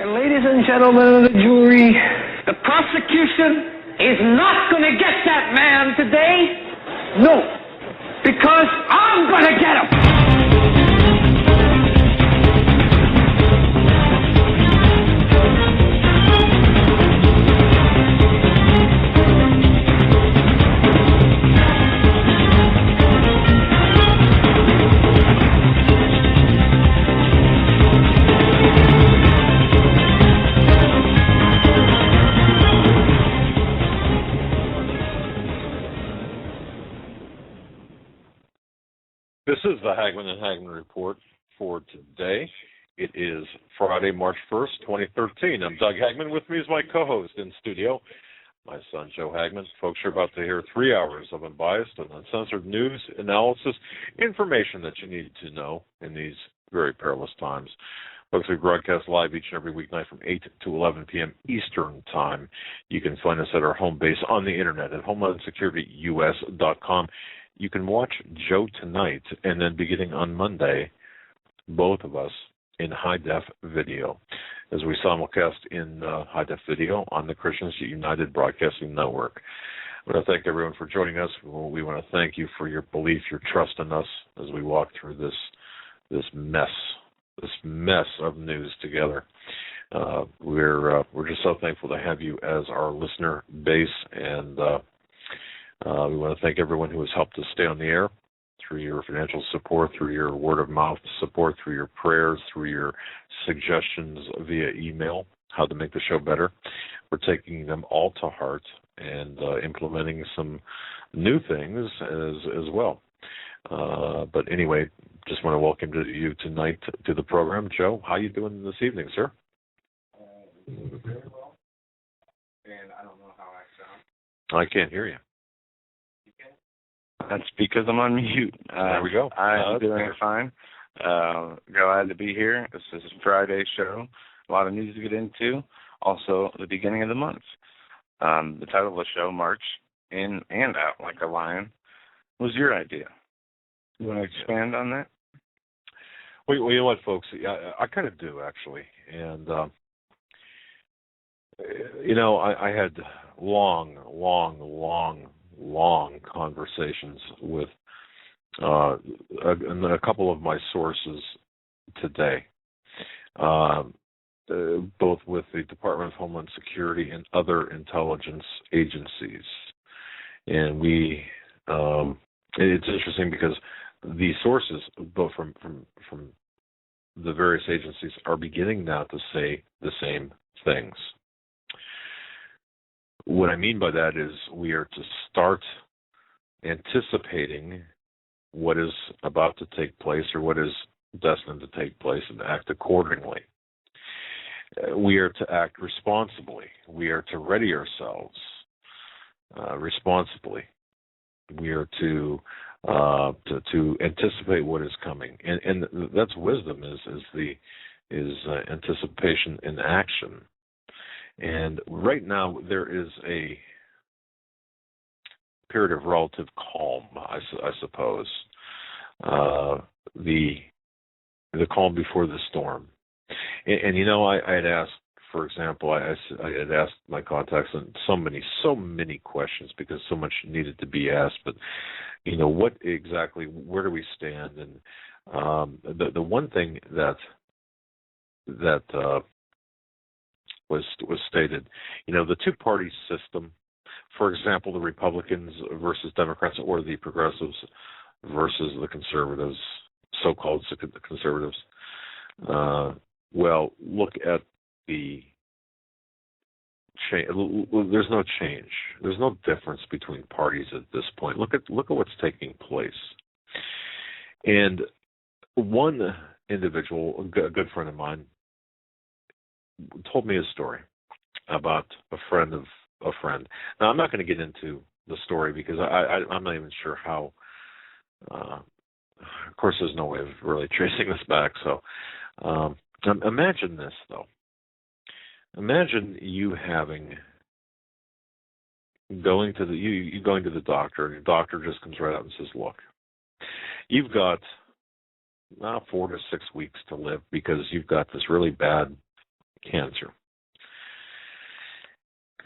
And ladies and gentlemen of the jury, the prosecution is not going to get that man today. No, because I'm going to get him. This is the Hagmann and Hagmann Report for today. It is Friday, March 1st, 2013. I'm Doug Hagmann. With me is my co-host in studio, my son, Joe Hagmann. Folks, you're about to hear 3 hours of unbiased and uncensored news, analysis, information that you need to know in these very perilous times. Folks, we broadcast live each and every weeknight from 8 to 11 p.m. Eastern Time. You can find us at our home base on the internet at homelandsecurityus.com. You can watch Joe tonight and then beginning on Monday, both of us in high-def video, as we simulcast in high-def video on the Christians United Broadcasting Network. I want to thank everyone for joining us. We want to thank you for your belief, your trust in us as we walk through this mess of news together. We're just so thankful to have you as our listener base, and we want to thank everyone who has helped us stay on the air through your financial support, through your word-of-mouth support, through your prayers, through your suggestions via email, how to make the show better. We're taking them all to heart and implementing some new things as well. But anyway, just want to welcome you tonight to the program. Joe, how you doing this evening, sir? Very well. And I don't know how I sound. I can't hear you. That's because I'm on mute. There we go. I'm doing fine. Glad to be here. This is a Friday show. A lot of news to get into. Also, the beginning of the month. The title of the show, March In and Out Like a Lion, was your idea. You want to expand on that? Well, you know what, folks? I kind of do, actually. And, I had long conversations with a couple of my sources today, both with the Department of Homeland Security and other intelligence agencies. And it's interesting because the sources, both from the various agencies, are beginning now to say the same things. What I mean by that is we are to start anticipating what is about to take place or what is destined to take place and act accordingly. We are to act responsibly. We are to ready ourselves responsibly. We are to anticipate what is coming, and that's wisdom is anticipation in action. And right now there is a period of relative calm, I suppose. The calm before the storm. And I had asked, for example, I had asked my contacts and so many questions because so much needed to be asked. But what exactly? Where do we stand? And the one thing that was stated, the two-party system. For example, the Republicans versus Democrats, or the progressives versus the conservatives, so-called conservatives. Well, look at the change. There's no change. There's no difference between parties at this point. Look at what's taking place. And one individual, a good friend of mine, told me a story about a friend of a friend. Now, I'm not going to get into the story because I'm not even sure how. Of course, there's no way of really tracing this back. So, imagine this, though. Imagine you going to the doctor, and your doctor just comes right out and says, "Look, you've got 4 to 6 weeks to live because you've got this really bad cancer.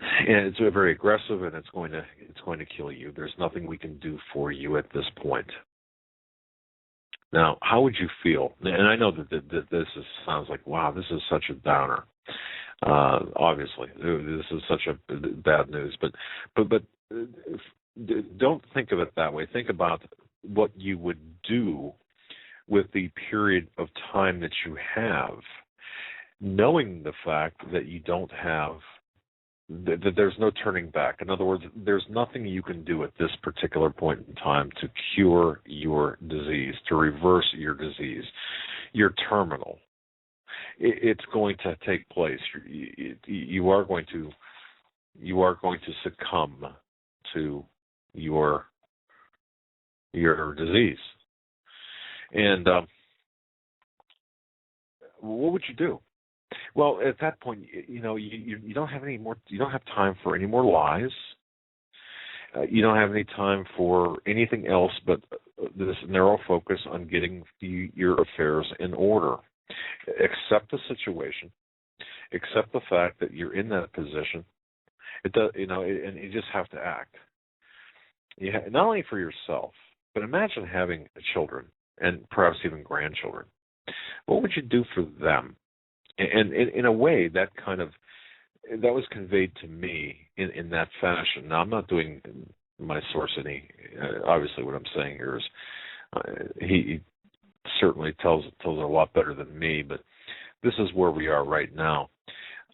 And it's very aggressive, and it's going to kill you. There's nothing we can do for you at this point. Now, how would you feel? And I know that sounds like, wow, this is such a downer. Obviously, this is such a bad news. But don't think of it that way. Think about what you would do with the period of time that you have, knowing the fact that you don't have, that there's no turning back. In other words, there's nothing you can do at this particular point in time to cure your disease, to reverse your disease. You're terminal. It's going to take place. You are going to succumb to your disease. And what would you do? Well, at that point, you don't have any more. You don't have time for any more lies. You don't have any time for anything else but this narrow focus on getting your affairs in order. Accept the situation. Accept the fact that you're in that position. It does, and you just have to act. Not only for yourself, but imagine having children and perhaps even grandchildren. What would you do for them? And in a way, that was conveyed to me in that fashion. Now, I'm not doing my source any. Obviously, what I'm saying here is he certainly tells it a lot better than me. But this is where we are right now.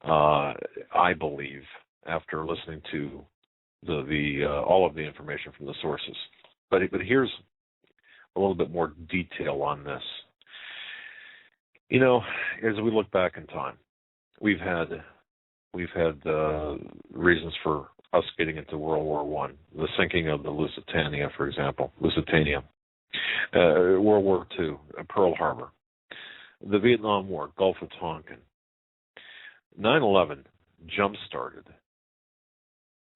I believe, after listening to all of the information from the sources. But here's a little bit more detail on this. As we look back in time, we've had reasons for us getting into World War I, the sinking of the Lusitania, for example, World War II, Pearl Harbor, the Vietnam War, Gulf of Tonkin. 9/11 jump-started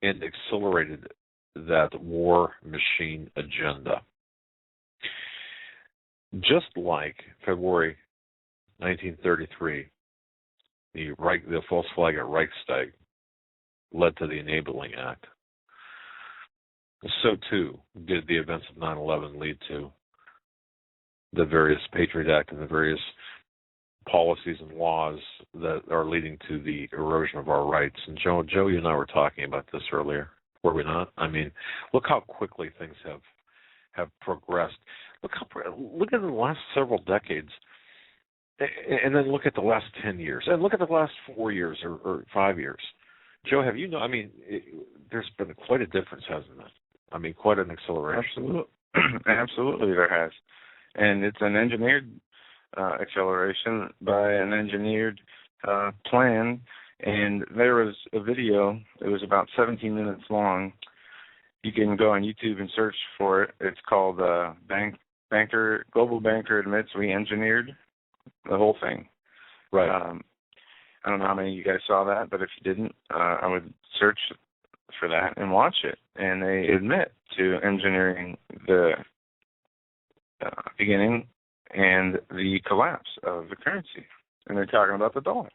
and accelerated that war machine agenda. Just like February 1933, the false flag at Reichstag led to the Enabling Act. So, too, did the events of 9/11 lead to the various Patriot Act and the various policies and laws that are leading to the erosion of our rights. And Joe, you and I were talking about this earlier, were we not? I mean, look how quickly things have progressed. Look at the last several decades. And then look at the last 10 years, and look at the last 4 years or 5 years. Joe, have you there's been quite a difference, hasn't it? I mean, quite an acceleration. Absolutely, there has. And it's an engineered acceleration by an engineered plan. And there was a video, it was about 17 minutes long. You can go on YouTube and search for it. It's called Global Banker Admits We Engineered the Whole Thing. Right. I don't know how many of you guys saw that, but if you didn't, I would search for that and watch it. And they admit to engineering the beginning and the collapse of the currency. And they're talking about the dollar.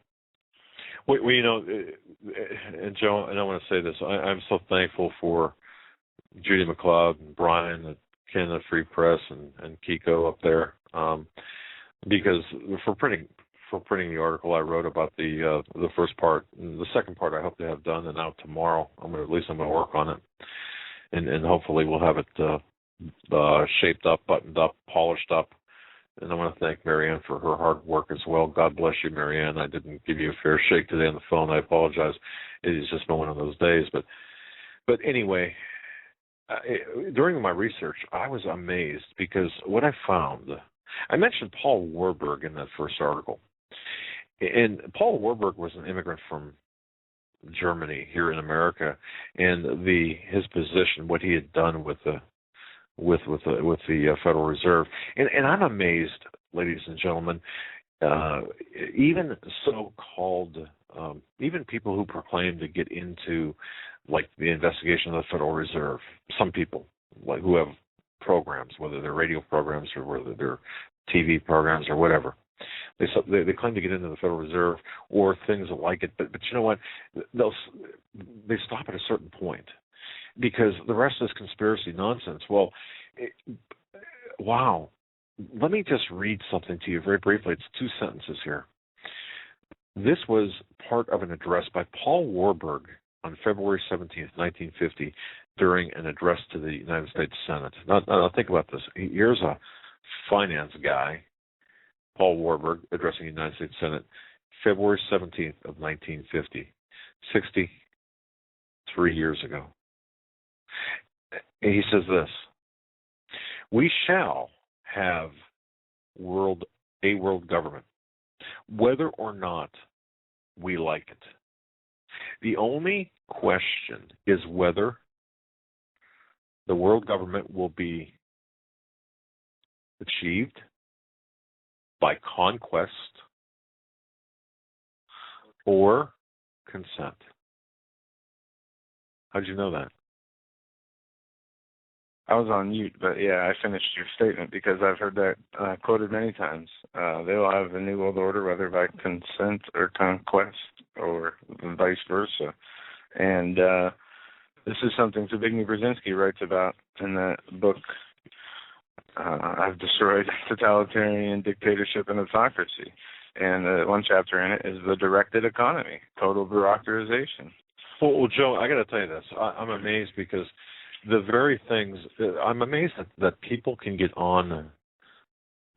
Well, and Joe, and I want to say this, I'm so thankful for Judy McLeod and Brian at Canada Free Press and Kiko up there, because for printing the article I wrote about the first part. And the second part I hope to have done, and now tomorrow I'm going to work on it, and hopefully we'll have it shaped up, buttoned up, polished up. And I want to thank Marianne for her hard work as well. God bless you, Marianne. I didn't give you a fair shake today on the phone. I apologize. It has just been one of those days. But anyway, during my research, I was amazed because what I found, I mentioned Paul Warburg in that first article. And Paul Warburg was an immigrant from Germany here in America, and his position, what he had done with the Federal Reserve, and I'm amazed, ladies and gentlemen, even so-called, even people who proclaim to get into like the investigation of the Federal Reserve, some people like who have programs, whether they're radio programs or whether they're TV programs or whatever, They claim to get into the Federal Reserve or things like it, but you know what? They stop at a certain point because the rest is conspiracy nonsense. Well, wow. Let me just read something to you very briefly. It's 2 sentences here. This was part of an address by Paul Warburg on February 17th, 1950, during an address to the United States Senate. Now think about this. Here's a finance guy, Paul Warburg, addressing the United States Senate, February 17th of 1950, 63 years ago. And he says this: "We shall have a world government, whether or not we like it. The only question is whether the world government will be achieved by conquest or consent." How'd you know that? I was on mute, but yeah, I finished your statement because I've heard that quoted many times. They will have a New World Order, whether by consent or conquest or vice versa. And this is something Zbigniew Brzezinski writes about in that book, I've Destroyed Totalitarian Dictatorship and Autocracy. And one chapter in it is the directed economy, total bureaucratization. Well, Joe, I got to tell you this. I'm amazed because the very things, I'm amazed that people can get on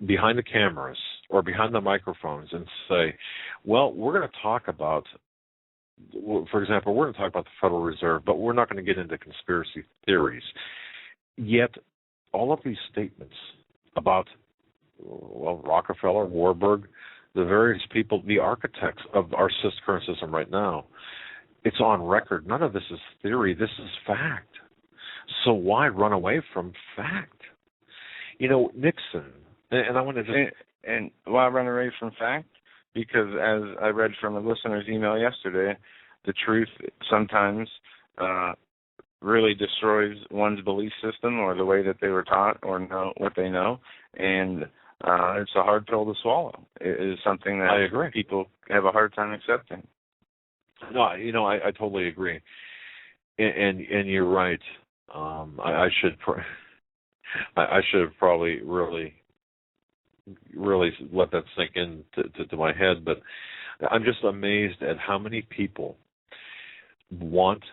behind the cameras or behind the microphones and say, well, we're going to talk about, for example, we're going to talk about the Federal Reserve, but we're not going to get into conspiracy theories. Yet all of these statements about, well, Rockefeller, Warburg, the various people, the architects of our current system right now, it's on record. None of this is theory. This is fact. So why run away from fact? You know, Nixon, and I want to just... And why run away from fact? Because as I read from a listener's email yesterday, the truth sometimes really destroys one's belief system or the way that they were taught or know what they know. And it's a hard pill to swallow. It is something that I agree. People have a hard time accepting. No, you know, I totally agree. And you're right. I should have probably really let that sink in to my head, but I'm just amazed at how many people want,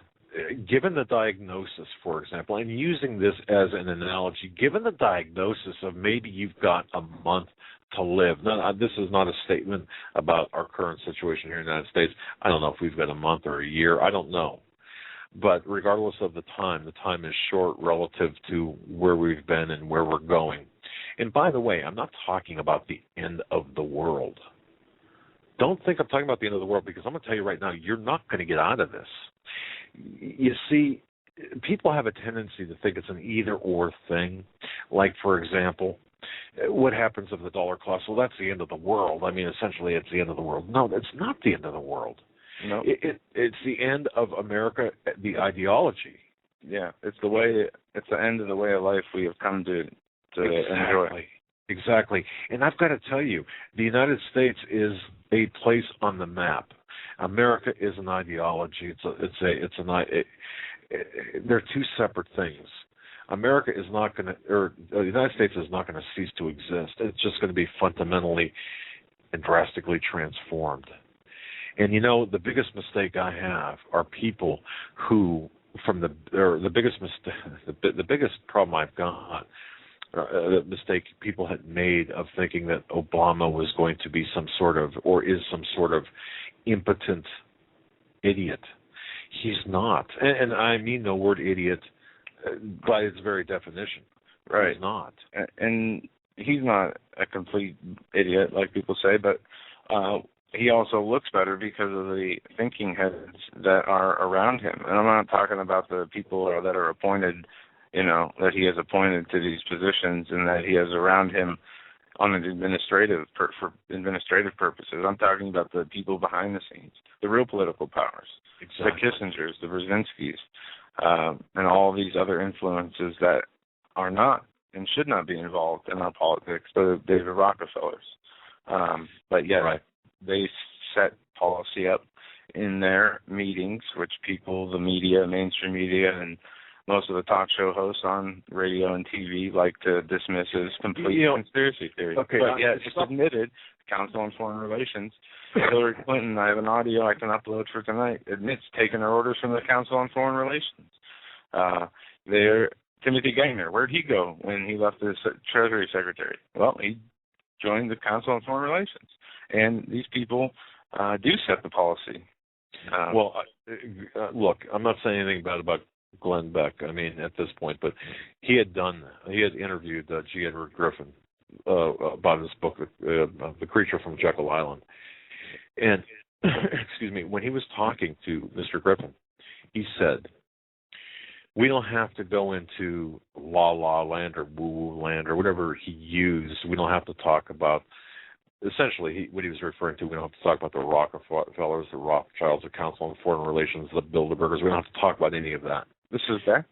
given the diagnosis, for example, and using this as an analogy, given the diagnosis of maybe you've got a month to live. Now, this is not a statement about our current situation here in the United States. I don't know if we've got a month or a year. I don't know. But regardless of the time is short relative to where we've been and where we're going. And by the way, I'm not talking about the end of the world. Don't think I'm talking about the end of the world, because I'm going to tell you right now, you're not going to get out of this. You see, people have a tendency to think it's an either-or thing. Like, for example, what happens if the dollar collapses? Well, that's the end of the world. I mean, essentially, it's the end of the world. No, it's not the end of the world. No, it's the end of America, the ideology. Yeah, it's the end of the way of life we have come to enjoy. Exactly. And I've got to tell you, the United States is a place on the map. America is an ideology. They're two separate things. America is not going to, or the United States is not going to cease to exist. It's just going to be fundamentally and drastically transformed. And you know, the biggest mistake I have are people who, the biggest problem I've got, the mistake people had made of thinking that Obama was going to be some sort of impotent idiot. He's not, and I mean the word idiot by its very definition. Right. He's not, and he's not a complete idiot like people say, but. He also looks better because of the thinking heads that are around him. And I'm not talking about the people that are appointed, that he has appointed to these positions and that he has around him on an for administrative purposes. I'm talking about the people behind the scenes, the real political powers, exactly. The Kissingers, the Brzezinskis, and all these other influences that are not and should not be involved in our politics, the David Rockefellers. But yeah, Right. they set policy up in their meetings, which people, the media, mainstream media, and most of the talk show hosts on radio and TV like to dismiss as complete conspiracy theory. Okay, but yeah, it's admitted, Council on Foreign Relations, Hillary Clinton, I have an audio I can upload for tonight, admits taking her orders from the Council on Foreign Relations. Timothy Geithner, where'd he go when he left as Treasury Secretary? Well, he joined the Council on Foreign Relations. And these people do set the policy. Look, I'm not saying anything bad about Glenn Beck, I mean, at this point, but he had interviewed G. Edward Griffin about his book, The Creature from Jekyll Island. And, excuse me, when he was talking to Mr. Griffin, he said, we don't have to go into la land or woo land or whatever he used. We don't have to talk about, essentially, what he was referring to, we don't have to talk about the Rockefellers, the Rothschilds, the Council on Foreign Relations, the Bilderbergers. We don't have to talk about any of that. This is Beck?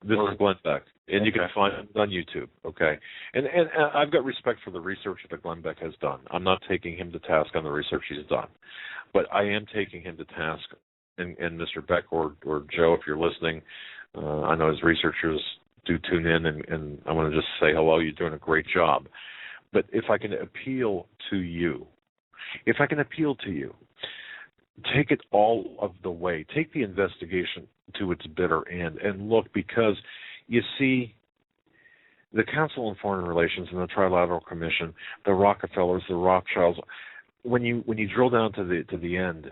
This is Glenn Beck, and you can find it on YouTube, okay? And I've got respect for the research that Glenn Beck has done. I'm not taking him to task on the research he's done, but I am taking him to task, and Mr. Beck or Joe, if you're listening, I know his researchers do tune in, and I want to just say hello, you're doing a great job. But if I can appeal to you, take it all of the way. Take the investigation to its bitter end and look, because you see, the Council on Foreign Relations and the Trilateral Commission, the Rockefellers, the Rothschilds, when you drill down to the end,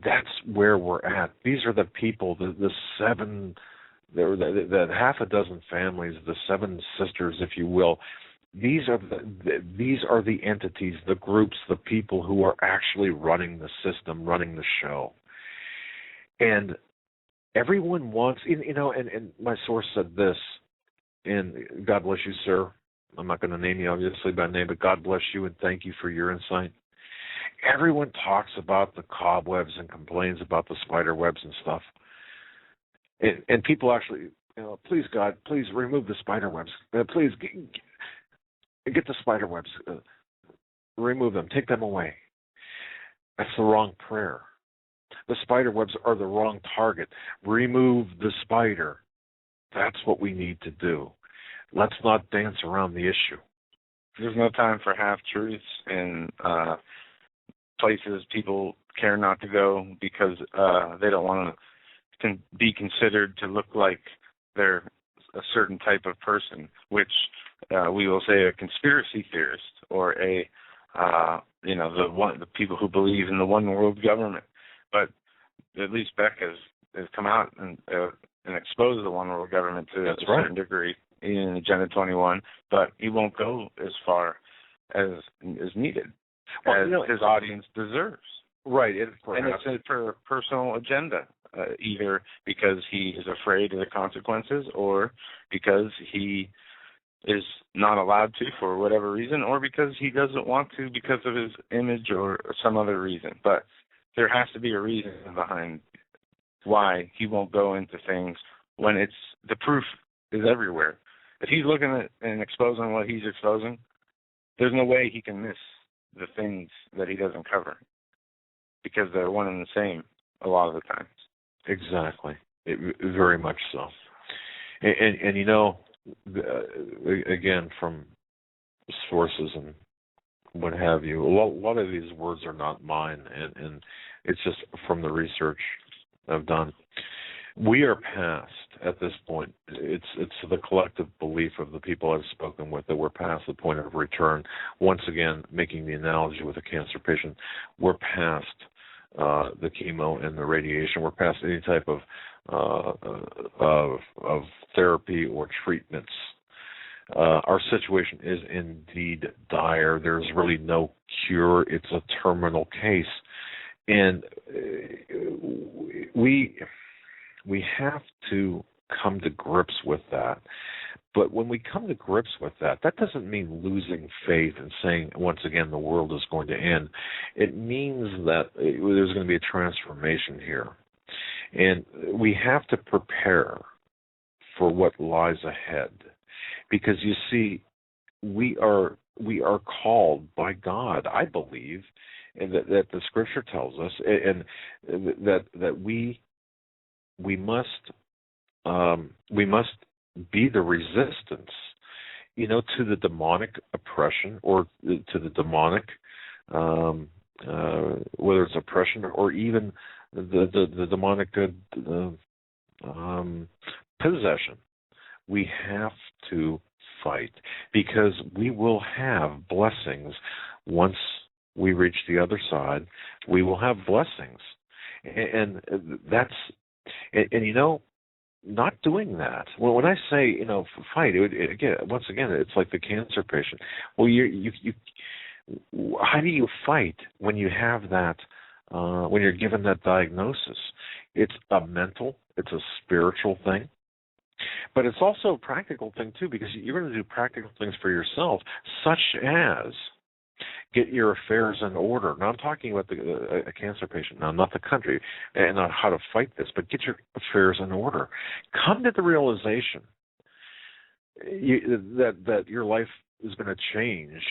that's where we're at. These are the people, the half a dozen families, the seven sisters, if you will. These are the entities, the groups, the people who are actually running the system, running the show. And everyone wants, and my source said this, and God bless you, sir. I'm not going to name you, obviously, by name, but God bless you and thank you for your insight. Everyone talks about the cobwebs and complains about the spider webs and stuff. And people actually, please, God, please remove the spider webs. Please get the spider webs. Remove them. Take them away. That's the wrong prayer. The spider webs are the wrong target. Remove the spider. That's what we need to do. Let's not dance around the issue. There's no time for half-truths and places people care not to go because they don't want to be considered to look like they're a certain type of person, which we will say a conspiracy theorist or the people who believe in the one world government. But at least Beck has come out and exposed the one world government to a certain degree in Agenda 21, but he won't go as far as is needed, as his audience deserves. Right. And it's for a personal agenda, either because he is afraid of the consequences or because he is not allowed to for whatever reason, or because he doesn't want to because of his image or some other reason. But there has to be a reason behind why he won't go into things when the proof is everywhere. If he's looking at and exposing what he's exposing, there's no way he can miss the things that he doesn't cover because they're one and the same a lot of the times. Exactly. Very much so. And again, from sources and what have you, a lot of these words are not mine, and it's just from the research I've done. We are past, at this point, it's the collective belief of the people I've spoken with that we're past the point of return. Once again, making the analogy with a cancer patient, we're past the chemo and the radiation. We're past any type of therapy or treatments. Our situation is indeed dire. There's really no cure. It's a terminal case. And we have to come to grips with that. But when we come to grips with that, that doesn't mean losing faith and saying, once again, the world is going to end. It means that there's going to be a transformation here. And we have to prepare for what lies ahead. Because, you see, we are we are called by God, I believe, and that the Scripture tells us, and that we must be the resistance, to the demonic oppression, or to the demonic, whether it's oppression or even the demonic possession. We have to fight, because we will have blessings once we reach the other side. We will have blessings, and that's not doing that. Well, when I say fight, once again, it's like the cancer patient. Well, you how do you fight when you have that? When you're given that diagnosis, it's a mental, it's a spiritual thing. But it's also a practical thing, too, because you're going to do practical things for yourself, such as get your affairs in order. Now, I'm talking about a cancer patient now, not the country, and not how to fight this, but get your affairs in order. Come to the realization that your life is going to change.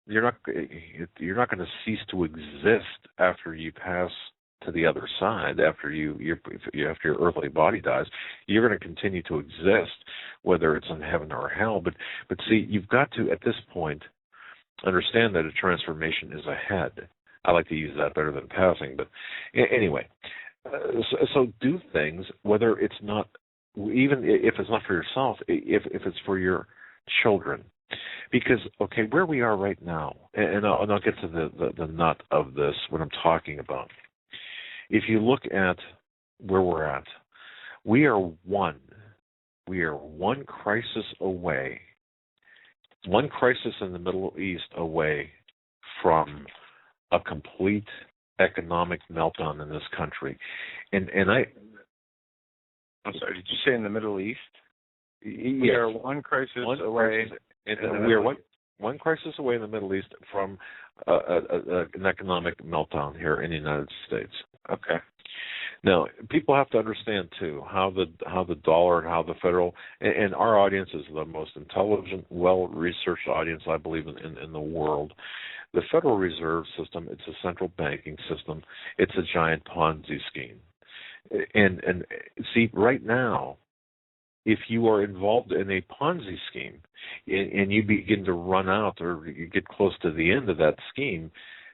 You're not going to cease to exist after you pass to the other side, after your earthly body dies. You're going to continue to exist, whether it's in heaven or hell. But see, you've got to, at this point, understand that a transformation is ahead. I like to use that better than passing, but anyway. So do things, whether it's not, even if it's not for yourself, if it's for your children. Because, okay, where we are right now, and I'll get to the nut of this, what I'm talking about. If you look at where we're at, we are one crisis away, one crisis in the Middle East away from a complete economic meltdown in this country. And I'm sorry, did you say in the Middle East? Yes. We are one crisis away. We are one crisis away in the Middle East from an economic meltdown here in the United States. Okay. Now, people have to understand too how the dollar and how the federal, and our audience is the most intelligent, well-researched audience, I believe, in the world. The Federal Reserve System, it's a central banking system. It's a giant Ponzi scheme. And see, right now, if you are involved in a Ponzi scheme and you begin to run out, or you get close to the end of that scheme,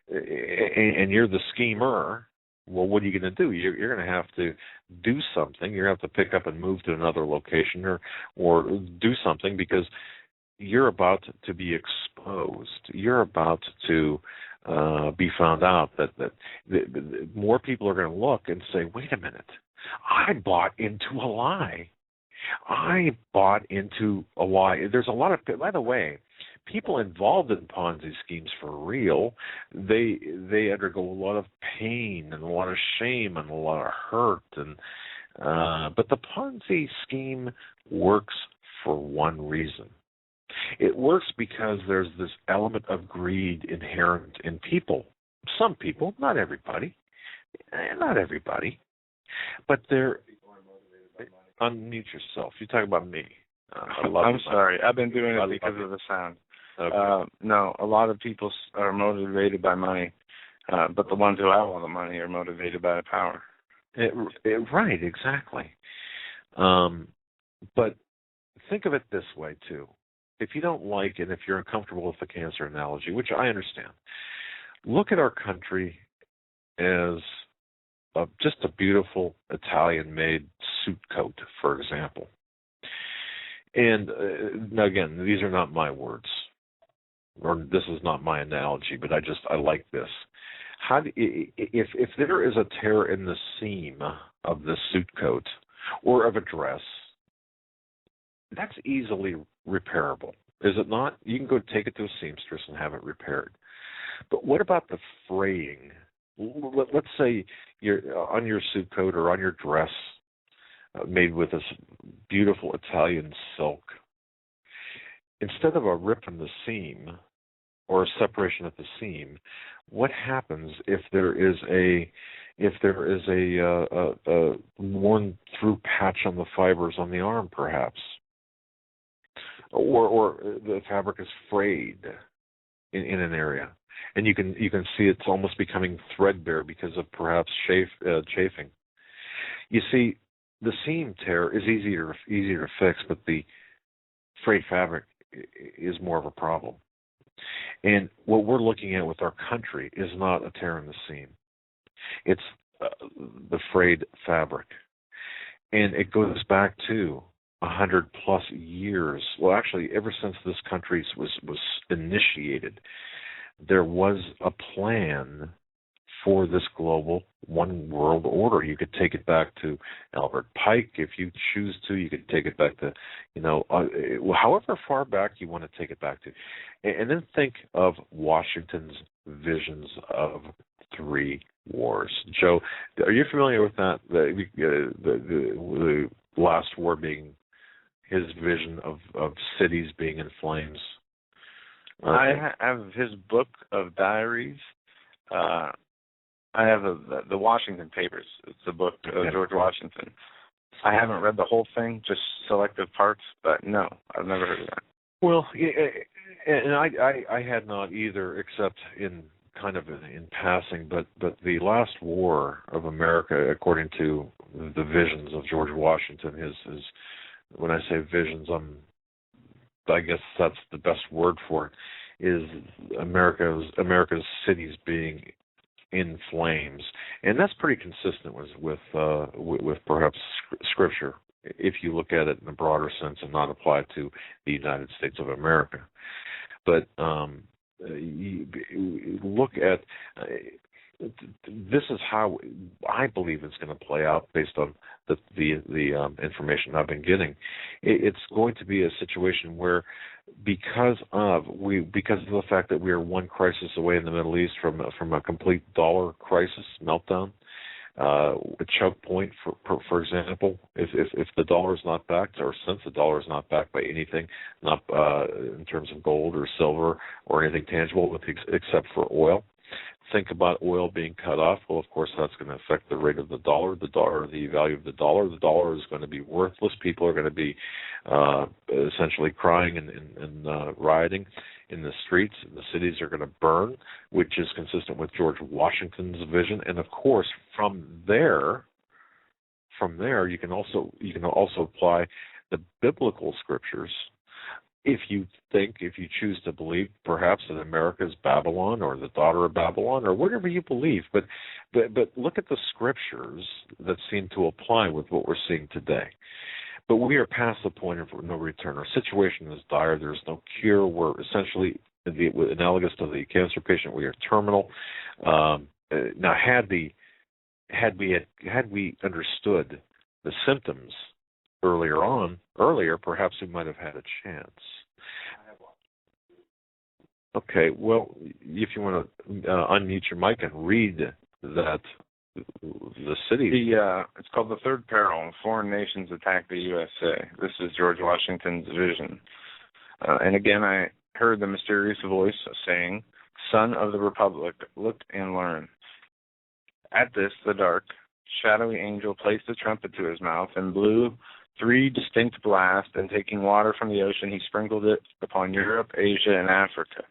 and you're the schemer, well, what are you going to do? You're going to have to do something. You're going to have to pick up and move to another location or do something, because you're about to be exposed. You're about to be found out. That more people are going to look and say, wait a minute, I bought into a lie. I bought into a lie. There's a lot of, by the way, people involved in Ponzi schemes for real, they undergo a lot of pain and a lot of shame and a lot of hurt, and but the Ponzi scheme works for one reason. It works because there's this element of greed inherent in people. Some people, not everybody, but they're. Unmute yourself. You talk about me. I'm sorry. I've been doing it because of the sound. Okay. No, a lot of people are motivated by money, but the ones who have all the money are motivated by the power. Right, exactly. But think of it this way, too. If you don't like, and if you're uncomfortable with the cancer analogy, which I understand, look at our country as just a beautiful Italian-made suit coat, for example. And now again, these are not my words, or this is not my analogy, but I like this. If there is a tear in the seam of the suit coat or of a dress, that's easily repairable, is it not? You can go take it to a seamstress and have it repaired. But what about the fraying? Let's say you're on your suit coat or on your dress, made with this beautiful Italian silk. Instead of a rip in the seam or a separation at the seam, what happens if there is a worn through patch on the fibers on the arm, perhaps, or the fabric is frayed? in an area, and you can see it's almost becoming threadbare because of perhaps chafing. You see, the seam tear is easier to fix, but the frayed fabric is more of a problem. And what we're looking at with our country is not a tear in the seam. It's the frayed fabric. And it goes back to 100+ years. Well, actually, ever since this country was initiated, there was a plan for this global one world order. You could take it back to Albert Pike if you choose to. You could take it back to, however far back you want to take it back to. And then think of Washington's visions of 3 wars. Joe, are you familiar with that? The last war being his vision of cities being in flames. I have his book of diaries. I have the Washington Papers. It's the book of George Washington. I haven't read the whole thing, just selective parts, but no, I've never heard of that. Well, and I had not either, except in kind of in passing, but the last war of America, according to the visions of George Washington, his when I say visions, I guess that's the best word for it, is America's cities being in flames, and that's pretty consistent with perhaps Scripture, if you look at it in a broader sense and not apply it to the United States of America. But you look at this is how I believe it's going to play out based on the information I've been getting. It's going to be a situation where, because of the fact that we are one crisis away in the Middle East from a complete dollar crisis meltdown, a choke point, for example, if the dollar is not backed, or since the dollar is not backed by anything, not in terms of gold or silver or anything tangible, except for oil. Think about oil being cut off. Well, of course, that's going to affect the rate of the dollar, the value of the dollar. The dollar is going to be worthless. People are going to be essentially crying and rioting in the streets. The cities are going to burn, which is consistent with George Washington's vision. And of course, from there, you can also apply the biblical scriptures. If you choose to believe perhaps that America is Babylon or the daughter of Babylon or whatever you believe, but look at the scriptures that seem to apply with what we're seeing today. But we are past the point of no return. Our situation is dire. There's no cure. We're essentially analogous to the cancer patient. We are terminal. Now, had we understood the symptoms earlier, perhaps we might have had a chance. Okay, well, if you want to unmute your mic and read that, the city. It's called The Third Peril, Foreign Nations Attack the USA. This is George Washington's vision. And again, I heard the mysterious voice saying, "Son of the Republic, look and learn." At this, the dark, shadowy angel placed a trumpet to his mouth and blew 3 distinct blasts, and taking water from the ocean, he sprinkled it upon Europe, Asia, and Africa.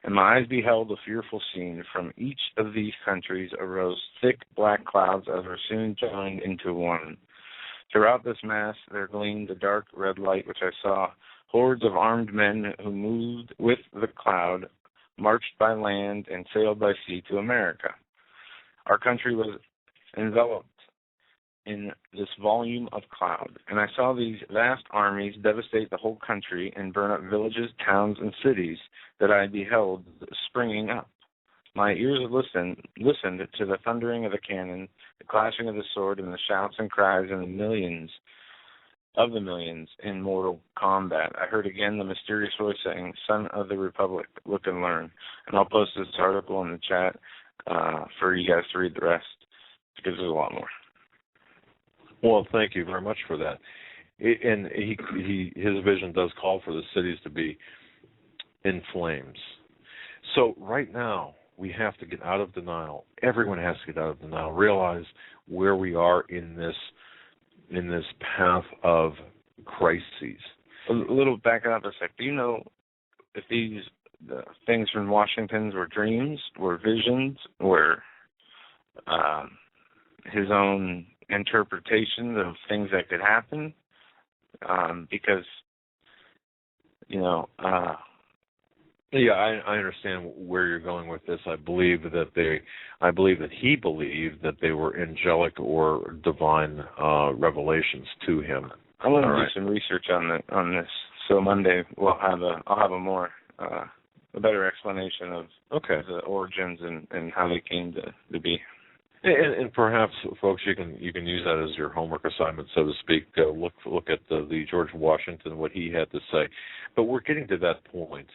And my eyes beheld a fearful scene. From each of these countries arose thick black clouds that were soon joined into one. Throughout this mass there gleamed a dark red light, which I saw hordes of armed men who moved with the cloud, marched by land, and sailed by sea to America. Our country was enveloped in this volume of cloud, and I saw these vast armies devastate the whole country and burn up villages, towns, and cities that I beheld springing up. My ears listened to the thundering of the cannon, the clashing of the sword, and the shouts and cries of the millions in mortal combat. I heard again the mysterious voice saying, "Son of the Republic, look and learn." And I'll post this article in the chat for you guys to read the rest, because there's a lot more. Well, thank you very much for that. And his vision does call for the cities to be in flames. So right now, we have to get out of denial. Everyone has to get out of denial. Realize where we are in this path of crises. A little back up a sec. Do you know if these the things from Washington's were dreams, were visions, were his own interpretations of things that could happen, because, yeah, I understand where you're going with this. I believe that he believed that they were angelic or divine revelations to him. I want to do some research on this. So Monday I'll have a better explanation of the origins and how they came to be. And perhaps, folks, you can use that as your homework assignment, so to speak. Look at the George Washington, what he had to say. But we're getting to that point,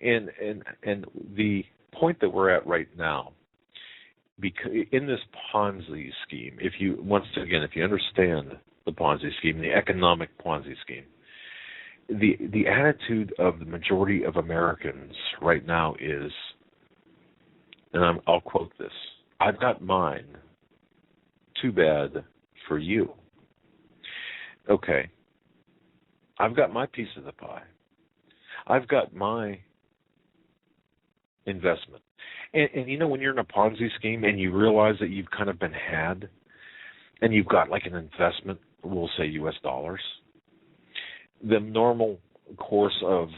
and the point that we're at right now, because in this Ponzi scheme, if you understand the Ponzi scheme, the economic Ponzi scheme, the attitude of the majority of Americans right now is, and I'll quote this: "I've got mine. Too bad for you." Okay. I've got my piece of the pie. I've got my investment. And when you're in a Ponzi scheme and you realize that you've kind of been had, and you've got like an investment, we'll say US dollars, the normal course of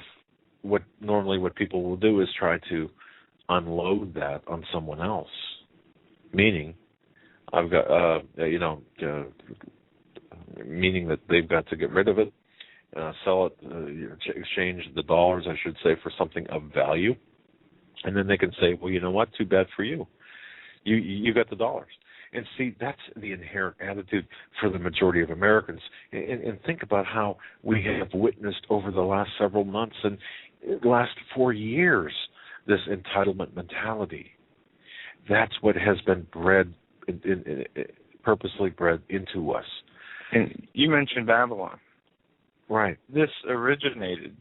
what people will do is try to unload that on someone else. Meaning, I've got, meaning that they've got to get rid of it, sell it, exchange the dollars, I should say, for something of value, and then they can say, well, you know what? Too bad for you. You got the dollars. And see, that's the inherent attitude for the majority of Americans. And think about how we have witnessed over the last several months and the last 4 years this entitlement mentality. That's what has been purposely bred into us. And you mentioned Babylon. Right. This originated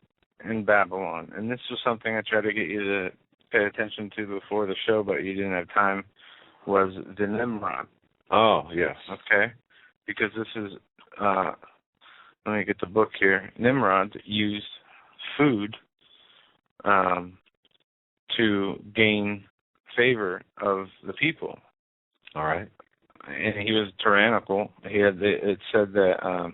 in Babylon, and this was something I tried to get you to pay attention to before the show, but you didn't have time, was the Nimrod. Oh, yes. Okay? Because this is, let me get the book here. Nimrod used food to gain favor of the people. All right. And he was tyrannical. It said that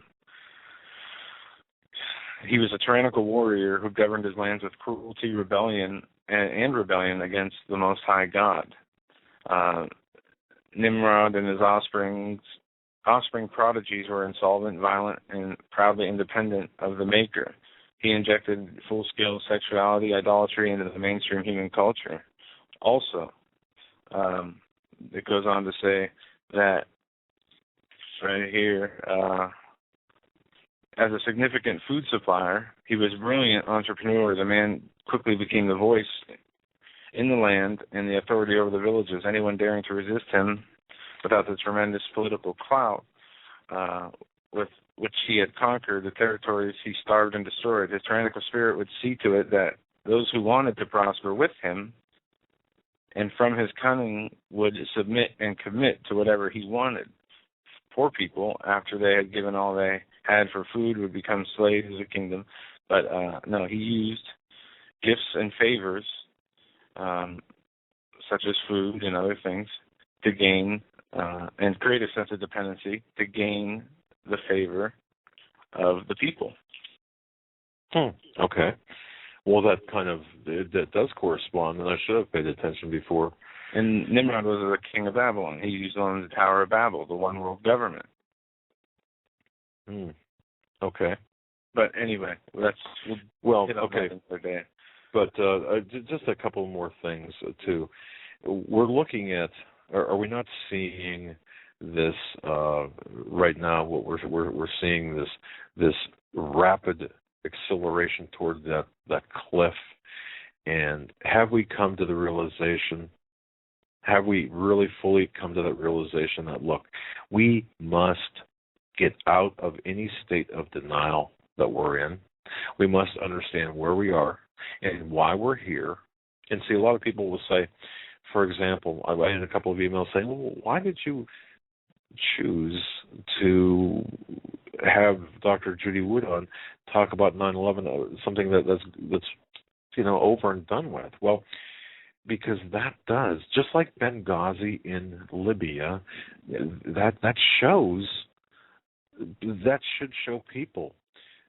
he was a tyrannical warrior who governed his lands with cruelty, rebellion, and rebellion against the Most High God. Nimrod and his offspring prodigies were insolvent, violent, and proudly independent of the Maker. He injected full-scale sexuality, idolatry into the mainstream human culture. Also, it goes on to say that right here, as a significant food supplier, he was a brilliant entrepreneur. The man quickly became the voice in the land and the authority over the villages. Anyone daring to resist him without the tremendous political clout with which he had conquered the territories he starved and destroyed. His tyrannical spirit would see to it that those who wanted to prosper with him and from his cunning would submit and commit to whatever he wanted. Poor people, after they had given all they had for food, would become slaves of the kingdom. But no, he used gifts and favors, such as food and other things, to gain and create a sense of dependency, to gain the favor of the people. Okay. Well, that does correspond, and I should have paid attention before. And Nimrod was the king of Babylon. He used on the Tower of Babel, the one world government. Okay. But anyway, okay. Day. But just a couple more things too. We're looking at, are we not seeing this right now? What we're seeing this rapid acceleration toward that cliff, and have we come to the realization? Have we really fully come to that realization that, look, we must get out of any state of denial that we're in. We must understand where we are and why we're here. And see, a lot of people will say, for example, I had a couple of emails saying, well, why did you choose to have Dr. Judy Wood on talk about 9/11, something that's over and done with. Well, because that does, just like Benghazi in Libya, that shows, that should show people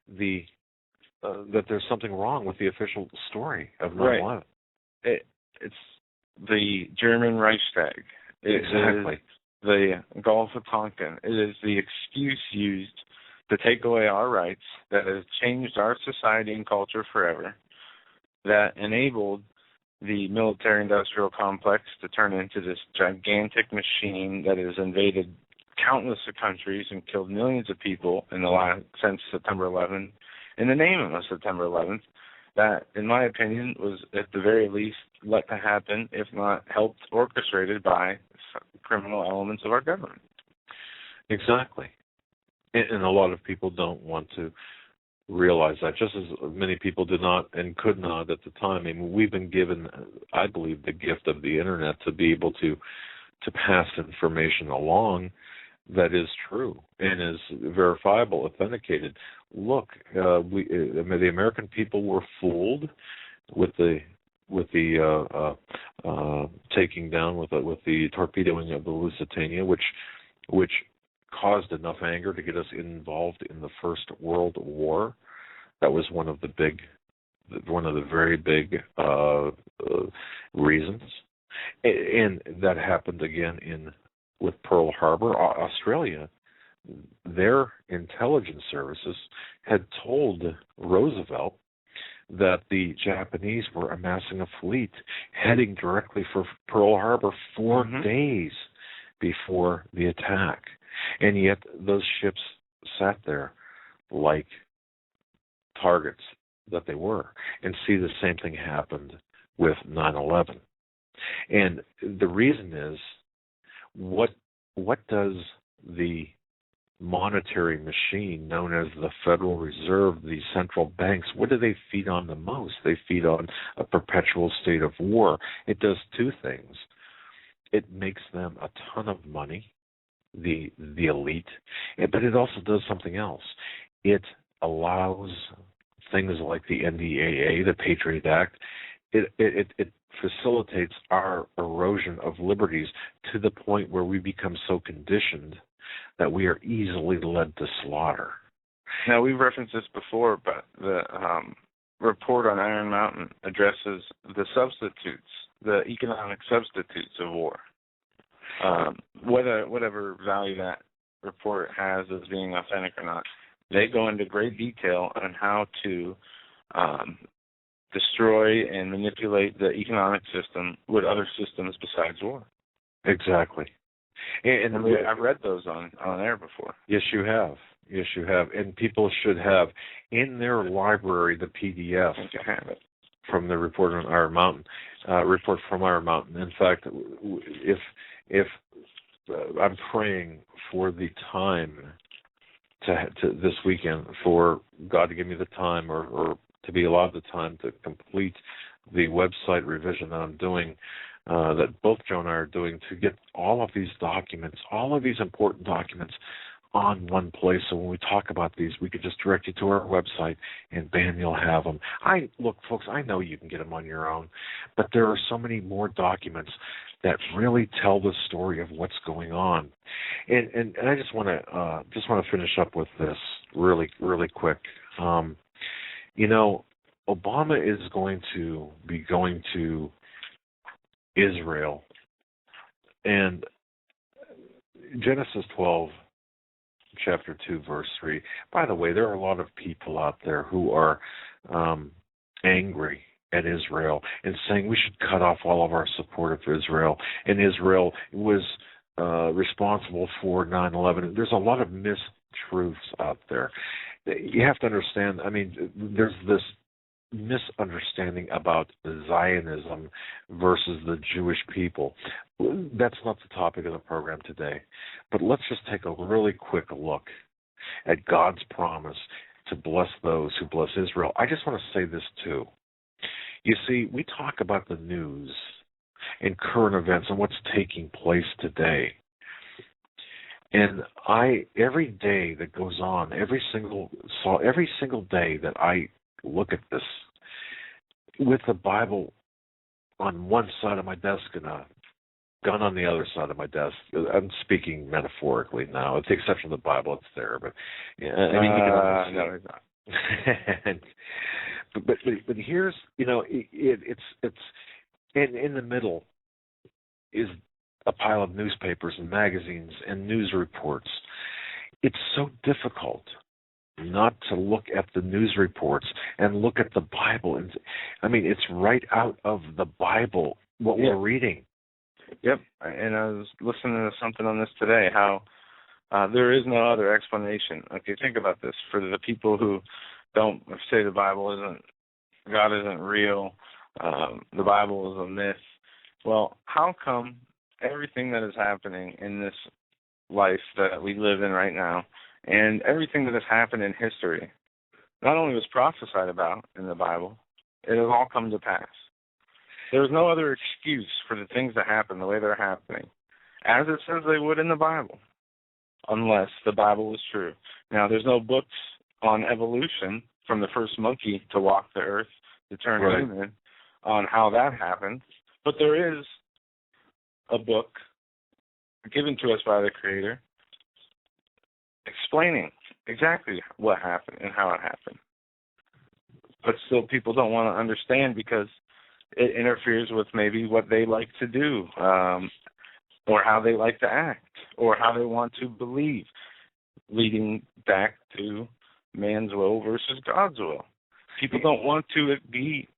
that there's something wrong with the official story of 9/11. Right. It's the German Reichstag. Exactly. It is the Gulf of Tonkin. It is the excuse used to take away our rights that has changed our society and culture forever, that enabled the military-industrial complex to turn into this gigantic machine that has invaded countless of countries and killed millions of people since September 11th, in the name of September 11th, that, in my opinion, was at the very least let to happen, if not helped orchestrated by criminal elements of our government. Exactly. And a lot of people don't want to realize that, just as many people did not and could not at the time. I mean, we've been given, I believe, the gift of the Internet to be able to pass information along that is true and is verifiable, authenticated. Look, the American people were fooled with the taking down with the torpedoing of the Lusitania, which caused enough anger to get us involved in the First World War. That was one of the very big reasons, and that happened again with Pearl Harbor. Australia, their intelligence services had told Roosevelt that the Japanese were amassing a fleet heading directly for Pearl Harbor 4 days before the attack. And yet those ships sat there like targets that they were. And see, the same thing happened with 9/11. And the reason is, what does the monetary machine known as the Federal Reserve, the central banks, what do they feed on the most? They feed on a perpetual state of war. It does two things. It makes them a ton of money, the elite, but it also does something else. It allows things like the NDAA, the Patriot Act. It facilitates our erosion of liberties to the point where we become so conditioned that we are easily led to slaughter. Now, we've referenced this before, but the report on Iron Mountain addresses the substitutes, the economic substitutes of war. Whatever value that report has as being authentic or not, they go into great detail on how to destroy and manipulate the economic system with other systems besides war. Exactly. And I've read those on air before. Yes, you have. Yes, you have. And people should have in their library the PDF from the report on Iron Mountain. Report from Iron Mountain. In fact, if I'm praying for the time to this weekend, for God to give me the time or to be allowed the time to complete the website revision that I'm doing, that both Joe and I are doing, to get all of these documents, all of these important documents on one place. So when we talk about these, we could just direct you to our website and bam, you'll have them. Look, folks, I know you can get them on your own, but there are so many more documents that really tell the story of what's going on. And I just want to finish up with this really, really quick. Obama is going to be going to Israel, and Genesis 12, chapter 2, verse 3. By the way, there are a lot of people out there who are angry at Israel and saying we should cut off all of our support of Israel, and Israel was responsible for 9/11. There's a lot of mistruths out there. You have to understand, there's this misunderstanding about Zionism versus the Jewish people. That's not the topic of the program today. But let's just take a really quick look at God's promise to bless those who bless Israel. I just want to say this too. You see, we talk about the news and current events and what's taking place today. And every day that goes on, every single day that I look at this, with the Bible on one side of my desk and a gun on the other side of my desk. I'm speaking metaphorically now, with the exception of the Bible. It's there, but I mean, you can almost no, it's not. but here's, it's in the middle is a pile of newspapers and magazines and news reports. It's so difficult not to look at the news reports and look at the Bible. And I mean, it's right out of the Bible what we're reading. Yep, and I was listening to something on this today, how there is no other explanation. Okay, think about this. For the people who don't say the Bible God isn't real, the Bible is a myth, well, how come everything that is happening in this life that we live in right now and everything that has happened in history not only was prophesied about in the Bible, it has all come to pass? There's no other excuse for the things that happen the way they're happening, as it says they would in the Bible, unless the Bible was true. Now, there's no books on evolution from the first monkey to walk the earth to turn human on how that happened, but there is a book given to us by the Creator explaining exactly what happened and how it happened. But still people don't want to understand because it interferes with maybe what they like to do, or how they like to act, or how they want to believe, leading back to man's will versus God's will. People don't want to be,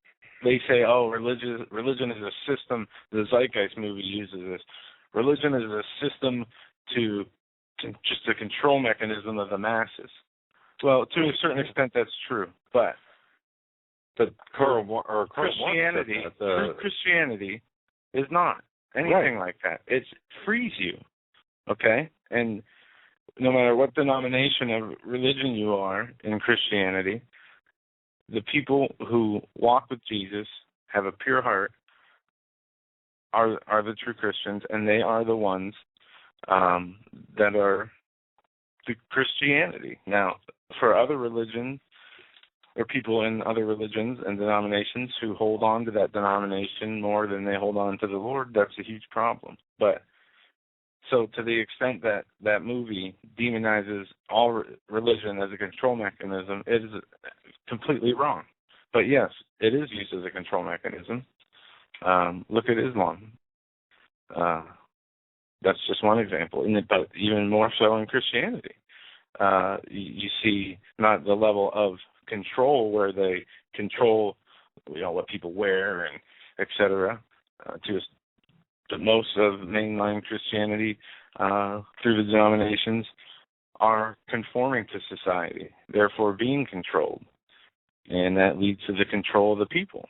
they say, oh, religion is a system. The Zeitgeist movie uses this. Religion is a system to just a control mechanism of the masses. Well, to a certain extent, that's true, but Christianity is not anything like that. It frees you, okay? And no matter what denomination of religion you are in Christianity, the people who walk with Jesus, have a pure heart, are the true Christians, and they are the ones that are the Christianity. Now, for other religions, or people in other religions and denominations who hold on to that denomination more than they hold on to the Lord, that's a huge problem. But so to the extent that that movie demonizes all religion as a control mechanism, it is completely wrong. But yes, it is used as a control mechanism. Look at Islam. That's just one example, but even more so in Christianity. You see not the level of control where they control, what people wear and et cetera. To most of mainline Christianity through the denominations are conforming to society, therefore being controlled, and that leads to the control of the people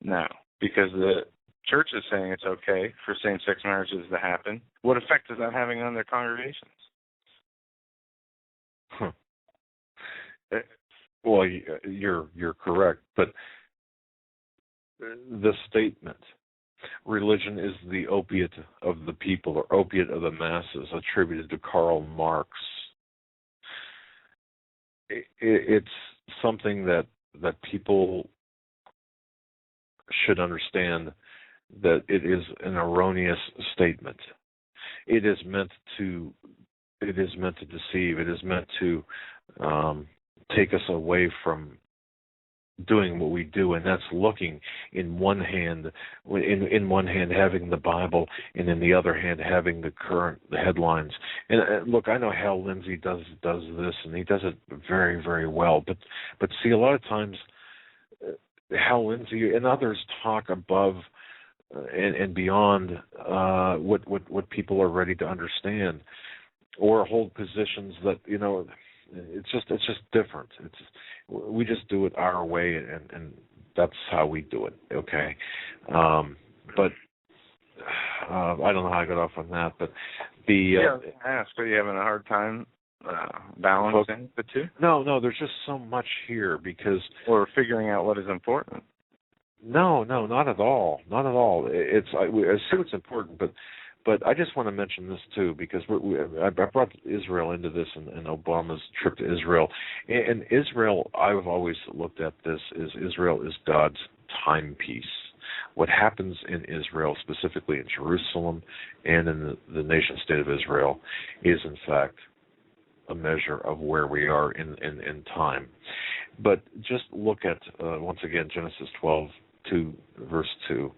now because the church is saying it's okay for same-sex marriages to happen. What effect is that having on their congregations? Well, you're correct, but the statement, religion is the opiate of the people or opiate of the masses, attributed to Karl Marx, it's something that people should understand that it is an erroneous statement. It is meant to deceive. It is meant to take us away from doing what we do, and that's looking in one hand having the Bible, and in the other hand having the headlines. And look, I know Hal Lindsey does this, and he does it very, very well. But see, a lot of times Hal Lindsey and others talk above and beyond what people are ready to understand, or hold positions that it's just different. We just do it our way, and that's how we do it. Okay, but I don't know how I got off on that. But I was going to ask, are you having a hard time balancing the two? No, there's just so much here or figuring out what is important. No, not at all. Not at all. I see what's important, but I just want to mention this too, because I brought Israel into this and Obama's trip to Israel. And Israel, I've always looked at this as Israel is God's timepiece. What happens in Israel, specifically in Jerusalem and in the nation state of Israel, is in fact a measure of where we are in time. But just look at, once again, Genesis 12, verse 2.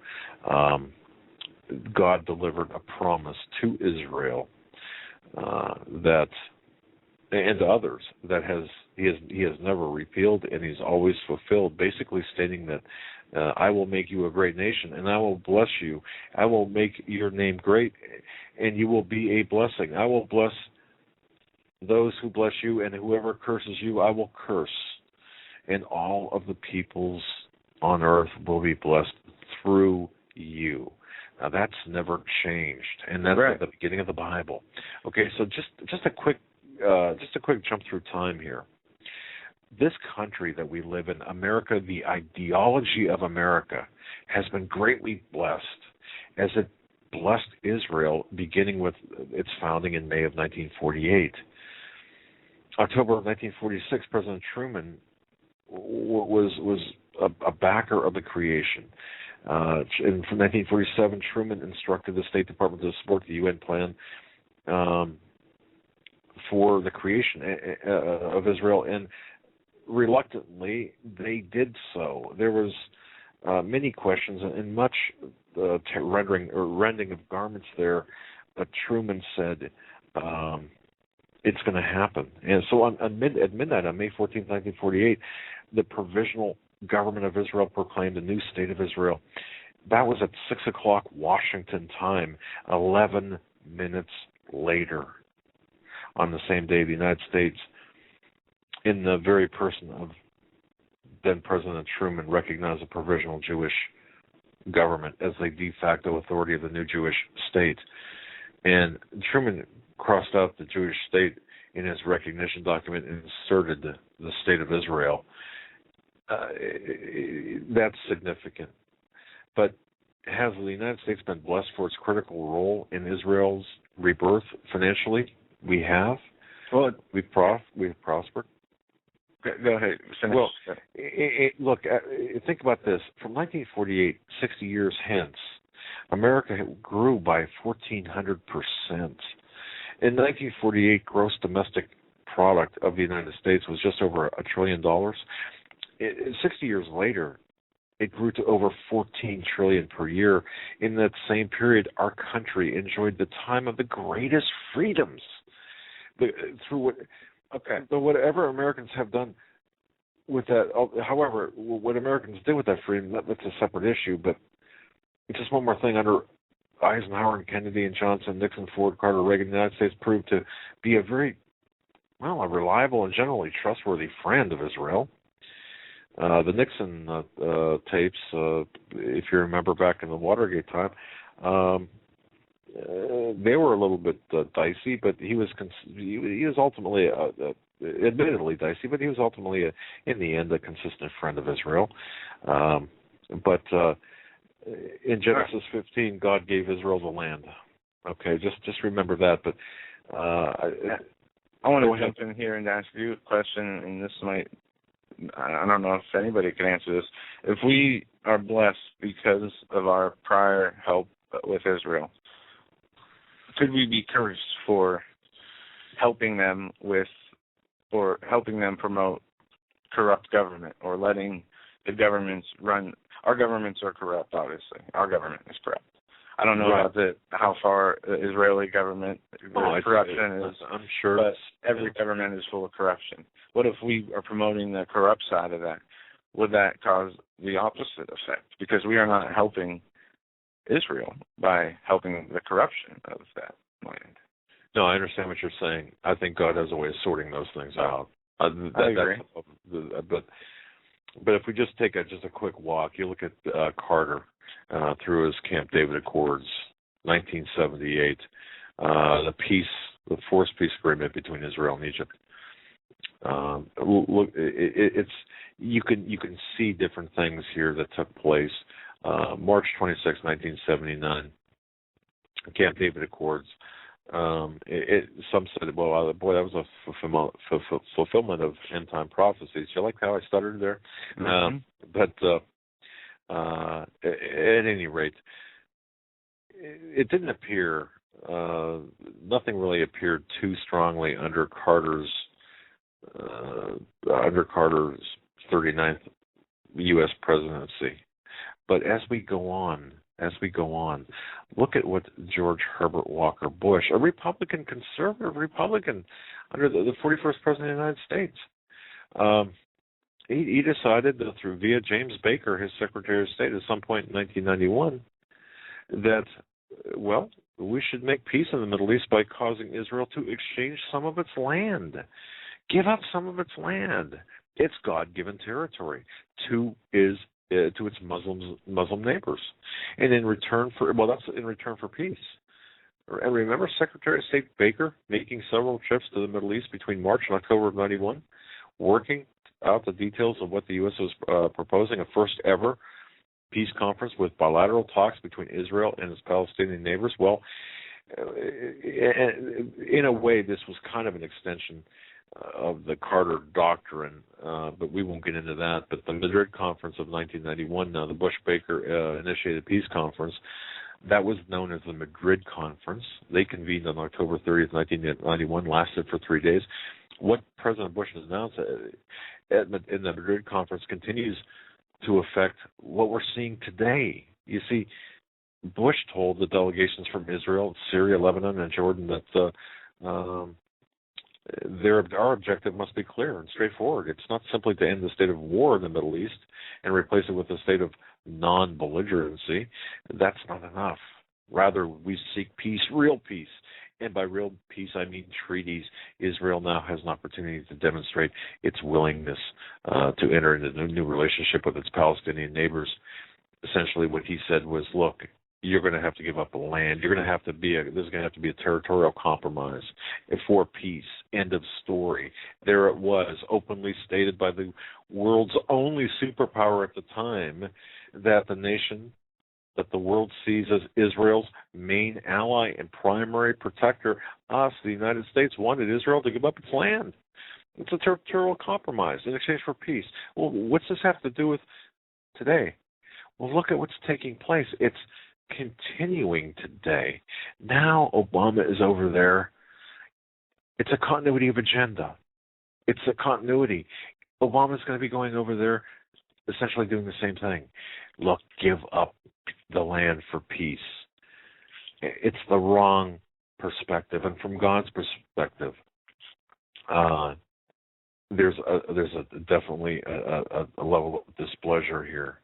God delivered a promise to Israel that, and to others, that he has never repealed, and he's always fulfilled, basically stating that I will make you a great nation, and I will bless you. I will make your name great, and you will be a blessing. I will bless those who bless you, and whoever curses you, I will curse. And all of the peoples on earth will be blessed through you. Now that's never changed, and that's right at the beginning of the Bible. Okay, so just a quick jump through time here. This country that we live in, America, the ideology of America, has been greatly blessed as it blessed Israel, beginning with its founding in May of 1948. October of 1946, President Truman was a backer of the creation. And from 1947, Truman instructed the State Department to support the UN plan for the creation of Israel, and reluctantly they did so. There was many questions and much rending of garments there, but Truman said it's going to happen. And so at midnight on May 14, 1948, the Provisional Government of Israel proclaimed a new state of Israel. That was at 6 o'clock Washington time. 11 minutes later, on the same day, the United States, in the very person of then President Truman, recognized a provisional Jewish government as the de facto authority of the new Jewish state. And Truman crossed out the Jewish state in his recognition document and inserted the state of Israel. That's significant. But has the United States been blessed for its critical role in Israel's rebirth financially? We have. Well, we've prospered. Go ahead. Finish. Well, look, think about this. From 1948, 60 years hence, America grew by 1,400%. In 1948, gross domestic product of the United States was just over $1 trillion. 60 years later, it grew to over $14 trillion per year. In that same period, our country enjoyed the time of the greatest freedoms. But whatever Americans have done with that, however, what Americans did with that freedom, that's a separate issue. But just one more thing, under Eisenhower and Kennedy and Johnson, Nixon, Ford, Carter, Reagan, the United States proved to be a reliable and generally trustworthy friend of Israel. The Nixon tapes, if you remember back in the Watergate time, they were a little bit dicey, but he was ultimately, admittedly dicey, but he was ultimately, in the end, a consistent friend of Israel. But in Genesis 15, God gave Israel the land. Okay, just remember that. But I want to jump in here and ask you a question, and this might, I don't know if anybody can answer this. If we are blessed because of our prior help with Israel, could we be cursed for helping them with, or helping them promote corrupt government, or letting the governments run? Our governments are corrupt, obviously. Our government is corrupt. I don't know about how far the Israeli government corruption is. I'm sure. But every government is full of corruption. What if we are promoting the corrupt side of that? Would that cause the opposite effect? Because we are not helping Israel by helping the corruption of that land. No, I understand what you're saying. I think God has a way of sorting those things out. I agree. But if we just take a quick walk, you look at Carter through his Camp David Accords, 1978, the forced peace agreement between Israel and Egypt. Look, you can see different things here that took place. March 26, 1979, Camp David Accords. Some said, well, boy, that was a fulfillment of end-time prophecies. You like how I stuttered there? Mm-hmm. But At any rate, it didn't appear, nothing really appeared too strongly under Carter's 39th U.S. presidency. But as we go on, look at what George Herbert Walker Bush, a Republican, conservative Republican, under the 41st president of the United States, he decided that via James Baker, his Secretary of State, at some point in 1991, that, well, we should make peace in the Middle East by causing Israel to exchange some of its land, give up some of its land, its God-given territory, to its Muslim neighbors, and in return for peace. And remember Secretary of State Baker making several trips to the Middle East between March and October of 91, working out the details of what the U.S. was proposing, a first ever peace conference with bilateral talks between Israel and its Palestinian neighbors. Well, in a way, this was kind of an extension of the Carter Doctrine, but we won't get into that. But the Madrid Conference of 1991, now the Bush-Baker initiated peace conference, that was known as the Madrid Conference. They convened on October 30th, 1991, lasted for 3 days. What President Bush has announced in the Madrid Conference continues to affect what we're seeing today. You see, Bush told the delegations from Israel, Syria, Lebanon, and Jordan that our objective must be clear and straightforward. It's not simply to end the state of war in the Middle East and replace it with a state of non-belligerency. That's not enough. Rather, we seek peace, real peace. And by real peace, I mean treaties. Israel now has an opportunity to demonstrate its willingness to enter into a new relationship with its Palestinian neighbors. Essentially, what he said was, look, you're going to have to give up the land. There's going to have to be a territorial compromise for peace. End of story. There it was, openly stated by the world's only superpower at the time, that the world sees as Israel's main ally and primary protector, us, the United States, wanted Israel to give up its land. It's a territorial compromise in exchange for peace. Well, what's this have to do with today? Well, look at what's taking place. It's continuing today. Now Obama is over there. It's a continuity of agenda. It's a continuity. Obama's going to be going over there essentially doing the same thing. Look, give up the land for peace. It's the wrong perspective. And from God's perspective, there's definitely a level of displeasure here,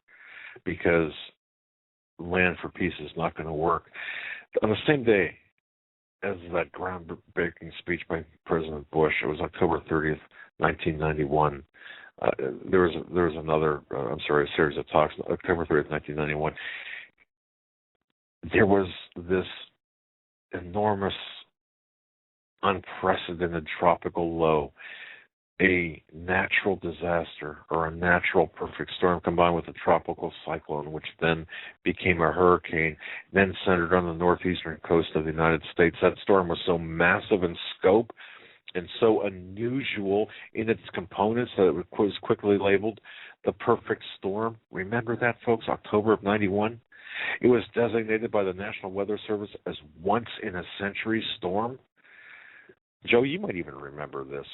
because land for peace is not going to work. On the same day as that groundbreaking speech by President Bush, it was October 30th, 1991. There was another, a series of talks, October 30th, 1991. There was this enormous, unprecedented tropical low, a natural disaster or a natural perfect storm combined with a tropical cyclone, which then became a hurricane, then centered on the northeastern coast of the United States. That storm was so massive in scope and so unusual in its components that it was quickly labeled the perfect storm. Remember that, folks? October of 91. It was designated by the National Weather Service as once-in-a-century storm. Joe, you might even remember this.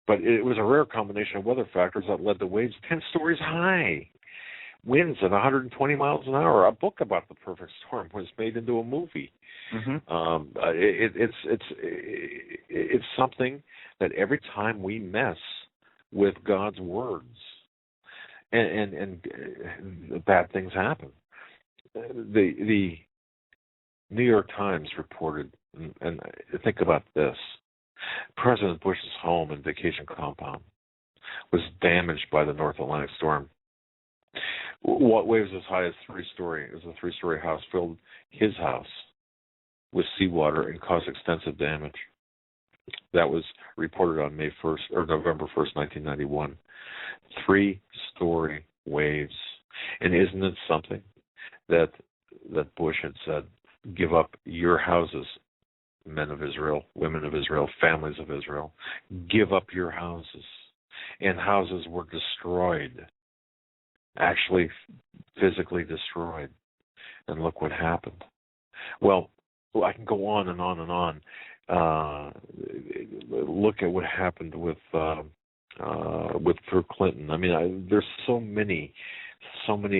But it was a rare combination of weather factors that led to waves 10 stories high, winds at 120 miles an hour. A book about the perfect storm was made into a movie. Mm-hmm. It's something that every time we mess with God's words, and bad things happen. The New York Times reported, and think about this. President Bush's home and vacation compound was damaged by the North Atlantic storm. What waves as high as 3-story? It was a 3-story house filled his house with seawater and caused extensive damage. That was reported on November 1st, 1991. 3-story waves. And isn't it something that Bush had said, give up your houses, men of Israel, women of Israel, families of Israel, give up your houses. And houses were destroyed. actually physically destroyed. And look what happened. Well, I can go on and on and on. Look at what happened with Clinton. I mean, there's so many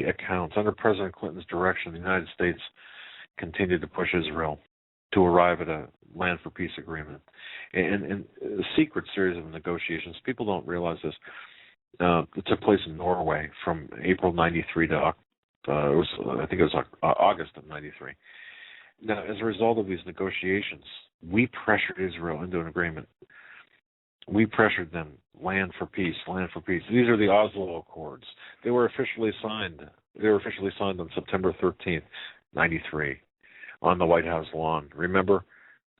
accounts. Under President Clinton's direction, the United States continued to push Israel to arrive at a land for peace agreement, and a secret series of negotiations. People don't realize this. It took place in Norway from April '93 to August of '93. Now, as a result of these negotiations, we pressured Israel into an agreement. We pressured them, land for peace, land for peace. These are the Oslo Accords. They were officially signed. They were officially signed on September 13th, '93, on the White House lawn. Remember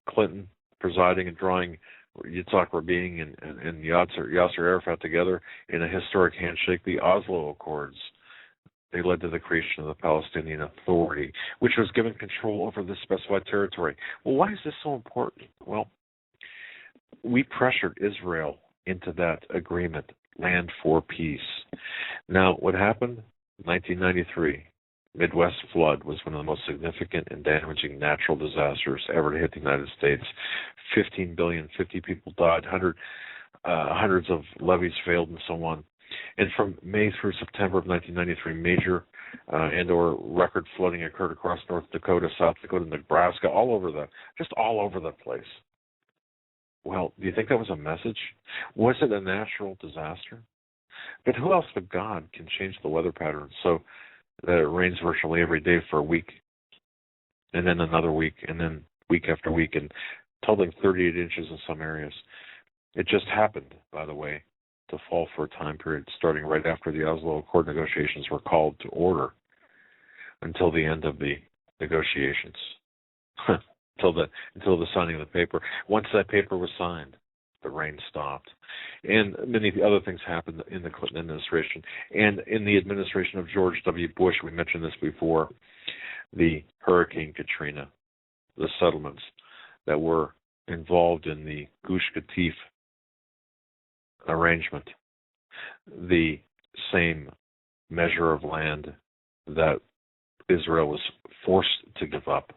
Clinton presiding and drawing Yitzhak Rabin and Yasser Arafat together in a historic handshake, the Oslo Accords. They led to the creation of the Palestinian Authority, which was given control over this specified territory. Well, why is this so important? Well, we pressured Israel into that agreement, land for peace. Now, what happened? 1993, Midwest flood was one of the most significant and damaging natural disasters ever to hit the United States. 15 billion, 50 people died, hundreds of levees failed, and so on. And from May through September of 1993, major and/or record flooding occurred across North Dakota, South Dakota, Nebraska, all over the place. Well, do you think that was a message? Was it a natural disaster? But who else but God can change the weather pattern so that it rains virtually every day for a week, and then another week, and then week after week, and totaling 38 inches in some areas? It just happened, by the way, to fall for a time period starting right after the Oslo Accord negotiations were called to order until the end of the negotiations, until the signing of the paper. Once that paper was signed, the rain stopped. And many other things happened in the Clinton administration. And in the administration of George W. Bush, we mentioned this before, the Hurricane Katrina, the settlements that were involved in the Gush Katif arrangement, the same measure of land that Israel was forced to give up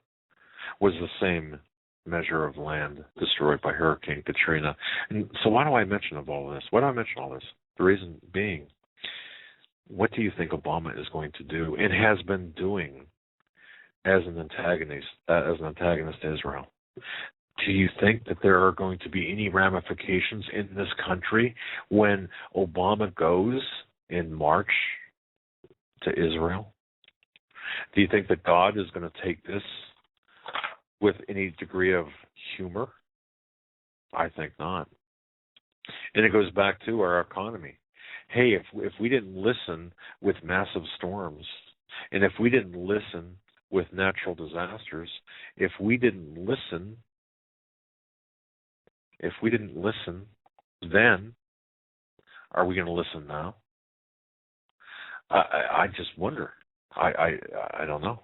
was the same measure of land destroyed by Hurricane Katrina. And so why do I mention all this? Why do I mention all this? The reason being, what do you think Obama is going to do and has been doing as an antagonist to Israel? Do you think that there are going to be any ramifications in this country when Obama goes in March to Israel? Do you think that God is going to take this with any degree of humor? I think not. And it goes back to our economy. Hey, if we didn't listen with massive storms, and if we didn't listen with natural disasters, if we didn't listen, then are we going to listen now? I just wonder. I don't know.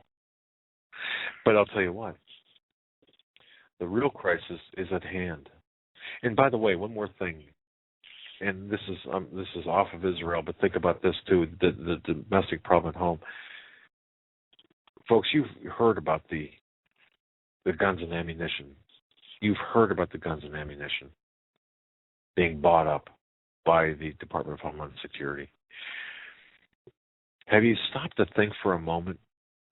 But I'll tell you what. The real crisis is at hand. And by the way, one more thing, and this is off of Israel, but think about this too: the domestic problem at home. Folks, you've heard about the guns and ammunition. You've heard about the guns and ammunition being bought up by the Department of Homeland Security. Have you stopped to think for a moment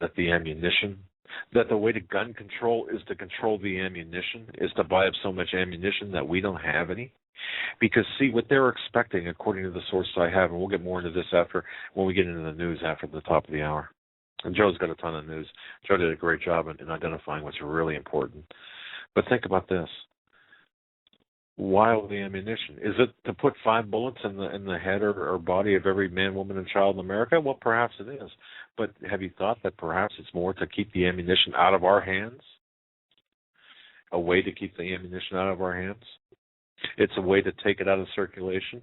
that the way to gun control is to control the ammunition, is to buy up so much ammunition that we don't have any? Because, see, what they're expecting, according to the sources I have, and we'll get more into this when we get into the news after the top of the hour. And Joe's got a ton of news. Joe did a great job in identifying what's really important. But think about this. Why all the ammunition? Is it to put 5 bullets in the head or body of every man, woman, and child in America? Well, perhaps it is. But have you thought that perhaps it's more to keep the ammunition out of our hands? A way to keep the ammunition out of our hands? It's a way to take it out of circulation?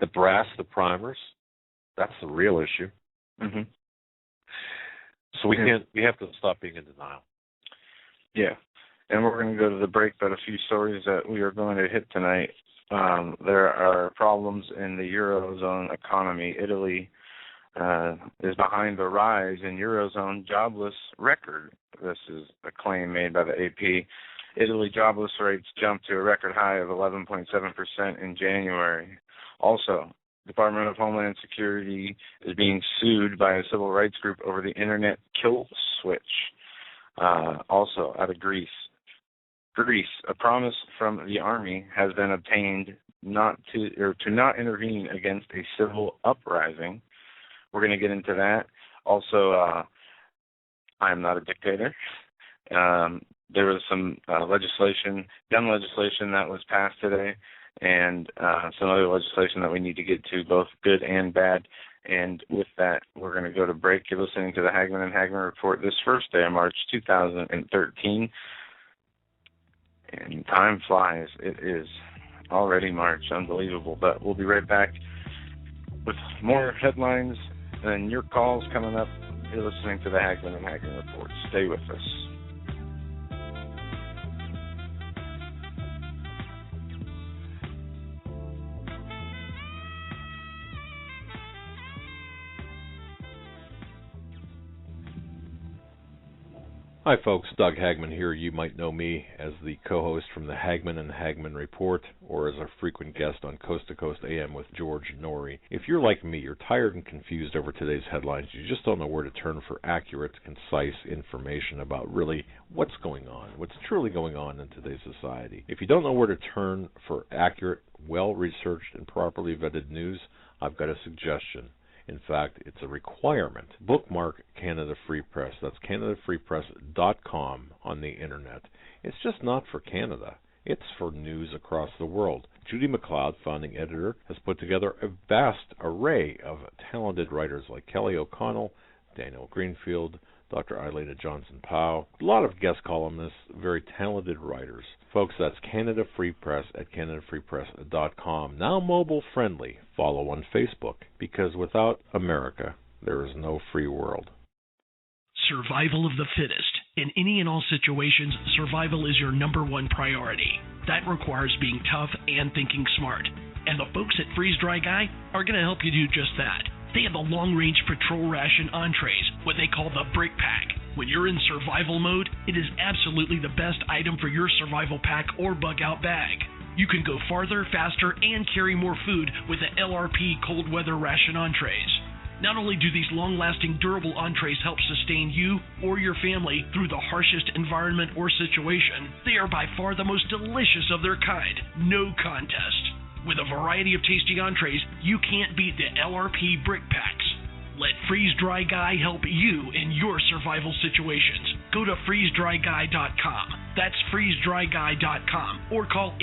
The brass, the primers, that's the real issue. Mm-hmm. So we have to stop being in denial. Yeah. And we're going to go to the break, but a few stories that we are going to hit tonight. There are problems in the Eurozone economy. Italy is behind the rise in Eurozone jobless record. This is a claim made by the AP. Italy jobless rates jumped to a record high of 11.7% in January. Also, Department of Homeland Security is being sued by a civil rights group over the internet kill switch. Also, out of Greece, a promise from the army has been obtained not intervene against a civil uprising. We're going to get into that. Also, I am not a dictator. There was some gun legislation that was passed today, and some other legislation that we need to get to, both good and bad. And with that, we're going to go to break. You're listening to the Hagmann and Hagmann Report this first day of March 2013. And time flies. It is already March. Unbelievable. But we'll be right back with more headlines and your calls coming up. You're listening to the Hagmann and Hagmann Report. Stay with us. Hi folks, Doug Hagmann here. You might know me as the co-host from the Hagmann and Hagmann Report, or as a frequent guest on Coast to Coast AM with George Norrie. If you're like me, you're tired and confused over today's headlines. You just don't know where to turn for accurate, concise information about really what's going on, what's truly going on in today's society. If you don't know where to turn for accurate, well-researched, and properly vetted news, I've got a suggestion. In fact, it's a requirement. Bookmark Canada Free Press. That's CanadaFreePress.com on the internet. It's just not for Canada. It's for news across the world. Judy McLeod, founding editor, has put together a vast array of talented writers like Kelly O'Connell, Daniel Greenfield, Dr. Eileen Johnson-Powell, a lot of guest columnists, very talented writers. Folks, that's Canada Free Press at CanadaFreePress.com. Now mobile friendly. Follow on Facebook, because without America, there is no free world. Survival of the fittest. In any and all situations, survival is your number one priority. That requires being tough and thinking smart. And the folks at Freeze Dry Guy are going to help you do just that. They have the long-range patrol ration entrees, what they call the Brick Pack. When you're in survival mode, it is absolutely the best item for your survival pack or bug-out bag. You can go farther, faster, and carry more food with the LRP cold weather ration entrees. Not only do these long-lasting, durable entrees help sustain you or your family through the harshest environment or situation, they are by far the most delicious of their kind. No contest. With a variety of tasty entrees, you can't beat the LRP Brick Packs. Let Freeze Dry Guy help you in your survival situations. Go to freezedryguy.com. That's freezedryguy.com, or call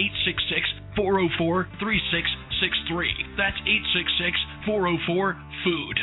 866-404-3663. That's 866-404-FOOD.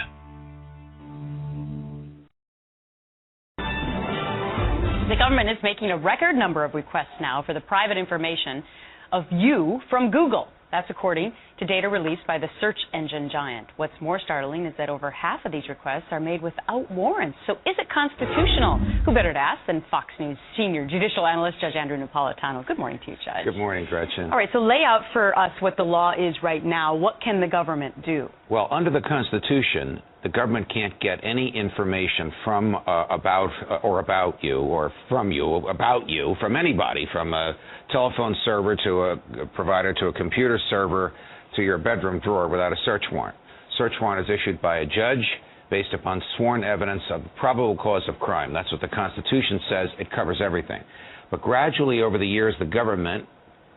The government is making a record number of requests now for the private information of you from Google. That's according to data released by the search engine giant. What's more startling is that over half of these requests are made without warrants. So is it constitutional? Who better to ask than Fox News senior judicial analyst Judge Andrew Napolitano. Good morning to you, Judge. Good morning, Gretchen. All right, so lay out for us what the law is right now. What can the government do? Well, under the Constitution, the government can't get any information from about you from anybody, from a telephone server to a provider to a computer server to your bedroom drawer without a search warrant. Search warrant is issued by a judge based upon sworn evidence of probable cause of crime. That's what the Constitution says. It covers everything. But gradually over the years, the government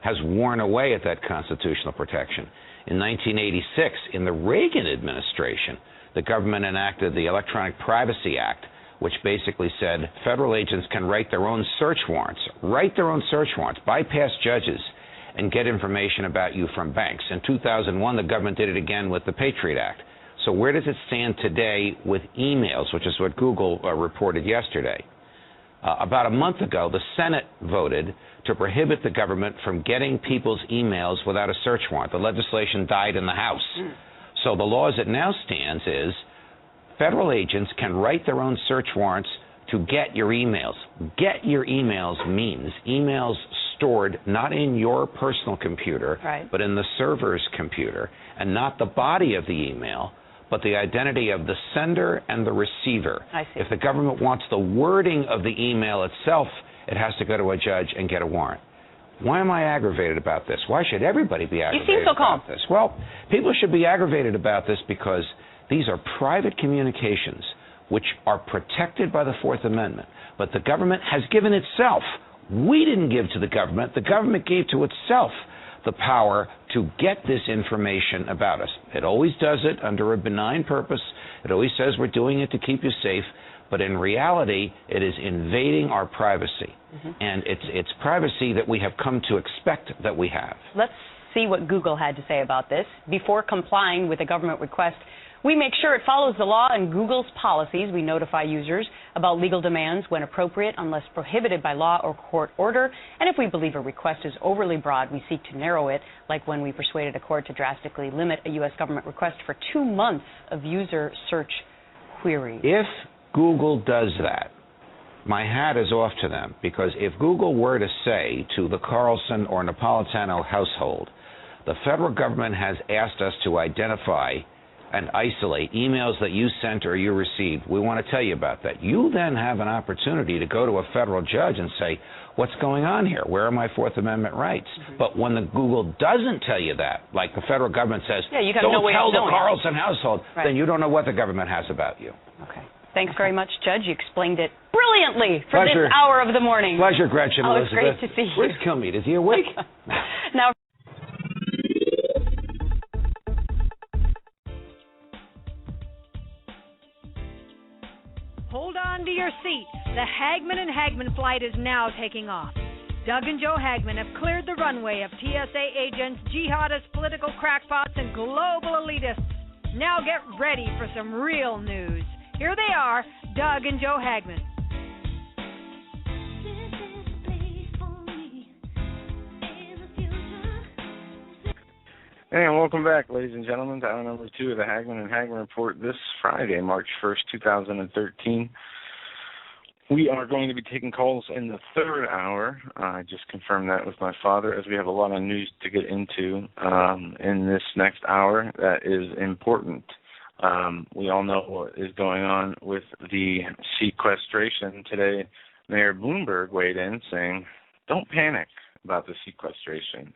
has worn away at that constitutional protection. In 1986, in the Reagan administration, the government enacted the Electronic Privacy Act, which basically said federal agents can write their own search warrants, bypass judges, and get information about you from banks. In 2001, the government did it again with the Patriot Act. So where does it stand today with emails, which is what Google reported yesterday? About a month ago, the Senate voted to prohibit the government from getting people's emails without a search warrant. The legislation died in the House. So the law as it now stands is federal agents can write their own search warrants to get your emails. Get your emails means emails stored not in your personal computer, right, but in the server's computer, and not the body of the email, but the identity of the sender and the receiver. I see. If the government wants the wording of the email itself, it has to go to a judge and get a warrant. Why am I aggravated about this? Why should everybody be aggravated You seem so calm. about this? Well, people should be aggravated about this because these are private communications which are protected by the Fourth Amendment. But the government has given itself. We didn't give to the government gave to itself the power to get this information about us. It always does it under a benign purpose. It always says we're doing it to keep you safe. But in reality, it is invading our privacy. And it's privacy that we have come to expect that we have. Let's see what Google had to say about this. Before complying with a government request, we make sure it follows the law and Google's policies. We notify users about legal demands when appropriate, unless prohibited by law or court order. And if we believe a request is overly broad, we seek to narrow it, like when we persuaded a court to drastically limit a U.S. government request for 2 months of user search queries. If Google does that, my hat is off to them, because if Google were to say to the Carlson or Napolitano household, the federal government has asked us to identify and isolate emails that you sent or you received, we want to tell you about that. You then have an opportunity to go to a federal judge and say, what's going on here? Where are my Fourth Amendment rights? But when the Google doesn't tell you that, like the federal government says, you don't no way tell of the knowing. Carlson household, then you don't know what the government has about you. Okay. Thanks very much, Judge. You explained it brilliantly for Pleasure. this hour of the morning. Pleasure, Gretchen. Oh, it's Elizabeth. great to see you. Where's Kilmeade? Is he awake? Now, hold on to your seat. The Hagmann and Hagmann flight is now taking off. Doug and Joe Hagmann have cleared the runway of TSA agents, jihadists, political crackpots, and global elitists. Now get ready for some real news. Here they are, Doug and Joe Hagmann. And welcome back, ladies and gentlemen, to hour number 2 of the Hagmann and Hagmann Report this Friday, March 1st, 2013. We are going to be taking calls in the third hour. I just confirmed that with my father, as we have a lot of news to get into in this next hour that is important. We all know what is going on with the sequestration. Today, Mayor Bloomberg weighed in saying, don't panic about the sequestration.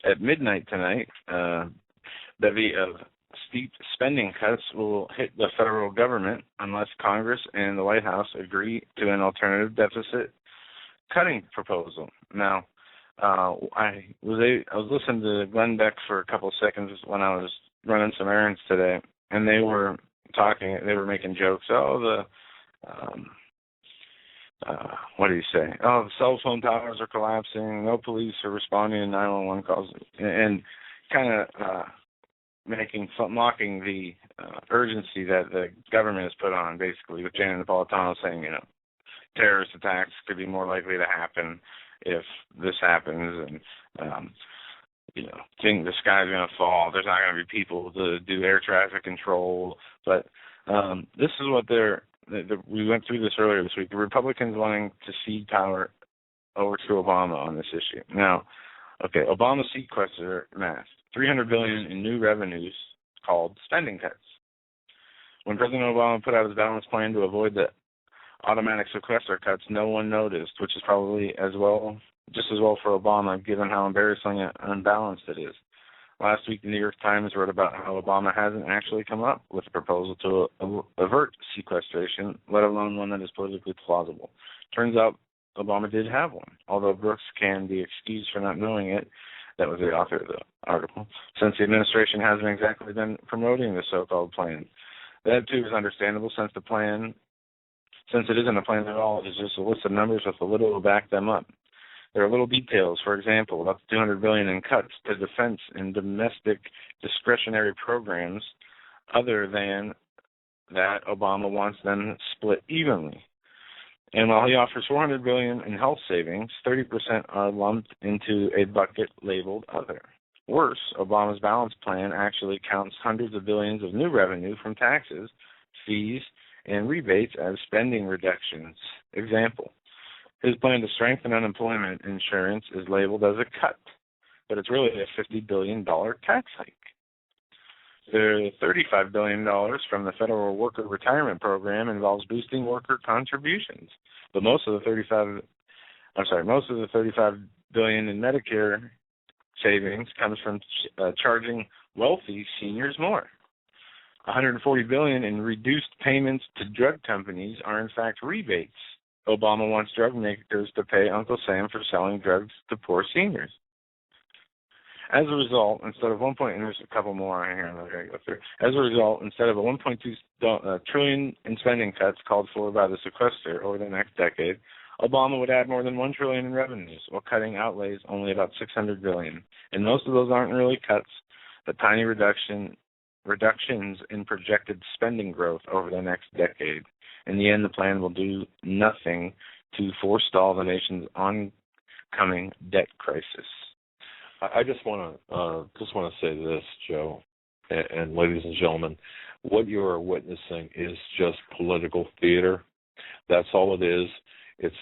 At midnight tonight, bevy of steep spending cuts will hit the federal government unless Congress and the White House agree to an alternative deficit cutting proposal. Now, I was listening to Glenn Beck for a couple of seconds when I was running some errands today, and they were talking, they were making jokes. What do you say? Oh, the cell phone towers are collapsing. No police are responding to 911 calls, and kind of mocking the urgency that the government has put on, basically, with Janet Napolitano saying, terrorist attacks could be more likely to happen if this happens, and think the sky's going to fall. There's not going to be people to do air traffic control, but this is what we went through this earlier this week. The Republicans wanting to cede power over to Obama on this issue. Now, okay, Obama sequester amassed $300 billion in new revenues called spending cuts. When President Obama put out his balanced plan to avoid the automatic sequester cuts, no one noticed, which is probably just as well for Obama, given how embarrassing and unbalanced it is. Last week, the New York Times wrote about how Obama hasn't actually come up with a proposal to avert sequestration, let alone one that is politically plausible. Turns out Obama did have one, although Brooks can be excused for not knowing it. That was the author of the article, since the administration hasn't exactly been promoting the so-called plan. That, too, is understandable, since it isn't a plan at all. It's just a list of numbers with a little to back them up. There are little details, for example, about the $200 billion in cuts to defense and domestic discretionary programs. Other than that, Obama wants them split evenly. And while he offers $400 billion in health savings, 30% are lumped into a bucket labeled other. Worse, Obama's balanced plan actually counts hundreds of billions of new revenue from taxes, fees, and rebates as spending reductions. Example. His plan to strengthen unemployment insurance is labeled as a cut, but it's really a $50 billion tax hike. The $35 billion from the Federal Worker Retirement Program involves boosting worker contributions. But most of the $35 billion in Medicare savings comes from charging wealthy seniors more. $140 billion in reduced payments to drug companies are in fact rebates. Obama wants drug makers to pay Uncle Sam for selling drugs to poor seniors. As a result, instead of and there's a couple more in here I'm going to go through. As a result, instead of a $1.2 trillion in spending cuts called for by the sequester over the next decade, Obama would add more than $1 trillion in revenues, while cutting outlays only about $600 billion. And most of those aren't really cuts, but tiny reductions in projected spending growth over the next decade. In the end, the plan will do nothing to forestall the nation's oncoming debt crisis. I just want to say this, Joe, and ladies and gentlemen, what you are witnessing is just political theater. That's all it is. It's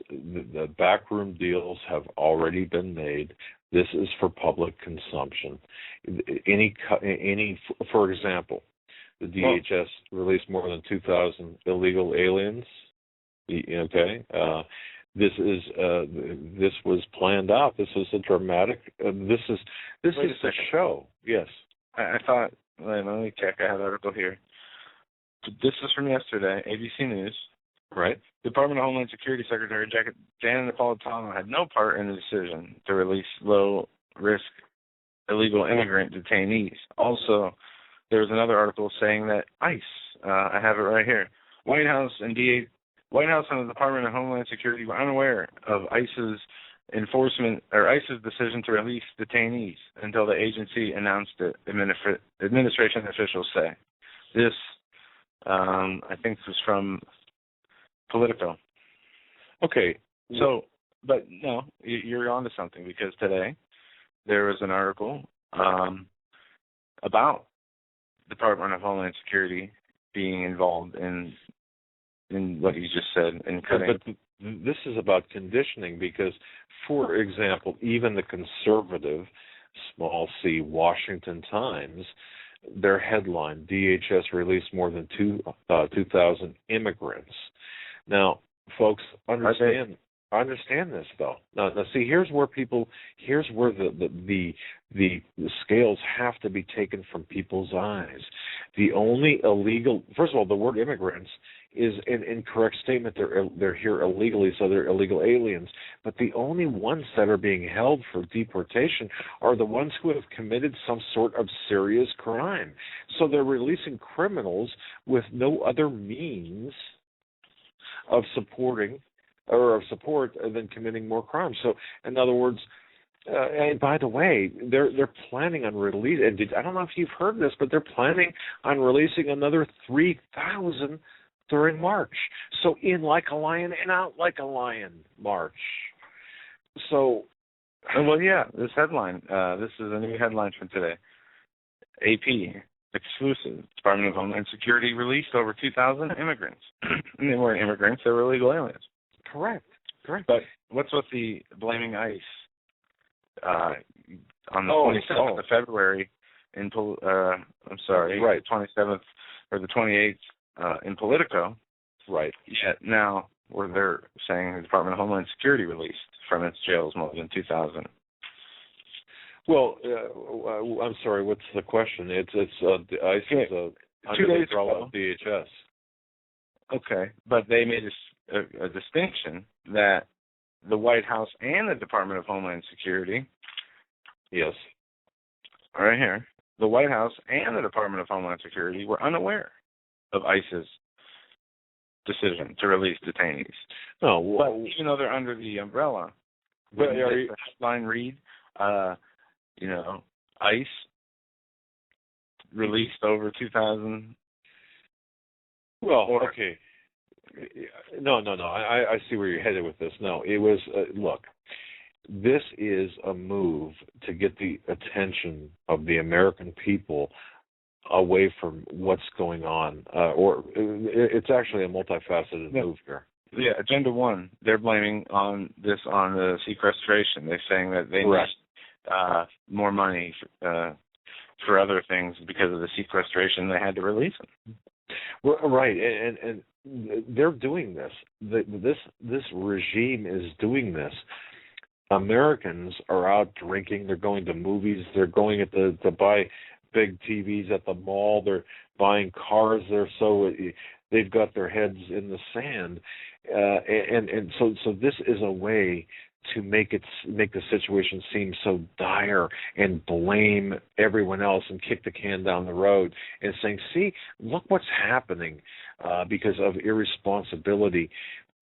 the backroom deals have already been made. This is for public consumption. For example, the DHS released more than 2,000 illegal aliens. Okay, this was planned out. This is a dramatic. This is a show. Yes, I thought. Let me check. I have an article here. This is from yesterday, ABC News. Right. Department of Homeland Security Secretary Janet Napolitano had no part in the decision to release low-risk illegal immigrant detainees. Also, there was another article saying that ICE, I have it right here, White House and the Department of Homeland Security were unaware of ICE's decision to release detainees until the agency announced it, administration officials say. This, I think, was from Politico. Okay. So, but no, you're onto something, because today there was an article about Department of Homeland Security being involved in what you just said, in cutting. But this is about conditioning, because, for example, even the conservative, small c, Washington Times, their headline, DHS released more than 2,000 immigrants. Now, folks, understand this, though. Now, see, here's where the scales have to be taken from people's eyes. The only illegal, first of all, the word immigrants is an incorrect statement. They're here illegally, so they're illegal aliens. But the only ones that are being held for deportation are the ones who have committed some sort of serious crime. So they're releasing criminals with no other means of support than committing more crimes. So, in other words, and by the way, they're planning on releasing. And I don't know if you've heard this, but they're planning on releasing another 3,000 during March. So, in like a lion and out like a lion March. So, well, yeah, this headline. This is a new headline from today. AP. Exclusive. Department of Homeland Security released over 2,000 immigrants. And they weren't immigrants, they were illegal aliens. Correct. But what's with the blaming ICE on the 27th of February the 27th or the 28th in Politico. Right. Yet now they're saying the Department of Homeland Security released from its jails more than 2,000. Well, I'm sorry. What's the question? It's ICE is under the umbrella of DHS. Okay, but they made a distinction that the White House and the Department of Homeland Security. Yes. Right here, the White House and the Department of Homeland Security were unaware of ICE's decision to release detainees. No, but even though they're under the umbrella, but the headline read. ICE released over 2,000. Well, okay. No. I see where you're headed with this. No, it was, look, this is a move to get the attention of the American people away from what's going on. Or it's actually a multifaceted move here. Yeah, Agenda 1, they're blaming on the sequestration. They're saying that they need more money for other things because of the sequestration. They had to release them. Well, right, and they're doing this. This regime is doing this. Americans are out drinking. They're going to movies. They're going to buy big TVs at the mall. They're buying cars. They've got their heads in the sand, and so this is a way to make the situation seem so dire and blame everyone else and kick the can down the road and saying, see, look what's happening because of irresponsibility.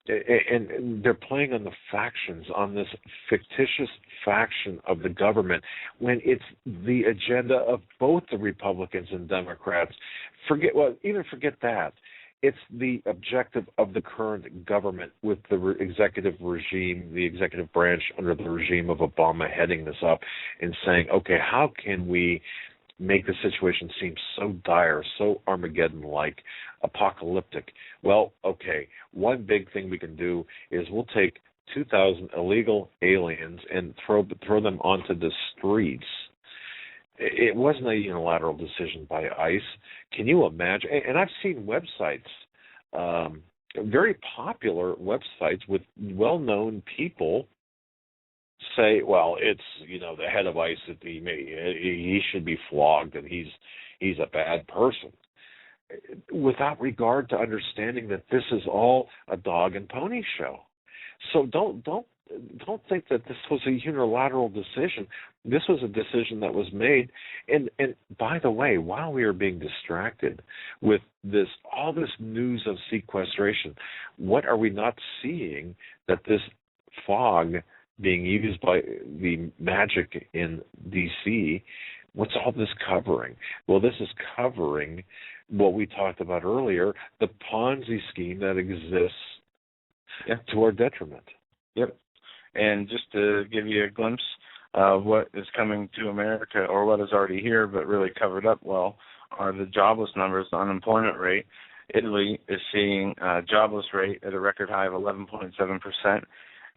And they're playing on the factions, on this fictitious faction of the government, when it's the agenda of both the Republicans and Democrats. Forget that. It's the objective of the current government with the executive regime, the executive branch under the regime of Obama heading this up and saying, okay, how can we make the situation seem so dire, so Armageddon-like, apocalyptic? Well, okay, one big thing we can do is we'll take 2,000 illegal aliens and throw them onto the streets. It wasn't a unilateral decision by ICE. Can you imagine? And I've seen websites, very popular websites with well-known people say, well, it's the head of ICE that he should be flogged and he's a bad person, without regard to understanding that this is all a dog and pony show. So don't think that this was a unilateral decision. This was a decision that was made. And by the way, while we are being distracted with all this news of sequestration, what are we not seeing that this fog being used by the magic in D.C., what's all this covering? Well, this is covering what we talked about earlier, the Ponzi scheme that exists to our detriment. Yep. And just to give you a glimpse of what is coming to America, or what is already here but really covered up well, are the jobless numbers, the unemployment rate. Italy is seeing a jobless rate at a record high of 11.7%.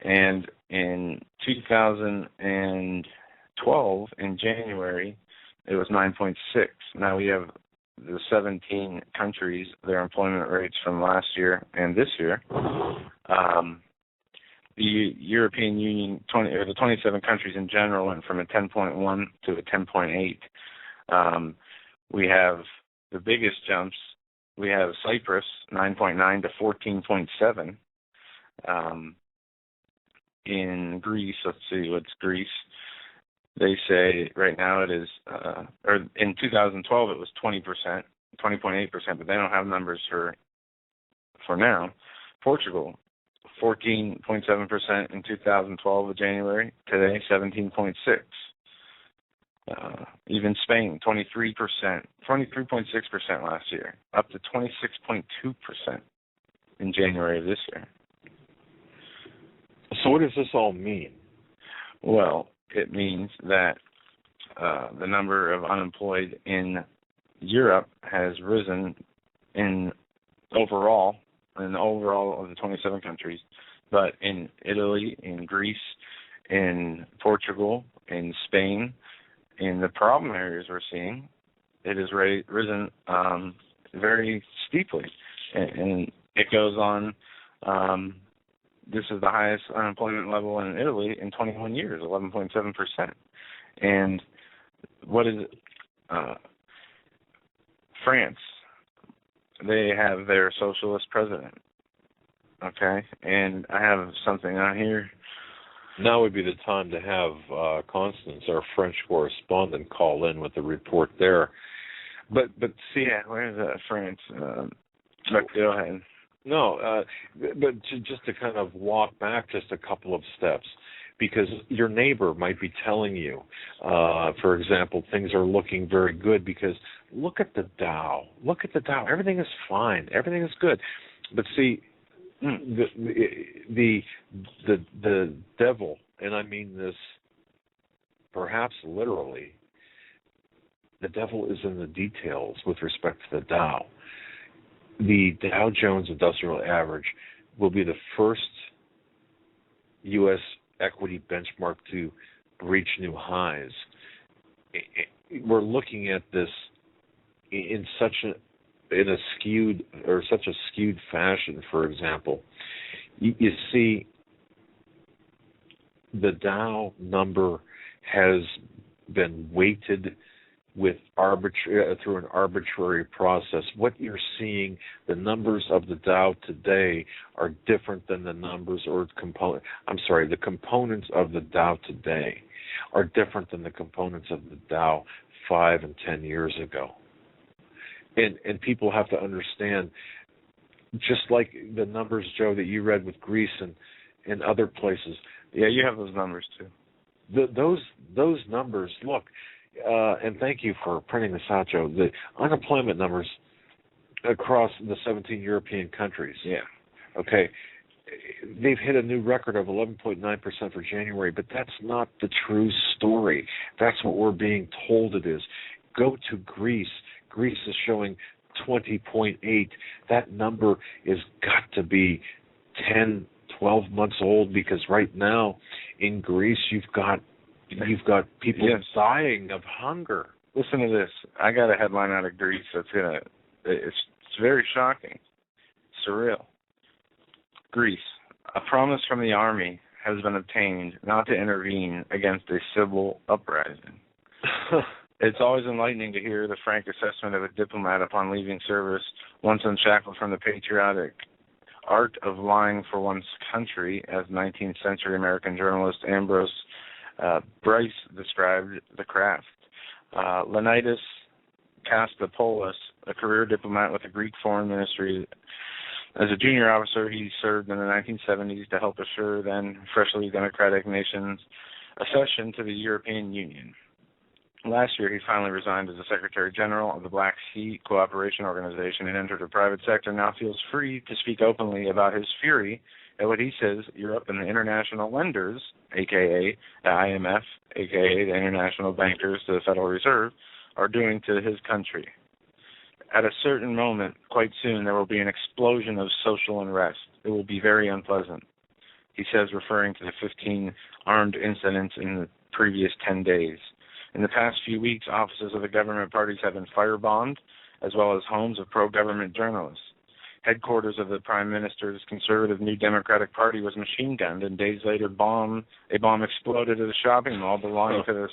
And in 2012, in January, it was 9.6. Now we have the 17 countries, their employment rates from last year and this year. The European Union, or the 27 countries in general, went from a 10.1 to a 10.8. We have the biggest jumps. We have Cyprus, 9.9 to 14.7. In Greece, let's see, what's Greece? They say right now it is, or in 2012 it was 20%, 20.8%, but they don't have numbers for now. Portugal, 14.7% in 2012 of January. Today, 17.6%. Even Spain, 23.6% last year, up to 26.2% in January of this year. So what does this all mean? Well, it means that the number of unemployed in Europe has risen in overall of the 27 countries, but in Italy, in Greece, in Portugal, in Spain, in the problem areas we're seeing, it has risen very steeply. And it goes on. This is the highest unemployment level in Italy in 21 years, 11.7%. And what is it? France, they have their socialist president. Okay, and I have something on here. Now would be the time to have Constance, our French correspondent, call in with the report there. But see, where's France? Go ahead. No, but just to kind of walk back just a couple of steps, because your neighbor might be telling you, for example, things are looking very good because look at the Dow. Look at the Dow. Everything is fine. Everything is good. But see, the devil, and I mean this perhaps literally, the devil is in the details with respect to the Dow. The Dow Jones Industrial Average will be the first U.S. equity benchmark to reach new highs. we're looking at this in such a skewed fashion. For example, you see the Dow number has been weighted with through an arbitrary process. What you're seeing, the numbers of the Dow today are different than the numbers the components of the Dow today are different than the components of the Dow 5 and 10 years ago. And people have to understand, just like the numbers, Joe, that you read with Greece and other places. Yeah, you have those numbers too. Those numbers, look, and thank you for printing this out, Joe. The unemployment numbers across the 17 European countries. Yeah. Okay. They've hit a new record of 11.9% for January, but that's not the true story. That's what we're being told it is. Go to Greece. Greece is showing 20.8. That number is got to be 10, 12 months old, because right now in Greece you've got people dying of hunger. Listen to this. I got a headline out of Greece it's very shocking, surreal. Greece, a promise from the army has been obtained not to intervene against a civil uprising. It's always enlightening to hear the frank assessment of a diplomat upon leaving service, once unshackled from the patriotic art of lying for one's country, as 19th century American journalist Ambrose Bryce described the craft. Leonidas Kastapoulos, a career diplomat with the Greek Foreign Ministry, as a junior officer, he served in the 1970s to help assure then freshly democratic nation's accession to the European Union. Last year, he finally resigned as the Secretary General of the Black Sea Cooperation Organization and entered the private sector. Now feels free to speak openly about his fury at what he says Europe and the international lenders, a.k.a. the IMF, a.k.a. the international bankers to the Federal Reserve, are doing to his country. At a certain moment, quite soon, there will be an explosion of social unrest. It will be very unpleasant, he says, referring to the 15 armed incidents in the previous 10 days. In the past few weeks, offices of the government parties have been firebombed, as well as homes of pro-government journalists. Headquarters of the Prime Minister's conservative New Democratic Party was machine-gunned, and days later, a bomb exploded at a shopping mall belonging to this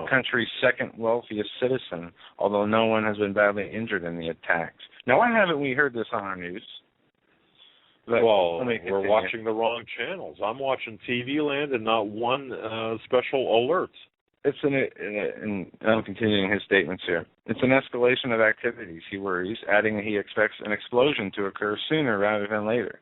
country's second wealthiest citizen, although no one has been badly injured in the attacks. Now, why haven't we heard this on our news? We're watching the wrong channels. I'm watching TV Land and not one special alert. And I'm continuing his statements here. It's an escalation of activities, he worries, adding that he expects an explosion to occur sooner rather than later.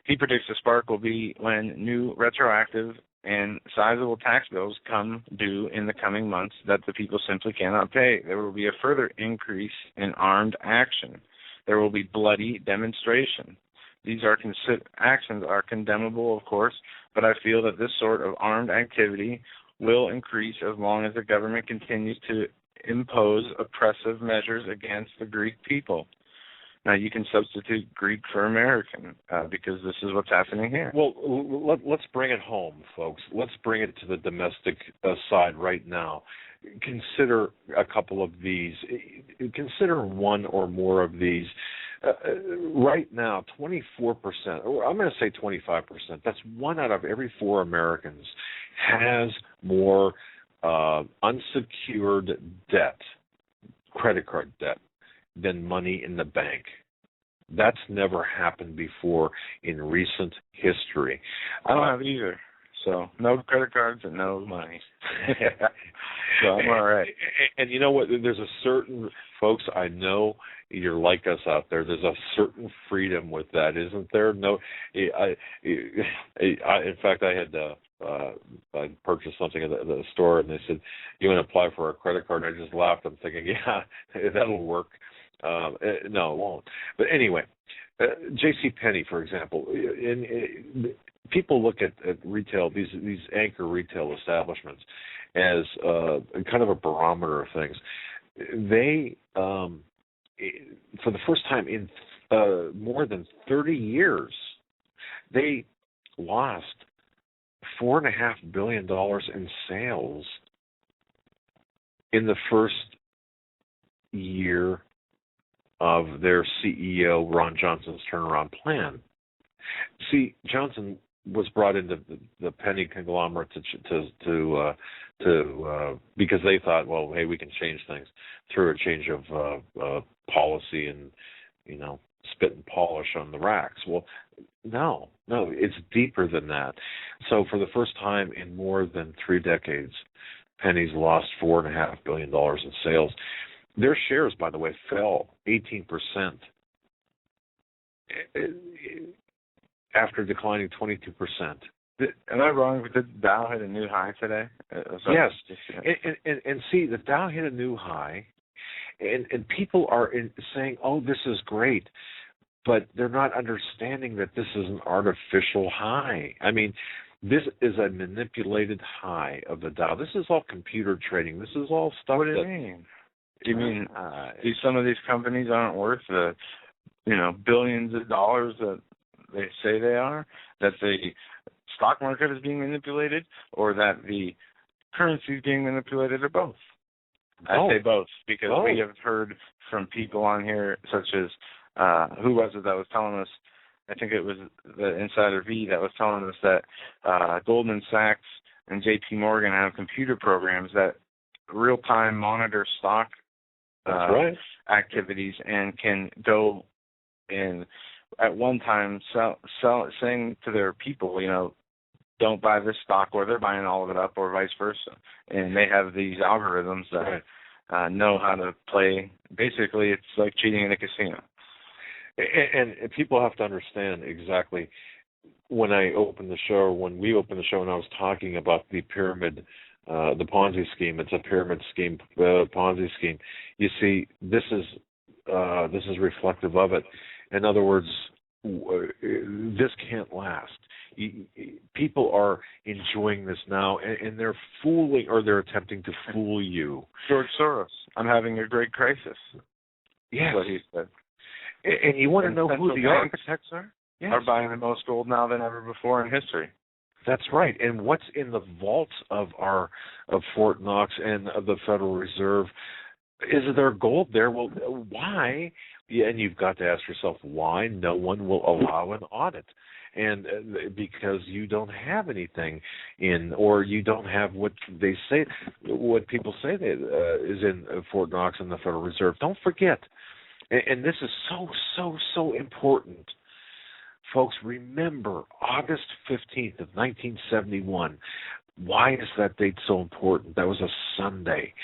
He predicts the spark will be when new retroactive and sizable tax bills come due in the coming months that the people simply cannot pay. There will be a further increase in armed action. There will be bloody demonstration. These actions are condemnable, of course, but I feel that this sort of armed activity will increase as long as the government continues to impose oppressive measures against the Greek people. Now, you can substitute Greek for American because this is what's happening here. Well, let's bring it home, folks. Let's bring it to the domestic side right now. Consider a couple of these. Consider one or more of these. Right now, 24%, or I'm going to say 25%, that's 1 out of every 4 Americans has more unsecured debt, credit card debt, than money in the bank. That's never happened before in recent history. I don't have either. So no credit cards and no money. So I'm all right. And you know what? There's a certain, folks, I know you're like us out there. There's a certain freedom with that, isn't there? No, in fact, I purchased something at the store, and they said, "You want to apply for a credit card?" And I just laughed. I'm thinking, yeah, that'll work. No, it won't. But anyway, JCPenney, for example, people look at retail, these anchor retail establishments, as kind of a barometer of things. They, for the first time in more than 30 years, they lost $4.5 billion in sales in the first year of their CEO, Ron Johnson's turnaround plan. See, Johnson was brought into the penny conglomerate to because they thought, well, hey, we can change things through a change of policy and, spit and polish on the racks. Well, no, it's deeper than that. So for the first time in more than 3 decades, pennies lost $4.5 billion in sales. Their shares, by the way, fell 18% after declining 22%. Am I wrong? Did the Dow hit a new high today? Yes. And see, the Dow hit a new high, and people are saying, oh, this is great, but they're not understanding that this is an artificial high. I mean, this is a manipulated high of the Dow. This is all computer trading. This is all stuff. What do you mean? Do you mean some of these companies aren't worth the, billions of dollars that they say they are? That the stock market is being manipulated, or that the currency is being manipulated, or both? I say both, because we have heard from people on here, such as who was it that was telling us? I think it was the Insider V that was telling us that Goldman Sachs and J.P. Morgan have computer programs that real-time monitor stock activities and can go and at one time saying to their people, don't buy this stock, or they're buying all of it up, or vice versa. And they have these algorithms that know how to play. Basically, it's like cheating in a casino. And people have to understand exactly when we opened the show, and I was talking about the pyramid, the Ponzi scheme. It's a pyramid scheme, Ponzi scheme. You see, this is reflective of it. In other words, this can't last. People are enjoying this now, and they're fooling, or they're attempting to fool you. George Soros, I'm having a great crisis. Yes. That's what he said. And you want to know who the architects are? Yes. Are buying the most gold now than ever before in history. That's right. And what's in the vaults of Fort Knox and of the Federal Reserve? Is there gold there? Well, why? Yeah, and you've got to ask yourself why no one will allow an audit. And because you don't have anything or you don't have what they say, what people say that is in Fort Knox and the Federal Reserve. Don't forget. And this is so important. Folks, remember August 15th of 1971. Why is that date so important? That was a Sunday.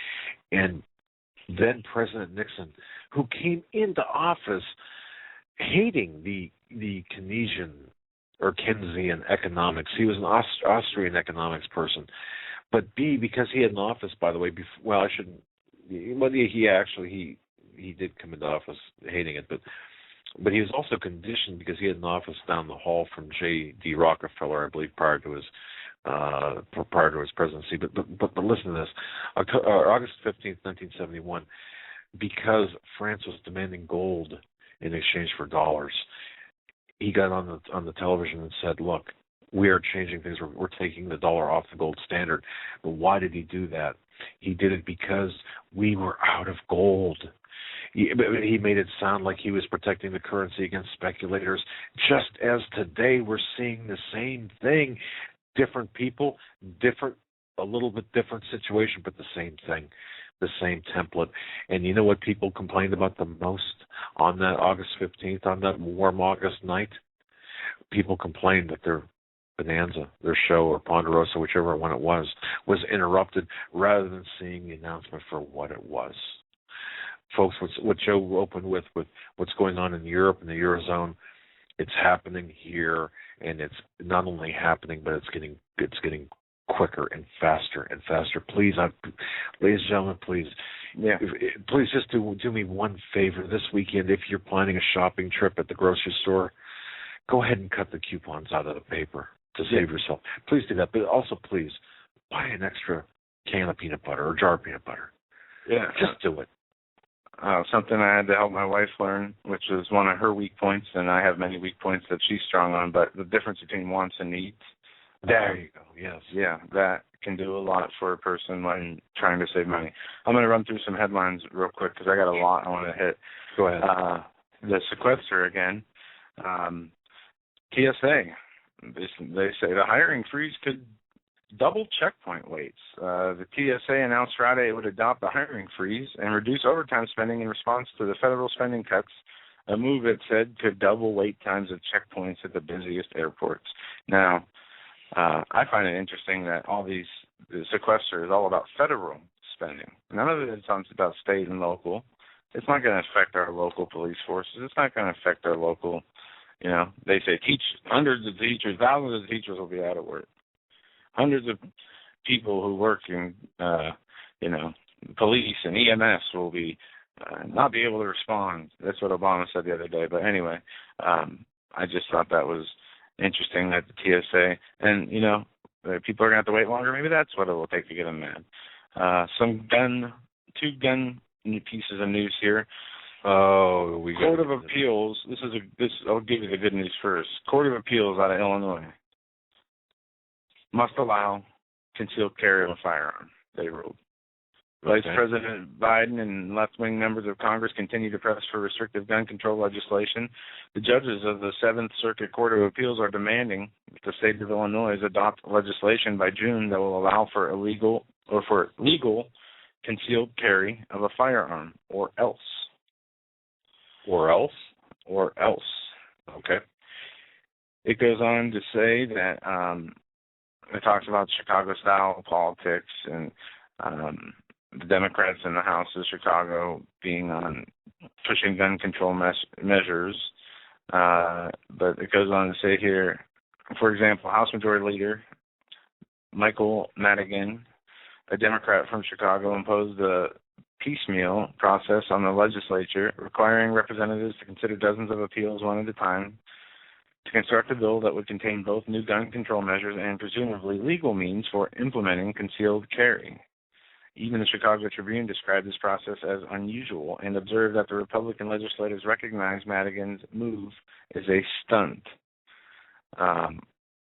And then President Nixon, who came into office hating the Keynesian or Keynesian economics. He was an Austrian economics person. But because he had an office, by the way, he did come into office hating it, but he was also conditioned because he had an office down the hall from J.D. Rockefeller, I believe, prior to his presidency. But listen to this: August 15th, 1971, because France was demanding gold in exchange for dollars, he got on the television and said, "Look, we are changing things. We're taking the dollar off the gold standard." But why did he do that? He did it because we were out of gold. He made it sound like he was protecting the currency against speculators, just as today we're seeing the same thing. Different people, a little bit different situation, but the same thing, the same template. And you know what people complained about the most on that August 15th, on that warm August night? People complained that their Bonanza, their show, or Ponderosa, whichever one it was interrupted rather than seeing the announcement for what it was. Folks, what Joe opened with what's going on in Europe and the Eurozone, it's happening here, and it's not only happening, but it's getting quicker and faster and faster. Please, ladies and gentlemen, please, please just do me one favor this weekend. If you're planning a shopping trip at the grocery store, go ahead and cut the coupons out of the paper to save yourself. Please do that, but also please buy an extra can of peanut butter or jar of peanut butter. Yeah, just do it. Something I had to help my wife learn, which is one of her weak points, and I have many weak points that she's strong on, but the difference between wants and needs. There you go, yes. Yeah, that can do a lot for a person when trying to save money. I'm going to run through some headlines real quick because I got a lot I want to hit. Go ahead. The sequester again. TSA. They say the hiring freeze could double checkpoint waits. The TSA announced Friday it would adopt the hiring freeze and reduce overtime spending in response to the federal spending cuts, a move it said could double wait times at checkpoints at the busiest airports. Now, I find it interesting that the sequester is all about federal spending. None of it is about state and local. It's not going to affect our local police forces. It's not going to affect our local, they say hundreds of teachers, thousands of teachers will be out of work. Hundreds of people who work in, police and EMS will be not be able to respond. That's what Obama said the other day. But anyway, I just thought that was interesting that the TSA, and, people are going to have to wait longer. Maybe that's what it will take to get them mad. Two gun pieces of news here. Oh, Court of Appeals. I'll give you the good news first. Court of Appeals out of Illinois must allow concealed carry of a firearm, they ruled. Vice President Biden and left-wing members of Congress continue to press for restrictive gun control legislation. The judges of the Seventh Circuit Court of Appeals are demanding that the state of Illinois adopt legislation by June that will allow for legal concealed carry of a firearm, or else. Or else? Or else. Okay. It goes on to say that it talks about Chicago-style politics and the Democrats in the House of Chicago being on pushing gun control measures. But it goes on to say here, for example, House Majority Leader Michael Madigan, a Democrat from Chicago, imposed a piecemeal process on the legislature, requiring representatives to consider dozens of appeals one at a time to construct a bill that would contain both new gun control measures and presumably legal means for implementing concealed carry. Even the Chicago Tribune described this process as unusual and observed that the Republican legislators recognize Madigan's move as a stunt.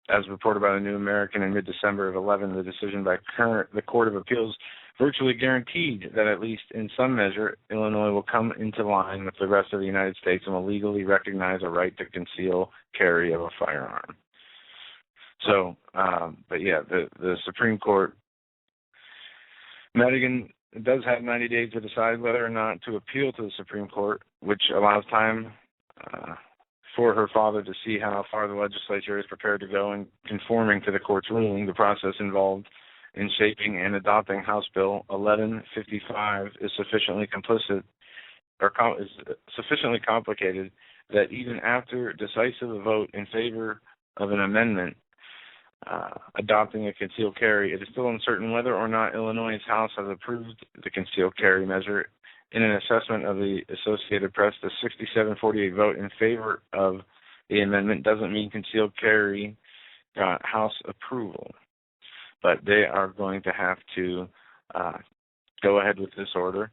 As reported by the New American in mid-December of 2011, the decision by the Court of Appeals virtually guaranteed that at least in some measure, Illinois will come into line with the rest of the United States and will legally recognize a right to conceal carry of a firearm. So, the Supreme Court, Madigan does have 90 days to decide whether or not to appeal to the Supreme Court, which allows time for her father to see how far the legislature is prepared to go in conforming to the court's ruling. The process involved in shaping and adopting House Bill 1155 is sufficiently complicated that even after decisive vote in favor of an amendment adopting a concealed carry, it is still uncertain whether or not Illinois' House has approved the concealed carry measure. In an assessment of the Associated Press, the 67-48 vote in favor of the amendment doesn't mean concealed carry got House approval. But they are going to have to go ahead with this order.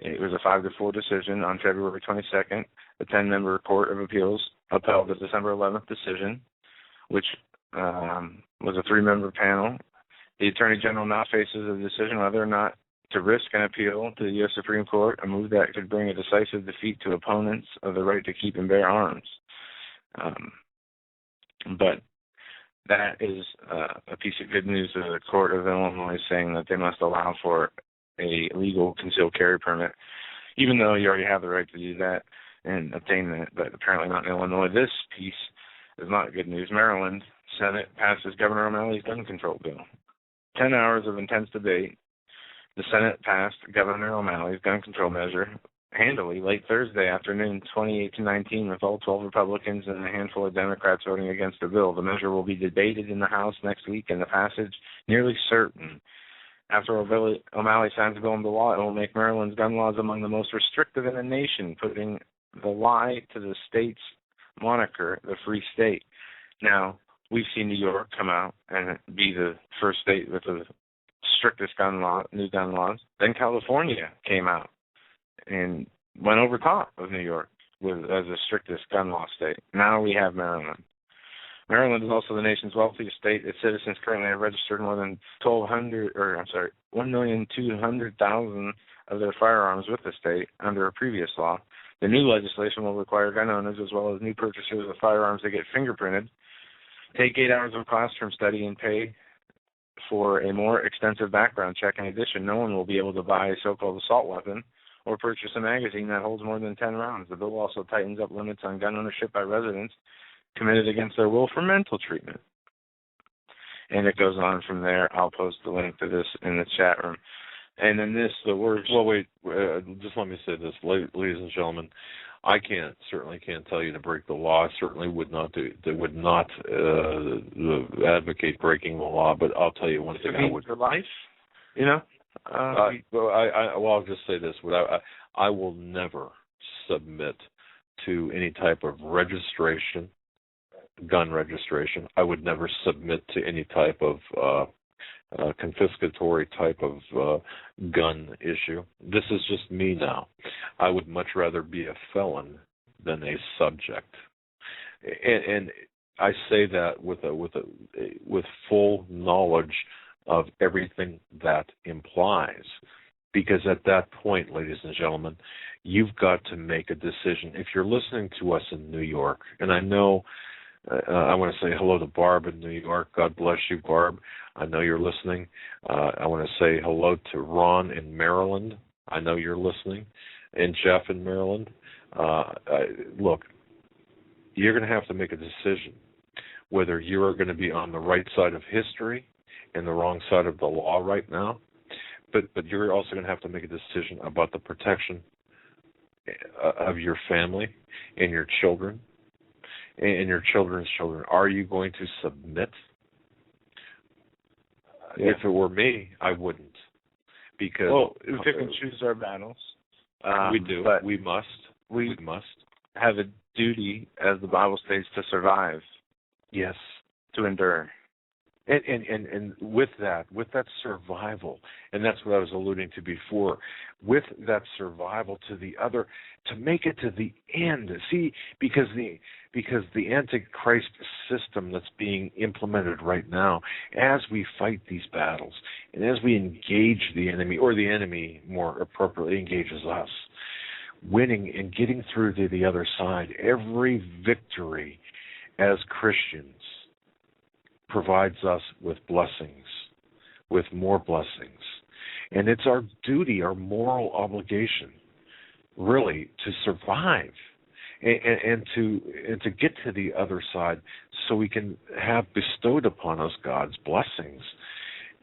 It was a 5-4 decision on February 22nd. The 10-member Court of Appeals upheld the December 11th decision, which was a 3-member panel. The Attorney General now faces a decision whether or not to risk an appeal to the U.S. Supreme Court, a move that could bring a decisive defeat to opponents of the right to keep and bear arms. But that is a piece of good news to the Court of Illinois, saying that they must allow for a legal concealed carry permit, even though you already have the right to do that and obtain that, but apparently not in Illinois. This piece is not good news. Maryland Senate passes Governor O'Malley's gun control bill. 10 hours of intense debate. The Senate passed Governor O'Malley's gun control measure handily late Thursday afternoon, 28-19, with all 12 Republicans and a handful of Democrats voting against the bill. The measure will be debated in the House next week, and the passage nearly certain. After O'Malley signs the bill into law, it will make Maryland's gun laws among the most restrictive in the nation, putting the lie to the state's moniker, the free state. Now, we've seen New York come out and be the first state with the strictest new gun laws. Then California came out and went over top of New York as the strictest gun law state. Now we have Maryland. Maryland is also the nation's wealthiest state. Its citizens currently have registered more than 1,200,000 of their firearms with the state under a previous law. The new legislation will require gun owners as well as new purchasers of firearms to get fingerprinted, take 8 hours of classroom study, and pay for a more extensive background check. In addition, no one will be able to buy a so-called assault weapon or purchase a magazine that holds more than 10 rounds. The bill also tightens up limits on gun ownership by residents committed against their will for mental treatment. And it goes on from there. I'll post the link to this in the chat room. And then the words. Well, wait. Just let me say this, ladies and gentlemen. I certainly can't tell you to break the law. I certainly would not advocate breaking the law. But I'll tell you one thing. I would. For life, you know. I'll just say this: I will never submit to any type of registration, gun registration. I would never submit to any type of confiscatory type of gun issue. This is just me now. I would much rather be a felon than a subject, and I say that with full knowledge of everything that implies. Because at that point, ladies and gentlemen, you've got to make a decision. If you're listening to us in New York, and I know I want to say hello to Barb in New York. God bless you, Barb. I know you're listening. I want to say hello to Ron in Maryland. I know you're listening. And Jeff in Maryland. Look, you're going to have to make a decision whether you are going to be on the right side of history and the wrong side of the law right now. But you're also going to have to make a decision about the protection of your family and your children and your children's children. Are you going to submit? Yeah. If it were me, I wouldn't. Because we pick and choose our battles. We do. But we must. We must have a duty, as the Bible states, to survive. Yes. To endure. And with that survival, and that's what I was alluding to before, with that survival to make it to the end. See, because the Antichrist system that's being implemented right now, as we fight these battles, and as we engage the enemy, or the enemy more appropriately engages us, winning and getting through to the other side, every victory as Christians provides us with blessings, with more blessings. And it's our duty, our moral obligation, really, to survive and to get to the other side so we can have bestowed upon us God's blessings.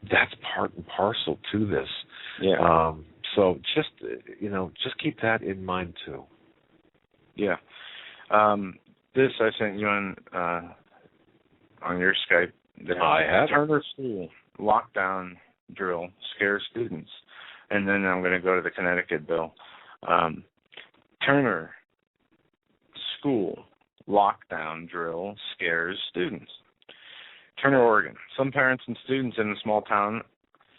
That's part and parcel to this. Yeah. So just keep that in mind too. Yeah. This I sent you on your Skype. I have. Turner School lockdown drill scares students. And then I'm going to go to the Connecticut bill. Turner School lockdown drill scares students. Turner, Oregon. Some parents and students in a small town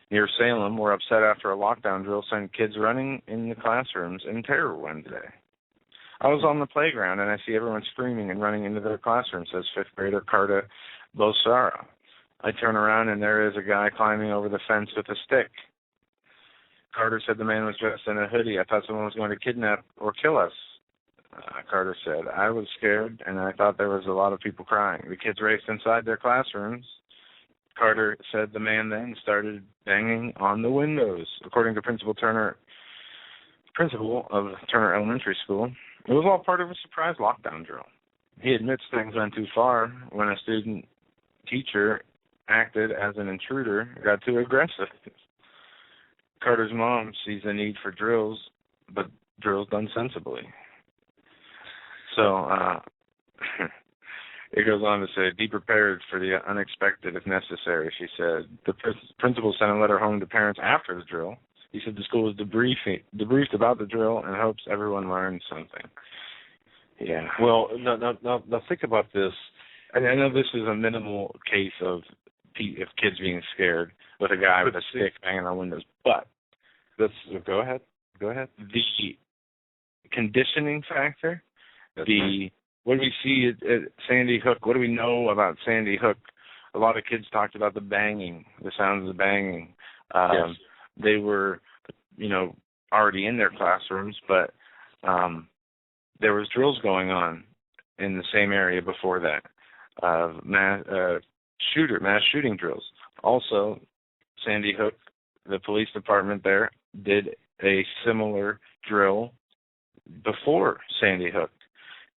near Salem were upset after a lockdown drill sent kids running in the classrooms in terror Wednesday. I was on the playground, and I see everyone screaming and running into their classroom, says fifth grader Carta Bosara. I turn around, and there is a guy climbing over the fence with a stick. Carter said the man was dressed in a hoodie. I thought someone was going to kidnap or kill us. Carter said, I was scared, and I thought there was a lot of people crying. The kids raced inside their classrooms. Carter said the man then started banging on the windows. According to principal of Turner Elementary School, it was all part of a surprise lockdown drill. He admits things went too far when a student teacher acted as an intruder, got too aggressive. Carter's mom sees the need for drills, but drills done sensibly. So it goes on to say, be prepared for the unexpected if necessary, she said. The principal sent a letter home to parents after the drill. He said the school was debriefed about the drill and hopes everyone learned something. Yeah. Well, now think about this. And I know this is a minimal case of kids being scared with a guy with a stick banging on windows, but go ahead. The conditioning factor, the What do we see at Sandy Hook? What do we know about Sandy Hook? A lot of kids talked about the banging, the sounds of the banging. Yes. They were, already in their classrooms, but there was drills going on in the same area before that, mass shooting drills. Also, Sandy Hook, the police department there, did a similar drill before Sandy Hook.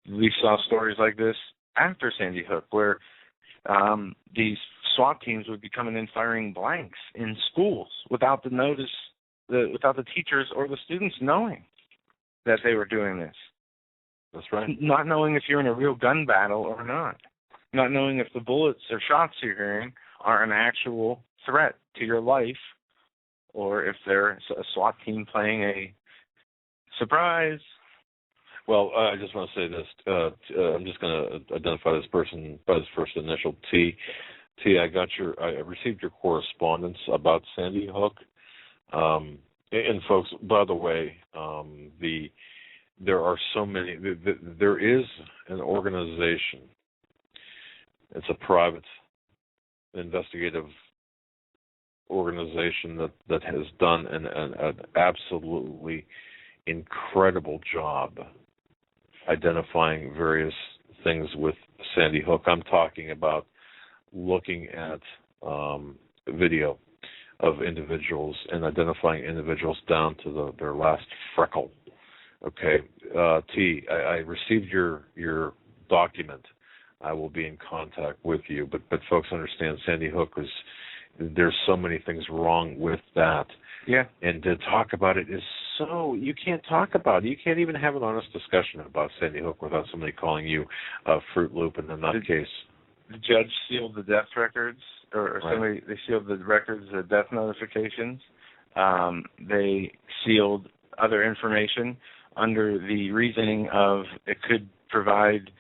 We saw stories like this after Sandy Hook, where these SWAT teams would be coming in firing blanks in schools without without the teachers or the students knowing that they were doing this. That's right. Not knowing if you're in a real gun battle or not. Not knowing if the bullets or shots you're hearing are an actual threat to your life, or if they're a SWAT team playing a surprise. Well, I just want to say this. I'm just going to identify this person by his first initial, T. T, I received your correspondence about Sandy Hook. And folks, by the way, there are so many. There is an organization. It's a private investigative organization that has done an absolutely incredible job identifying various things with Sandy Hook. I'm talking about looking at video of individuals and identifying individuals down to their last freckle. Okay, T, I received your document. I will be in contact with you. But folks understand Sandy Hook there's so many things wrong with that. Yeah. And to talk about it is you can't talk about it. You can't even have an honest discussion about Sandy Hook without somebody calling you a Fruit Loop in that case. The judge sealed the death records, or right. somebody, they sealed the records of death notifications. They sealed other information under the reasoning of it could provide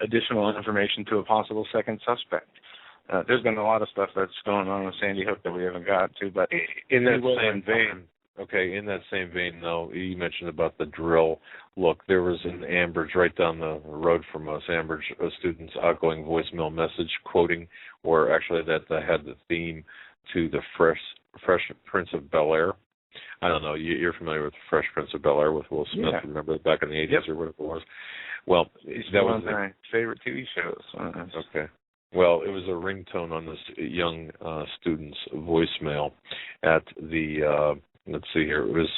additional information to a possible second suspect. There's been a lot of stuff that's going on with Sandy Hook that we haven't got to, but in that same vein, though, you mentioned about the drill. Look, there was in Ambridge, right down the road from us, Ambridge, a student's outgoing voicemail message quoting, or actually that had the theme to the Fresh Prince of Bel-Air. I don't know, you're familiar with Fresh Prince of Bel-Air with Will Smith, yeah. Remember back in the 80s yep. or whatever it was? Well, that was one of my favorite TV shows. Okay. Well, it was a ringtone on this young student's voicemail at the, let's see here, it was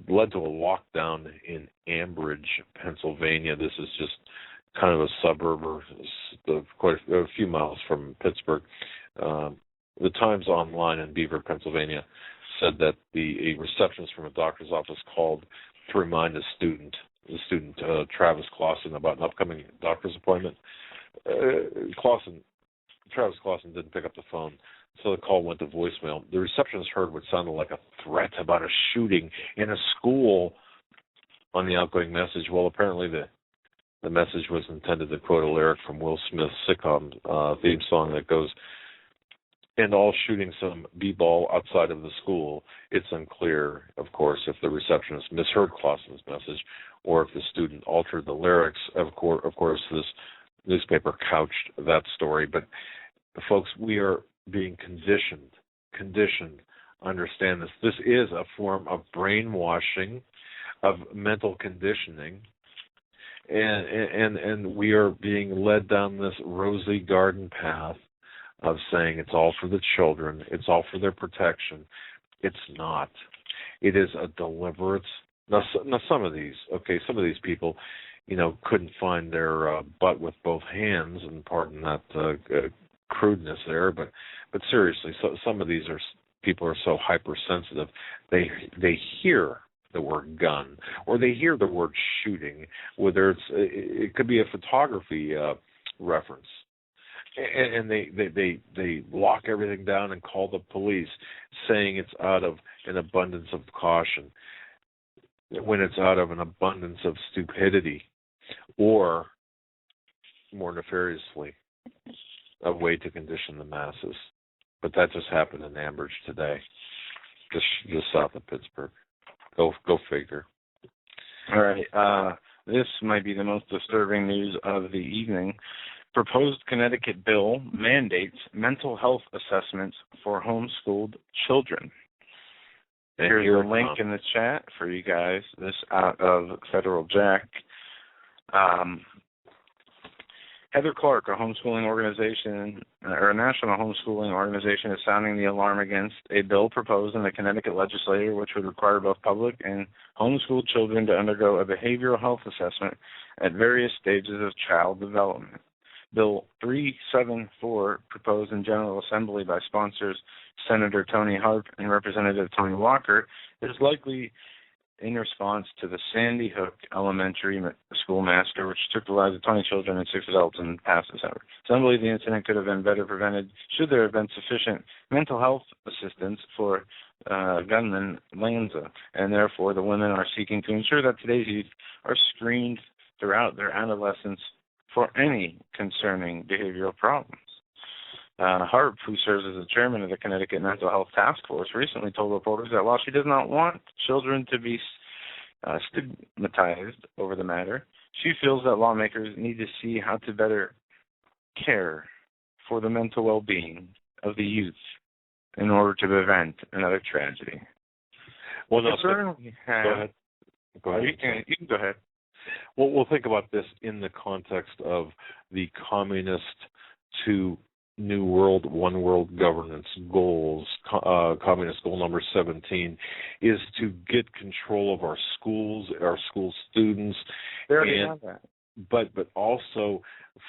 led to a lockdown in Ambridge, Pennsylvania. This is just kind of a suburb or quite a few miles from Pittsburgh. The Times Online in Beaver, Pennsylvania, said that a receptionist from a doctor's office called to remind the student Travis Clausen, about an upcoming doctor's appointment. Travis Clausen didn't pick up the phone, so the call went to voicemail. The receptionist heard what sounded like a threat about a shooting in a school on the outgoing message. Well, apparently the message was intended to quote a lyric from Will Smith's sitcom theme song that goes, "And all shooting some b-ball outside of the school." It's unclear, of course, if the receptionist misheard Clausen's message or if the student altered the lyrics. Of course, this newspaper couched that story. But, folks, we are being conditioned. Understand this. This is a form of brainwashing, of mental conditioning, and we are being led down this rosy garden path of saying it's all for the children, it's all for their protection. It's not. It is a deliberate. Now some of these people, couldn't find their butt with both hands, and pardon that crudeness there, but seriously, so some of these people are so hypersensitive. They hear the word gun or they hear the word shooting, whether it could be a photography reference. And they lock everything down and call the police, saying it's out of an abundance of caution, when it's out of an abundance of stupidity, or more nefariously, a way to condition the masses. But that just happened in Ambridge today, just south of Pittsburgh. Go figure. All right. this might be the most disturbing news of the evening. Proposed Connecticut bill mandates mental health assessments for homeschooled children. Here's a link in the chat for you guys. This out of Federal Jack. Heather Clark, a homeschooling organization, or a national homeschooling organization, is sounding the alarm against a bill proposed in the Connecticut legislature which would require both public and homeschooled children to undergo a behavioral health assessment at various stages of child development. Bill 374, proposed in General Assembly by sponsors Senator Tony Harp and Representative Tony Walker, is likely in response to the Sandy Hook Elementary School massacre, which took the lives of 20 children and 6 adults in past December. Some believe the incident could have been better prevented should there have been sufficient mental health assistance for gunman Lanza, and therefore the women are seeking to ensure that today's youth are screened throughout their adolescence for any concerning behavioral problems. Harp, who serves as the chairman of the Connecticut Mental Health Task Force, recently told reporters that while she does not want children to be stigmatized over the matter, she feels that lawmakers need to see how to better care for the mental well-being of the youth in order to prevent another tragedy. Well, no, go ahead. Go ahead. You can go ahead. Well, we'll think about this in the context of the communist to New World, One World governance goals. Communist goal number 17 is to get control of our schools, our school students, but also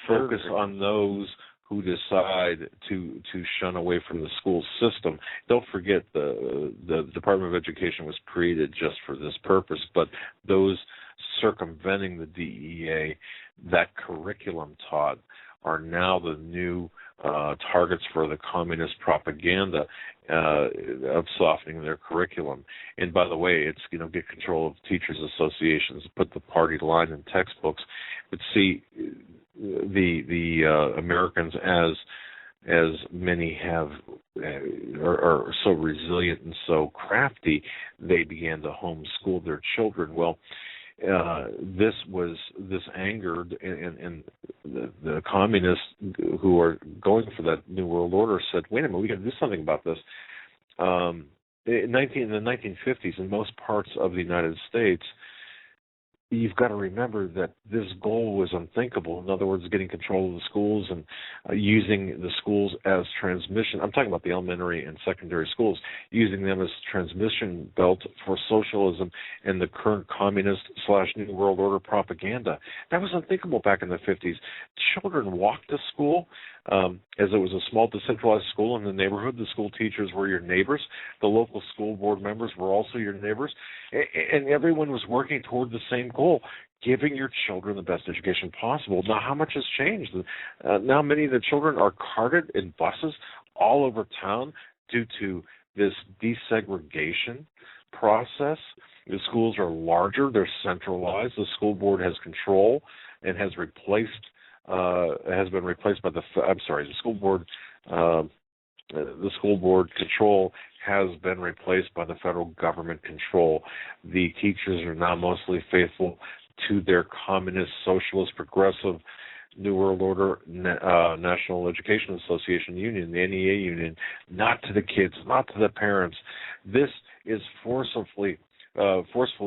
focus on those who decide to shun away from the school system. Don't forget the Department of Education was created just for this purpose, but those circumventing the DEA, that curriculum taught, are now the new targets for the communist propaganda of softening their curriculum. And by the way, it's get control of teachers' associations, put the party line in textbooks. But see, the Americans, as many have, are so resilient and so crafty, they began to homeschool their children. Well, this angered, and the communists who are going for that New World Order said, wait a minute, we got to do something about this. In the 1950s, in most parts of the United States, you've got to remember that this goal was unthinkable. In other words, getting control of the schools and using the schools as transmission. I'm talking about the elementary and secondary schools, using them as transmission belt for socialism and the current communist/New World Order propaganda. That was unthinkable back in the 50s. Children walked to school as it was a small decentralized school in the neighborhood. The school teachers were your neighbors. The local school board members were also your neighbors. And everyone was working toward the same goal, giving your children the best education possible. Now, how much has changed? Now many of the children are carted in buses all over town due to this desegregation process. The schools are larger. They're centralized. The school board has control and has been replaced by the school board. The school board control has been replaced by the federal government control. The teachers are now mostly faithful to their communist, socialist, progressive, New World Order, National Education Association Union, the NEA Union, not to the kids, not to the parents. This is forcefully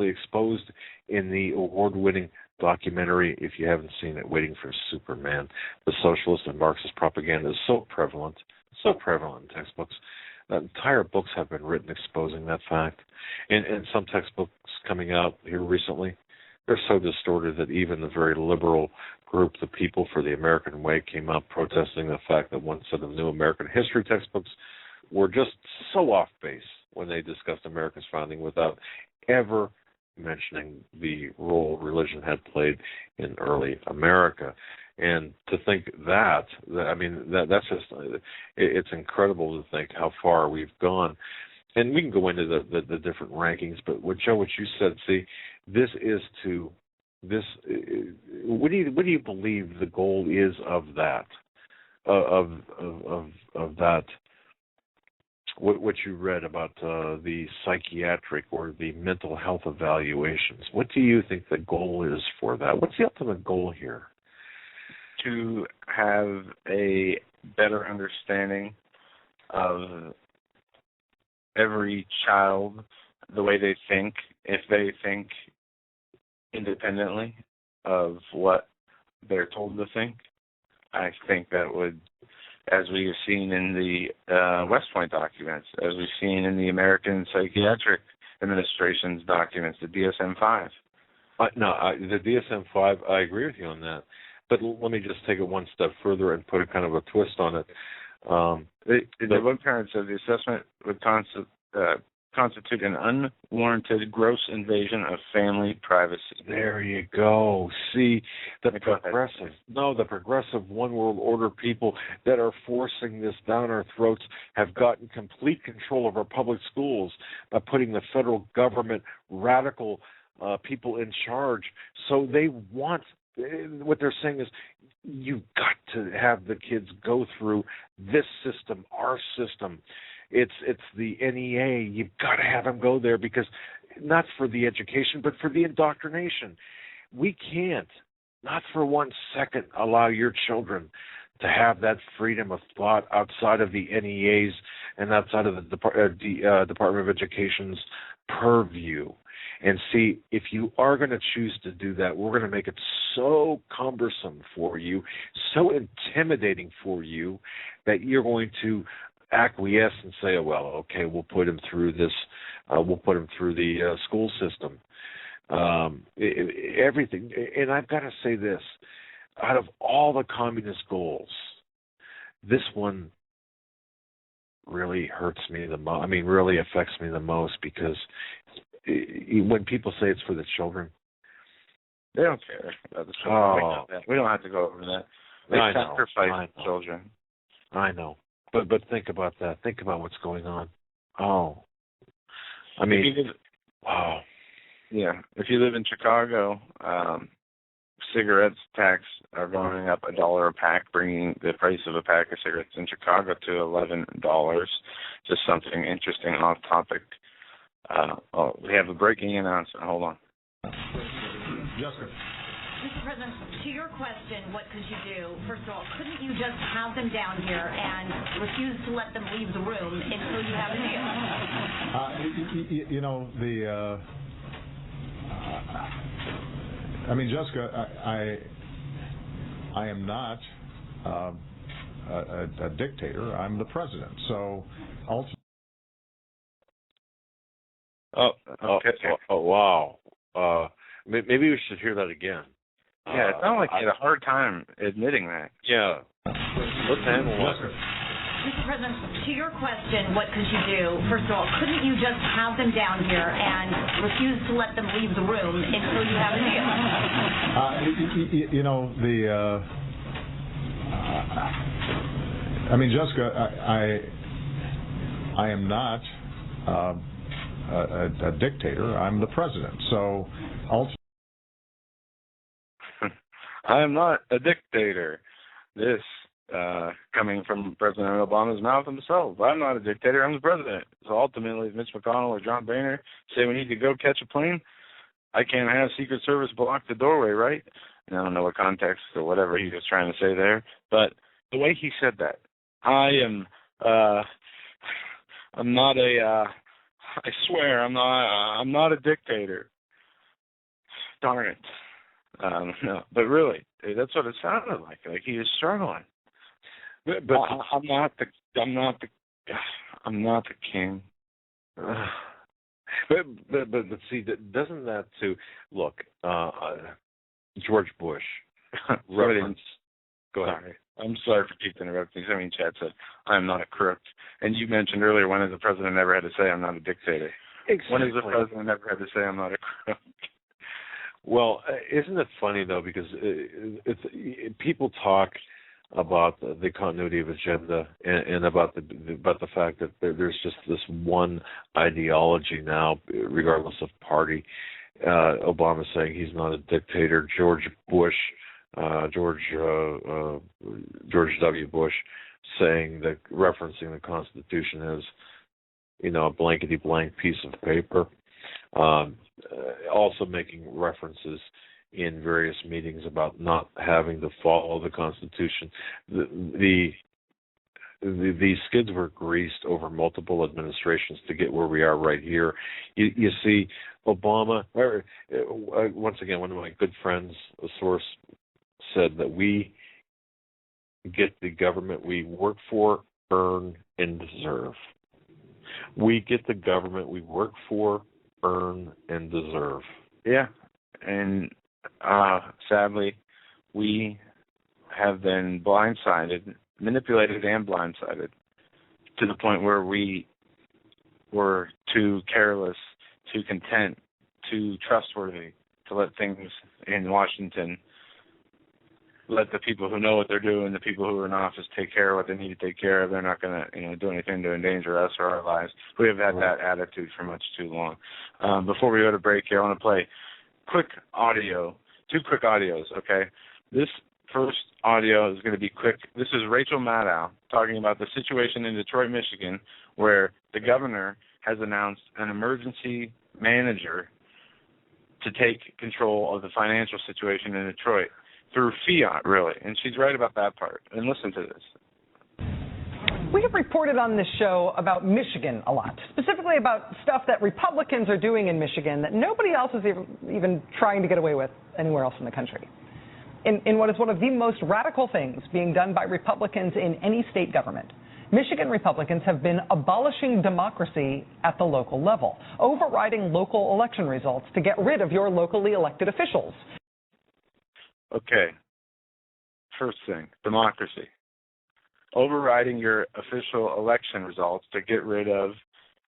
exposed in the award-winning documentary, if you haven't seen it, Waiting for Superman. The socialist and Marxist propaganda is so prevalent in textbooks. Entire books have been written exposing that fact. And some textbooks coming out here recently, they're so distorted that even the very liberal group, the People for the American Way, came out protesting the fact that one set of new American history textbooks were just so off base when they discussed America's founding without ever mentioning the role religion had played in early America. And to think that's just, it's incredible to think how far we've gone. And we can go into the different rankings, but what you said, see, what do you believe the goal is of that, of that what you read about the psychiatric or the mental health evaluations. What do you think the goal is for that? What's the ultimate goal here? To have a better understanding of every child, the way they think, if they think independently of what they're told to think. I think that would, as we have seen in the West Point documents, as we've seen in the American Psychiatric Administration's documents, the DSM-5. The DSM-5, I agree with you on that. But let me just take it one step further and put a kind of a twist on it. The one parent said the assessment would constitute an unwarranted gross invasion of family privacy. There you go. See, the progressive one world order people that are forcing this down our throats have gotten complete control of our public schools by putting the federal government radical people in charge. So they want, what they're saying is, you've got to have the kids go through this system, our system. It's the NEA. You've got to have them go there because not for the education, but for the indoctrination. We can't, not for 1 second, allow your children to have that freedom of thought outside of the NEA's and outside of the Department of Education's purview. And see, if you are going to choose to do that, we're going to make it so cumbersome for you, so intimidating for you, that you're going to acquiesce and say, oh, well, okay, we'll put him through this, we'll put him through the school system. Everything. And I've got to say this, out of all the communist goals, this one really hurts me the most. I mean, really affects me the most, because when people say it's for the children, they don't care about the children. We don't have to go over that. They sacrifice the children. I know. But think about that. Think about what's going on. Oh. I mean, wow. Yeah. If you live in Chicago, cigarettes tax are going up $1 a pack, bringing the price of a pack of cigarettes in Chicago to $11. Just something interesting off topic. We have a breaking announcement. Hold on. Jessica. Mr. President, to your question, what could you do? First of all, couldn't you just have them down here and refuse to let them leave the room until you have a deal? I mean, Jessica, I am not a dictator. I'm the president. So ultimately. Oh, wow. Maybe we should hear that again. Yeah, it sounded like he had a hard time admitting that. Yeah. Let's handle it. Mr. President, to your question, what could you do? First of all, couldn't you just have them down here and refuse to let them leave the room until you have a deal? I mean, Jessica, I am not a dictator. I'm the president. So ultimately. I am not a dictator. This coming from President Obama's mouth himself. I'm not a dictator. I'm the president. So ultimately, if Mitch McConnell or John Boehner say we need to go catch a plane, I can't have Secret Service block the doorway, right? And I don't know what context or whatever he was trying to say there, but the way he said that, I swear I'm not a dictator. Darn it. No, but really, that's what it sounded like. Like he was struggling. But I'm not the king. But see, doesn't that too? Look, George Bush. Reference. Go ahead. Sorry. I'm sorry for keep interrupting. I mean, Chad said I'm not a crook, and you mentioned earlier, when has the president ever had to say I'm not a dictator? Exactly. When has the president ever had to say I'm not a crook? Well, isn't it funny though? Because people talk about the continuity of agenda and about the fact that there's just this one ideology now, regardless of party. Obama saying he's not a dictator. George W. Bush saying that, referencing the Constitution as a blankety blank piece of paper. Also making references in various meetings about not having to follow the Constitution. The skids were greased over multiple administrations to get where we are right here. You see, Obama, once again, one of my good friends, a source, said that we get the government we work for, earn, and deserve. We get the government we work for, earn, and deserve. Yeah, and sadly, we have been blindsided, manipulated and blindsided, to the point where we were too careless, too content, too trustworthy to let things in Washington, let the people who know what they're doing, the people who are in office, take care of what they need to take care of. They're not going to do anything to endanger us or our lives. We have had that attitude for much too long. Before we go to break here, I want to play two quick audios, okay? This first audio is going to be quick. This is Rachel Maddow talking about the situation in Detroit, Michigan, where the governor has announced an emergency manager to take control of the financial situation in Detroit through fiat, really. And she's right about that part. And listen to this. We have reported on this show about Michigan a lot, specifically about stuff that Republicans are doing in Michigan that nobody else is even trying to get away with anywhere else in the country. In what is one of the most radical things being done by Republicans in any state government, Michigan Republicans have been abolishing democracy at the local level, overriding local election results to get rid of your locally elected officials. Okay. First thing, democracy. Overriding your official election results to get rid of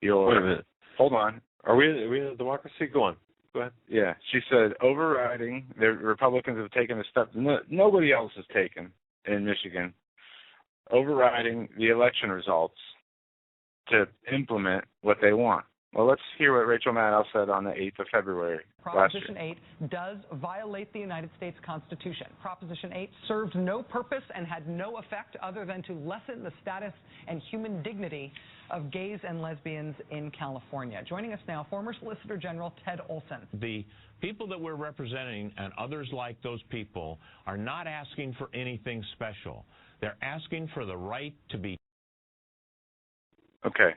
your... Wait a minute. Hold on. Are we in a democracy? Go on. Go ahead. Yeah. She said overriding, the Republicans have taken a step nobody else has taken in Michigan, overriding the election results to implement what they want. Well, let's hear what Rachel Maddow said on the 8th of February last year. Proposition 8 does violate the United States Constitution. Proposition 8 served no purpose and had no effect other than to lessen the status and human dignity of gays and lesbians in California. Joining us now, former Solicitor General Ted Olson. The people that we're representing and others like those people are not asking for anything special. They're asking for the right to be... Okay.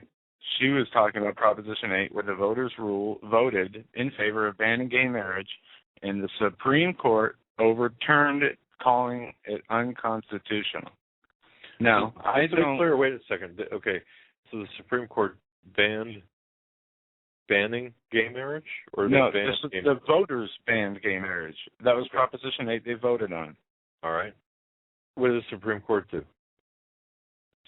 She was talking about Proposition 8, where the voters voted in favor of banning gay marriage, and the Supreme Court overturned it, calling it unconstitutional. Now, to be clear, wait a second. Okay, so the Supreme Court banning gay marriage? Or no, the voters banned gay marriage. That was Proposition 8 they voted on. All right. What did the Supreme Court do?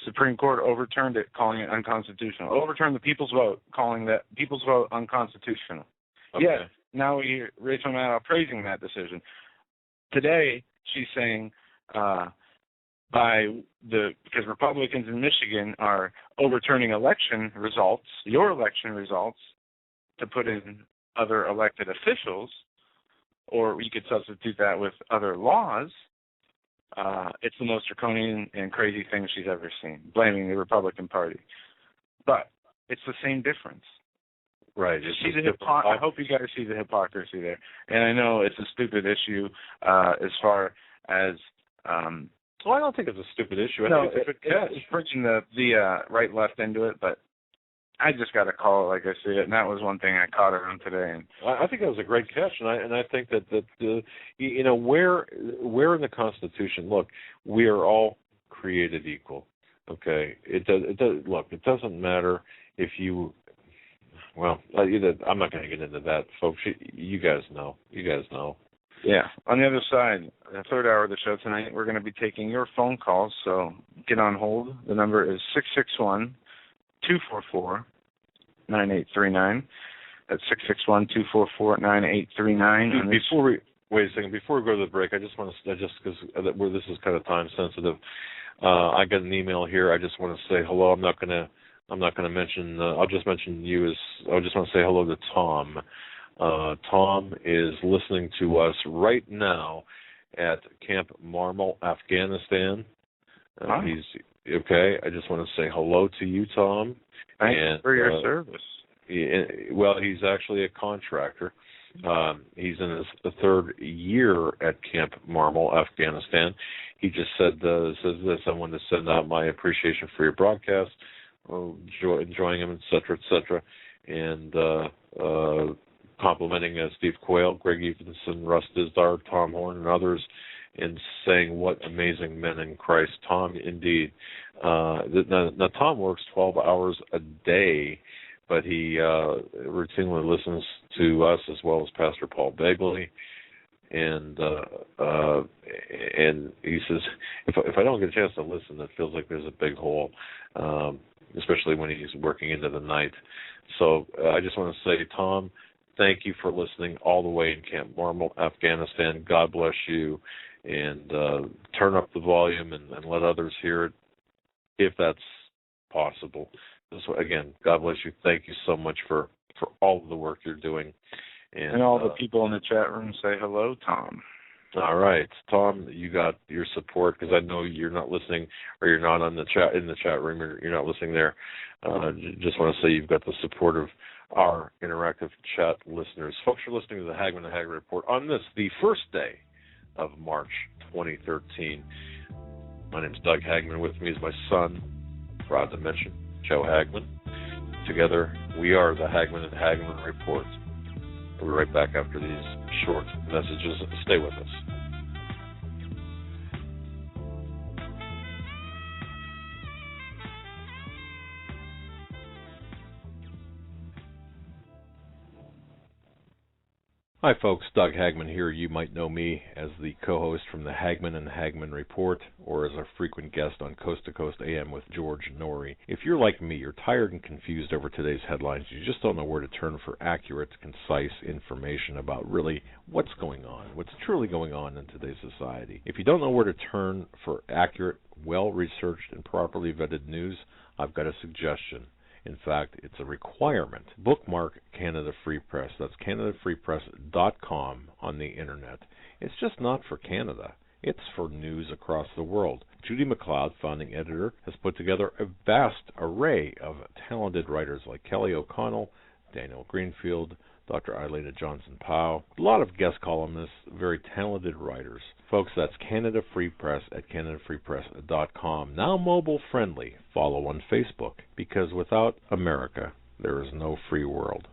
Supreme Court overturned it, calling it unconstitutional. Overturned the people's vote, calling that people's vote unconstitutional. Okay. Yes, now we hear Rachel Maddow praising that decision. Today, she's saying because Republicans in Michigan are overturning election results, your election results, to put in other elected officials, or you could substitute that with other laws. It's the most draconian and crazy thing she's ever seen, blaming the Republican Party. But it's the same difference. Right. I hope you guys see the hypocrisy there. And I know it's a stupid issue as far as... well, I don't think it's a stupid issue. It's bridging the right-left into it, but I just got to call it like I see it, and that was one thing I caught her on today. And I think that was a great catch, and I think that where in the Constitution, look, we are all created equal. Okay, it doesn't matter if you. Well, I'm not going to get into that, folks. You guys know. Yeah. On the other side, the third hour of the show tonight, we're going to be taking your phone calls. So get on hold. The number is 661-244-9839. That's 661-244-9839. Wait a second. Before we go to the break, I just want to because this is kind of time sensitive. I got an email here. I just want to say hello. I'm not going to mention. I'll just mention you as. I just want to say hello to Tom. Tom is listening to us right now at Camp Marmal, Afghanistan. Okay, I just want to say hello to you, Tom. Thanks for your service. Well, he's actually a contractor. He's in his third year at Camp Marmol, Afghanistan. He just says this, I wanted to send out my appreciation for your broadcast, enjoying him, et cetera, and complimenting Steve Quayle, Greg Evenson, Russ Dizdar, Tom Horn, and others, and saying what amazing men in Christ. Tom, indeed. Now, Tom works 12 hours a day, but he routinely listens to us as well as Pastor Paul Begley. And he says, if I don't get a chance to listen, it feels like there's a big hole, especially when he's working into the night. So I just want to say, Tom, thank you for listening all the way in Camp Marmol, Afghanistan. God bless you. And turn up the volume and let others hear it if that's possible. So again, God bless you. Thank you so much for all of the work you're doing. And all the people in the chat room say hello, Tom. All right, Tom, you got your support, because I know you're not listening, or you're not on the chat in the chat room, or you're not listening there. Just want to say you've got the support of our interactive chat listeners. Folks, you're listening to the Hagmann and Hagmann Report on this, the first day of March 2013. My name's Doug Hagmann. With me is my son, proud to mention, Joe Hagmann. Together, we are the Hagmann and Hagmann Report. We'll be right back after these short messages. Stay with us. Hi folks, Doug Hagmann here. You might know me as the co-host from the Hagmann and Hagmann Report, or as a frequent guest on Coast to Coast AM with George Norrie. If you're like me, you're tired and confused over today's headlines. You just don't know where to turn for accurate, concise information about really what's going on, what's truly going on in today's society. If you don't know where to turn for accurate, well-researched, and properly vetted news, I've got a suggestion. In fact, it's a requirement. Bookmark Canada Free Press. That's CanadaFreePress.com on the Internet. It's just not for Canada. It's for news across the world. Judy McLeod, founding editor, has put together a vast array of talented writers like Kelly O'Connell, Daniel Greenfield, Dr. Eileen Johnson-Powell, a lot of guest columnists, very talented writers. Folks, that's Canada Free Press at CanadaFreePress.com. Now mobile friendly. Follow on Facebook, because without America, there is no free world.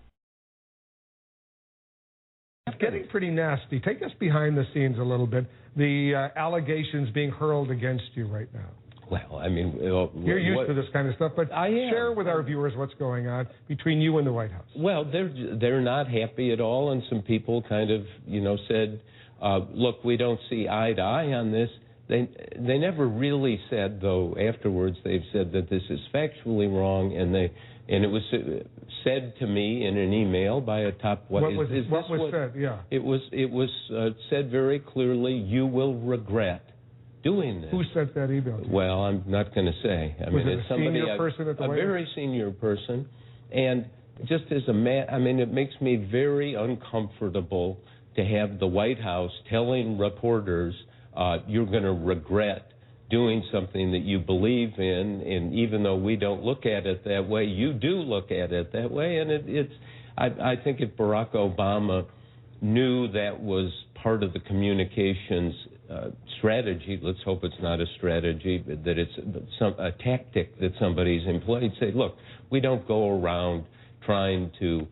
It's getting pretty nasty. Take us behind the scenes a little bit. The allegations being hurled against you right now. Well, I mean, you're used to this kind of stuff, but I am. Share with our viewers what's going on between you and the White House. Well, they're not happy at all, and some people kind of, said, look, we don't see eye to eye on this. They never really said, though. Afterwards, they've said that this is factually wrong, and it was said to me in an email by a top. What was said? Yeah. It was said very clearly. You will regret doing this. Who sent that email? Well, I'm not going to say. Was it a senior person at the White House? A very senior person, and just as it makes me very uncomfortable to have the White House telling reporters you're going to regret doing something that you believe in, and even though we don't look at it that way, you do look at it that way, and I think if Barack Obama knew that was part of the communications strategy, let's hope it's not a strategy, but that it's a tactic that somebody's employed, say, look, we don't go around trying to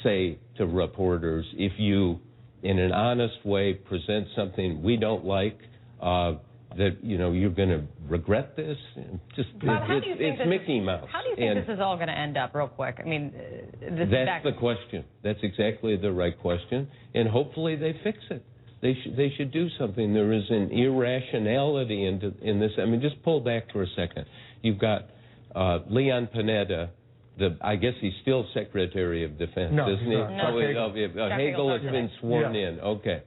say to reporters, if you, in an honest way, present something we don't like, that you're going to regret this. It's Mickey Mouse. How do you think this is all going to end up, real quick? I mean, that's the question. That's exactly the right question, and hopefully they fix it. They should do something. There is an irrationality in this. I mean, just pull back for a second. You've got Leon Panetta. I guess he's still Secretary of Defense, isn't he? No, Hagel has been sworn in. Okay.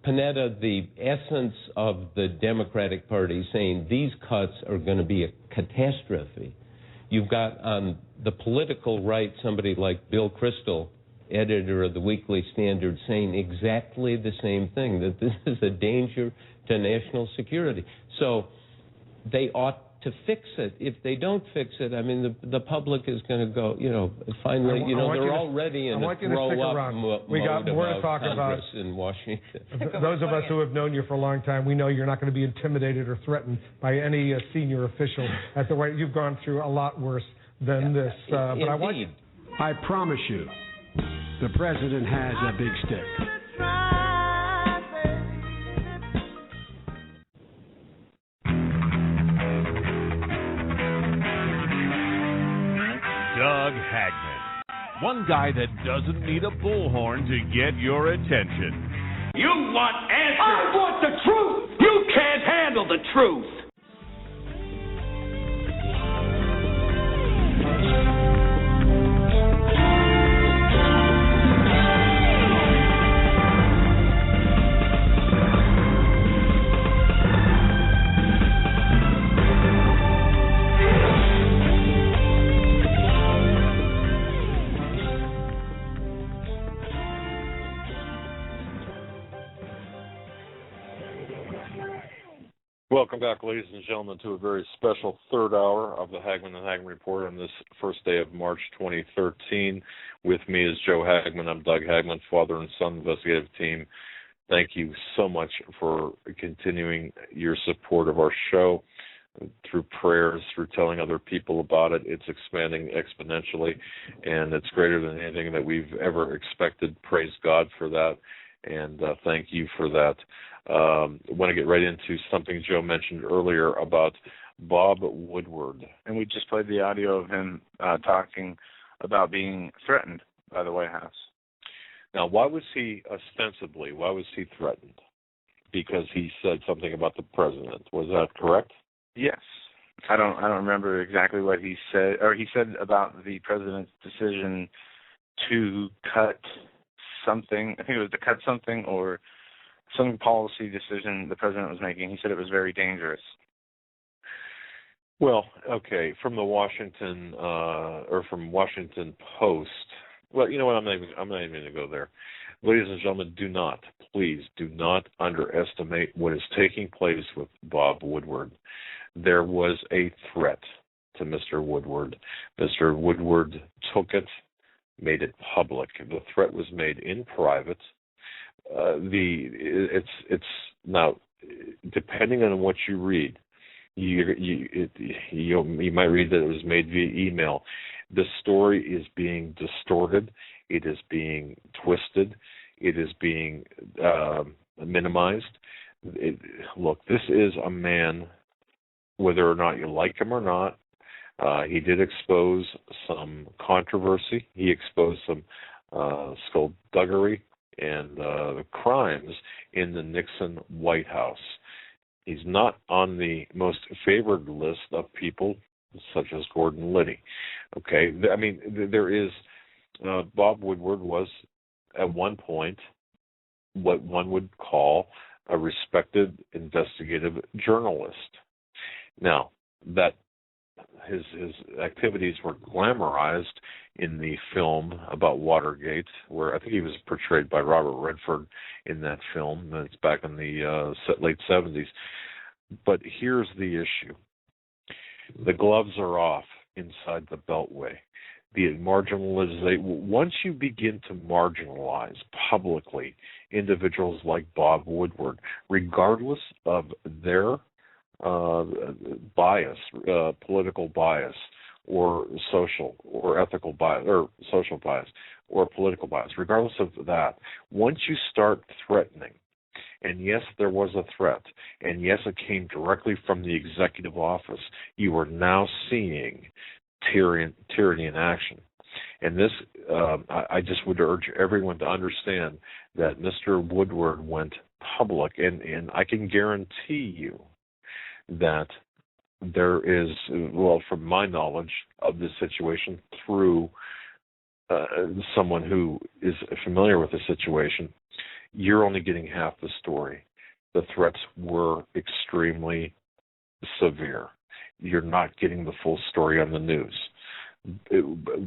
Panetta, the essence of the Democratic Party, saying these cuts are going to be a catastrophe. You've got on the political right somebody like Bill Kristol, editor of the Weekly Standard, saying exactly the same thing, that this is a danger to national security. So they ought to fix it. If they don't fix it, I mean, the public is going to go, finally, they're already in a throw-up mode we got more to talk Congress about in Washington. Those of us who have known you for a long time, we know you're not going to be intimidated or threatened by any senior official at the White House. You've gone through a lot worse than this. But I promise you, the president has a big stick. Doug Hagmann, one guy that doesn't need a bullhorn to get your attention. You want answers. I want the truth. You can't handle the truth. Welcome back, ladies and gentlemen, to a very special third hour of the Hagmann and Hagmann Report on this first day of March 2013. With me is Joe Hagmann. I'm Doug Hagmann, father and son investigative team. Thank you so much for continuing your support of our show through prayers, through telling other people about it. It's expanding exponentially, and it's greater than anything that we've ever expected. Praise God for that, and thank you for that. I want to get right into something Joe mentioned earlier about Bob Woodward. And we just played the audio of him talking about being threatened by the White House. Now, why was he threatened? Because he said something about the president. Was that correct? Yes. I don't remember exactly what he said, or he said about the president's decision to cut something. I think it was to cut something or some policy decision the president was making. He said it was very dangerous. Well, okay, from the Washington Post. Well, you know what? I'm not even going to go there. Ladies and gentlemen, please do not underestimate what is taking place with Bob Woodward. There was a threat to Mr. Woodward. Mr. Woodward took it, made it public. The threat was made in private. It's now, depending on what you read, you might read that it was made via email. The story is being distorted. It is being twisted. It is being minimized. Look, this is a man, whether or not you like him or not, he did expose some controversy. He exposed some skullduggery and crimes in the Nixon White House. He's not on the most favored list of people such as Gordon Liddy. Okay, I mean, there is, Bob Woodward was at one point what one would call a respected investigative journalist. Now, that his activities were glamorized in the film about Watergate, where I think he was portrayed by Robert Redford in that film. It's back in the late 70s. But here's the issue. The gloves are off inside the Beltway. The marginalization, once you begin to marginalize publicly individuals like Bob Woodward, regardless of their bias, political bias, or social or ethical bias, or social bias, or political bias, regardless of that, once you start threatening, and yes, there was a threat, and yes, it came directly from the executive office, you are now seeing tyranny in action. And this, I just would urge everyone to understand that Mr. Woodward went public, and I can guarantee you that there is, well, from my knowledge of this situation through someone who is familiar with the situation, you're only getting half the story. The threats were extremely severe. You're not getting the full story on the news.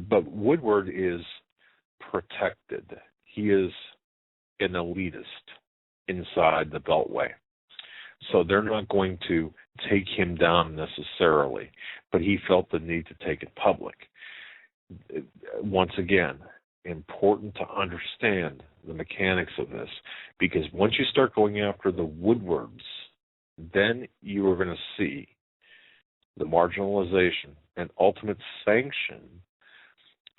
But Woodward is protected. He is an elitist inside the Beltway. So they're not going to take him down necessarily, but he felt the need to take it public. Once again, important to understand the mechanics of this, because once you start going after the Woodwards, then you are going to see the marginalization and ultimate sanction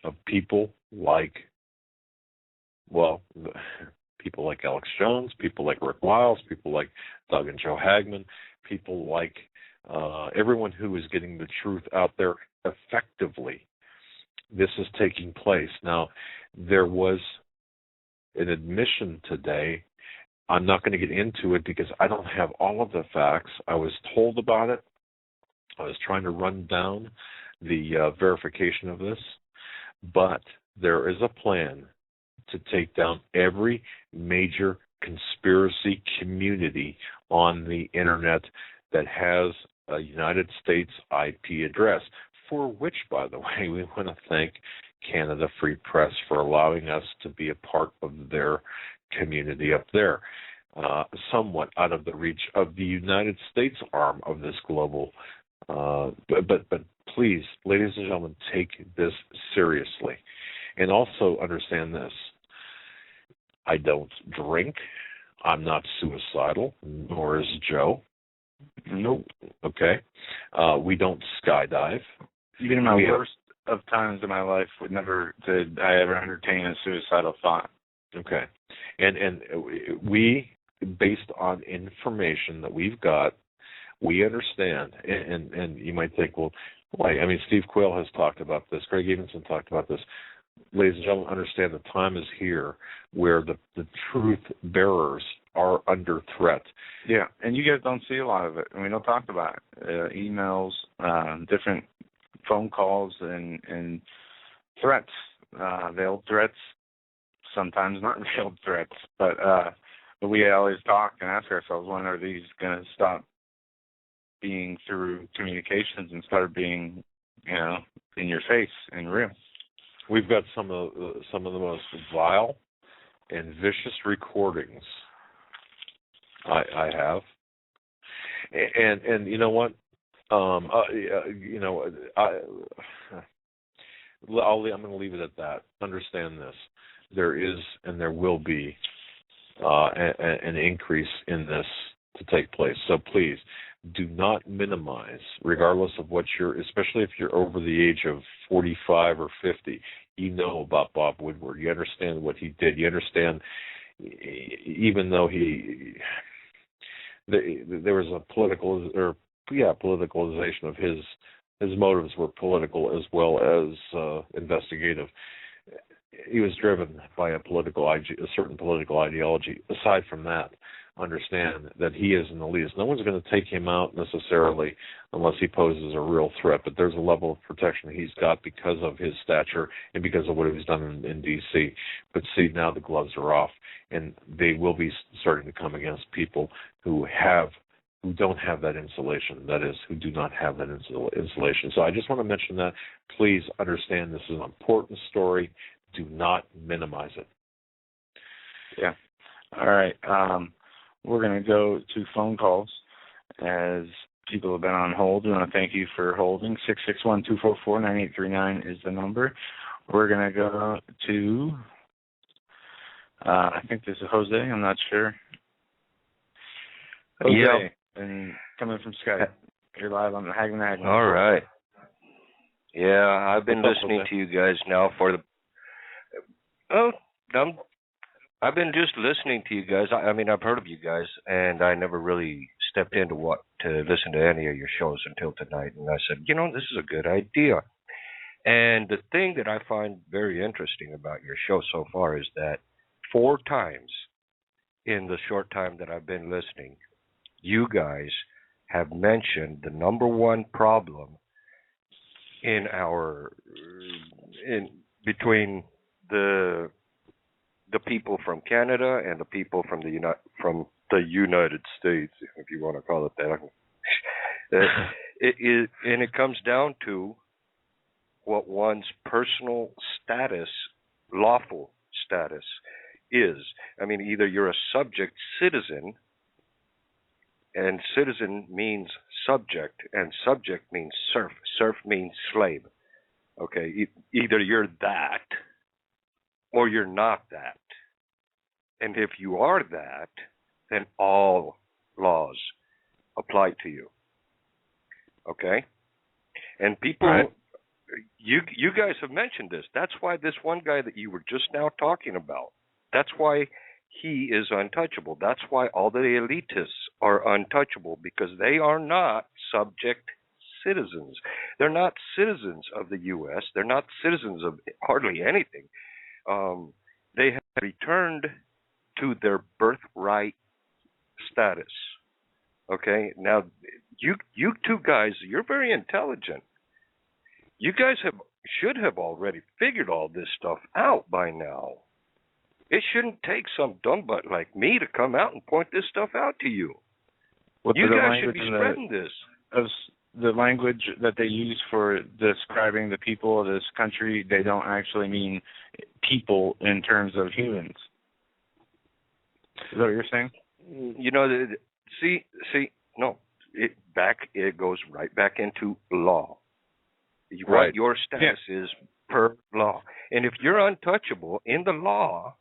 of people like, well, people like Alex+Jones, people like Rick Wiles, people like Doug and Joe Hagmann, people like everyone who is getting the truth out there effectively. This is taking place. Now, there was an admission today. I'm not going to get into it because I don't have all of the facts. I was told about it. I was trying to run down the verification of this, but there is a plan to take down every major conspiracy community on the internet that has a United States IP address, for which, by the way, we want to thank Canada Free Press for allowing us to be a part of their community up there, somewhat out of the reach of the United States arm of this global. But please, ladies and gentlemen, take this seriously. And also understand this. I don't drink. I'm not suicidal, nor is Joe. Nope. Okay. We don't skydive. Even in my worst of times in my life, did I ever entertain a suicidal thought. Okay. And we, based on information that we've got, we understand. And you might think, well, why? I mean, Steve Quayle has talked about this. Greg Evenson talked about this. Ladies and gentlemen, understand the time is here where the truth bearers are under threat. Yeah, and you guys don't see a lot of it, and we don't talk about it. Emails, different phone calls, and threats, veiled threats, sometimes not veiled threats, but we always talk and ask ourselves, when are these going to stop being through communications and start being, in your face and real? We've got some of the most vile and vicious recordings I have, and you know what? I'm going to leave it at that. Understand this: there is and there will be an increase in this to take place. So please do not minimize, regardless of what especially if you're over the age of 45 or 50, you know about Bob Woodward. You understand what he did. You understand, even though there was a politicalization of his motives were political as well as investigative. He was driven by a certain political ideology. Aside from that, understand that he is an elitist. No one's going to take him out necessarily unless he poses a real threat, but there's a level of protection he's got because of his stature and because of what he's done in D.C. But see, now the gloves are off, and they will be starting to come against people who don't have that insulation, that is, who do not have that insulation. So I just want to mention that. Please understand this is an important story. Do not minimize it. Yeah. All right. We're going to go to phone calls as people have been on hold. We want to thank you for holding. 661-244-9839 is the number. We're going to go to, I think this is Jose. I'm not sure. Jose, yeah. And coming from Skype. You're live on the Hagmann. All right. Yeah, I've been listening to you guys now for I've been just listening to you guys. I mean, I've heard of you guys, and I never really stepped into to listen to any of your shows until tonight. And I said, this is a good idea. And the thing that I find very interesting about your show so far is that 4 times in the short time that I've been listening, you guys have mentioned the number one problem between the people from Canada and the people from the United States, if you want to call it that. It comes down to what one's personal status, lawful status, is. I mean, either you're a subject citizen and citizen means subject, and subject means serf. Serf means slave. Okay, either you're that or you're not that. And if you are that, then all laws apply to you. Okay? And people, right. you guys have mentioned this. That's why this one guy that you were just now talking about, that's why he is untouchable. That's why all the elitists are untouchable, because they are not subject citizens. They're not citizens of the U.S. They're not citizens of hardly anything. They have returned to their birthright status. Okay? Now, you two guys, you're very intelligent. You guys should have already figured all this stuff out by now. It shouldn't take some dumbbutt like me to come out and point this stuff out to you. Well, you guys should be spreading this. The language that they use for describing the people of this country, they don't actually mean people in terms of humans. Is that what you're saying? You know, no. It goes right back into law. Right. What your status is per law. And if you're untouchable in the law,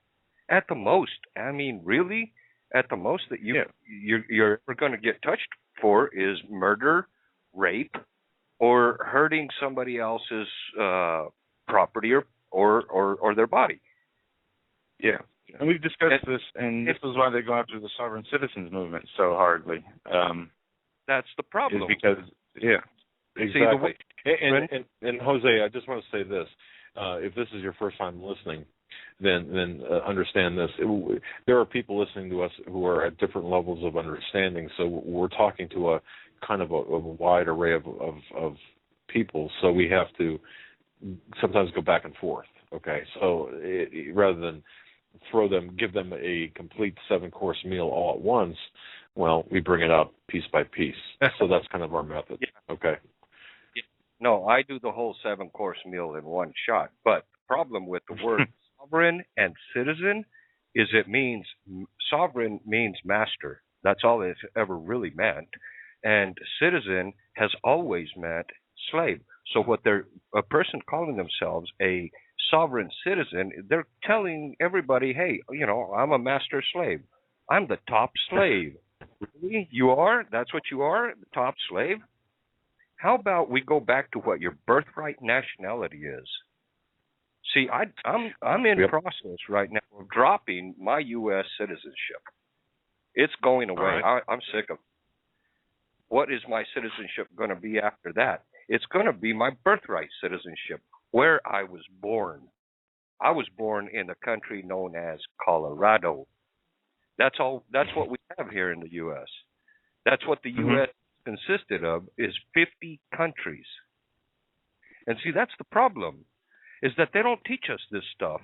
at the most, I mean, really, at the most that you're ever going to get touched for is murder, rape, or hurting somebody else's property or their body. Yeah. And we've discussed this, and this is why they go after the sovereign citizens movement so hardly. That's the problem. Is because, exactly. And Jose, I just want to say this: if this is your first time listening, then understand this. There are people listening to us who are at different levels of understanding. So we're talking to a kind of a wide array of people. So we have to sometimes go back and forth. Okay, so rather than give them a complete 7-course meal all at once, well, we bring it up piece by piece. So that's kind of our method. Yeah. Okay. No, I do the whole 7-course meal in one shot. But the problem with the word sovereign and citizen is sovereign means master. That's all it's ever really meant. And citizen has always meant slave. So what a person calling themselves a sovereign citizen, they're telling everybody, hey, I'm a master slave. I'm the top slave. Really? You are? That's what you are? The top slave? How about we go back to what your birthright nationality is? See, I'm in process right now of dropping my U.S. citizenship. It's going away. Right. I'm sick of it. What is my citizenship going to be after that? It's going to be my birthright citizenship, where I was born. I was born in a country known as Colorado. That's what we have here in the U.S. That's what the U.S. consisted of, is 50 countries. And see, that's the problem, is that they don't teach us this stuff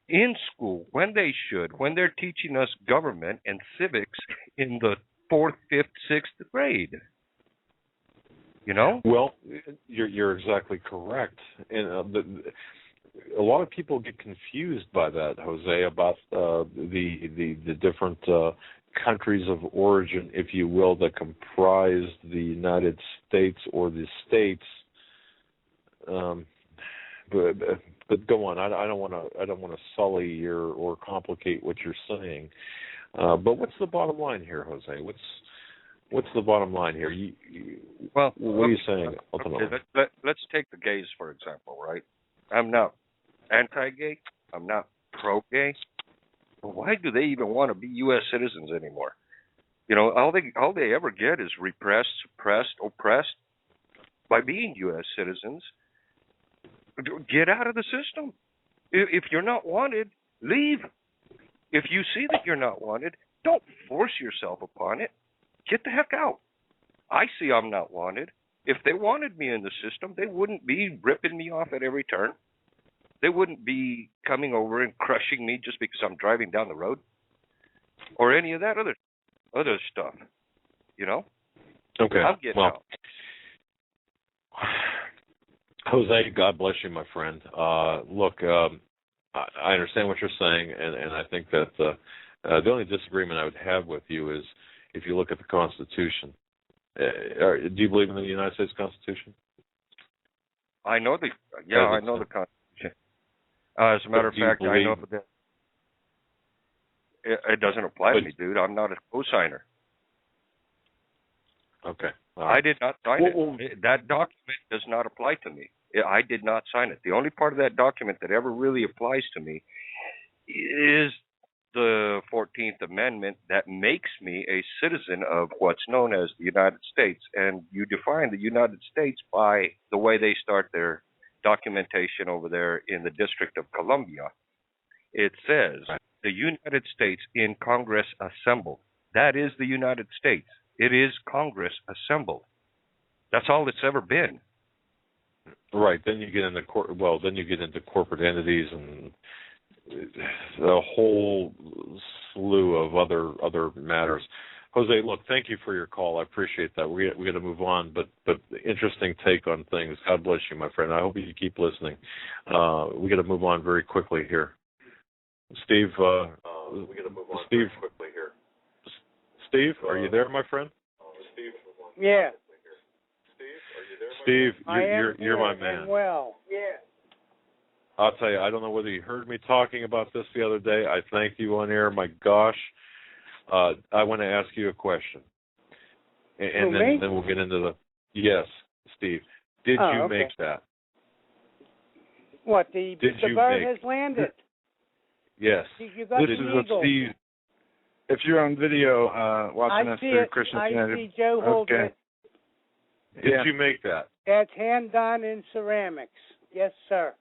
in school when they should, when they're teaching us government and civics in the 4th, 5th, 6th grade. Well, you're exactly correct. And a lot of people get confused by that, Jose, about the different countries of origin, if you will, that comprise the United States or the states. But go on. I don't want to sully or complicate what you're saying. But what's the bottom line here, Jose? What's the bottom line here? What are you saying ultimately? Let's take the gays, for example, right? I'm not anti-gay. I'm not pro-gay. But why do they even want to be U.S. citizens anymore? All they ever get is repressed, suppressed, oppressed by being U.S. citizens. Get out of the system. If you're not wanted, leave. If you see that you're not wanted, don't force yourself upon it. Get the heck out. I see I'm not wanted. If they wanted me in the system, they wouldn't be ripping me off at every turn. They wouldn't be coming over and crushing me just because I'm driving down the road or any of that other stuff. Okay. I'm getting out. Jose, God bless you, my friend. Look, I understand what you're saying, and I think that the only disagreement I would have with you is if you look at the Constitution. Do you believe in the United States Constitution? I know the Constitution. As a matter of fact, I know that it doesn't apply to me, dude. I'm not a co-signer. Okay. I did not sign it. That document does not apply to me. I did not sign it. The only part of that document that ever really applies to me is the 14th Amendment that makes me a citizen of what's known as the United States. And you define the United States by the way they start their documentation over there in the District of Columbia. It says, the United States in Congress assembled. That is the United States. It is Congress assembled. That's all it's ever been. Right. Then you get into corporate entities and a whole slew of other matters. Jose, look, thank you for your call. I appreciate that. We got to move on, but interesting take on things. God bless you, my friend. I hope you keep listening. We got to move on very quickly here. Steve, Steve, are you there, my friend? Yeah. Steve, you're my man. Well, yeah. I'll tell you, I don't know whether you heard me talking about this the other day. I thank you on air. My gosh. I want to ask you a question. And then we'll get into the... Yes, Steve. Did you make that? What, the bird has landed? Yes. You got this the is eagle. Steve. If you're on video watching us through Christian Standard. I see Joe holding it. Did you make that? That's hand-done in ceramics. Yes, sir.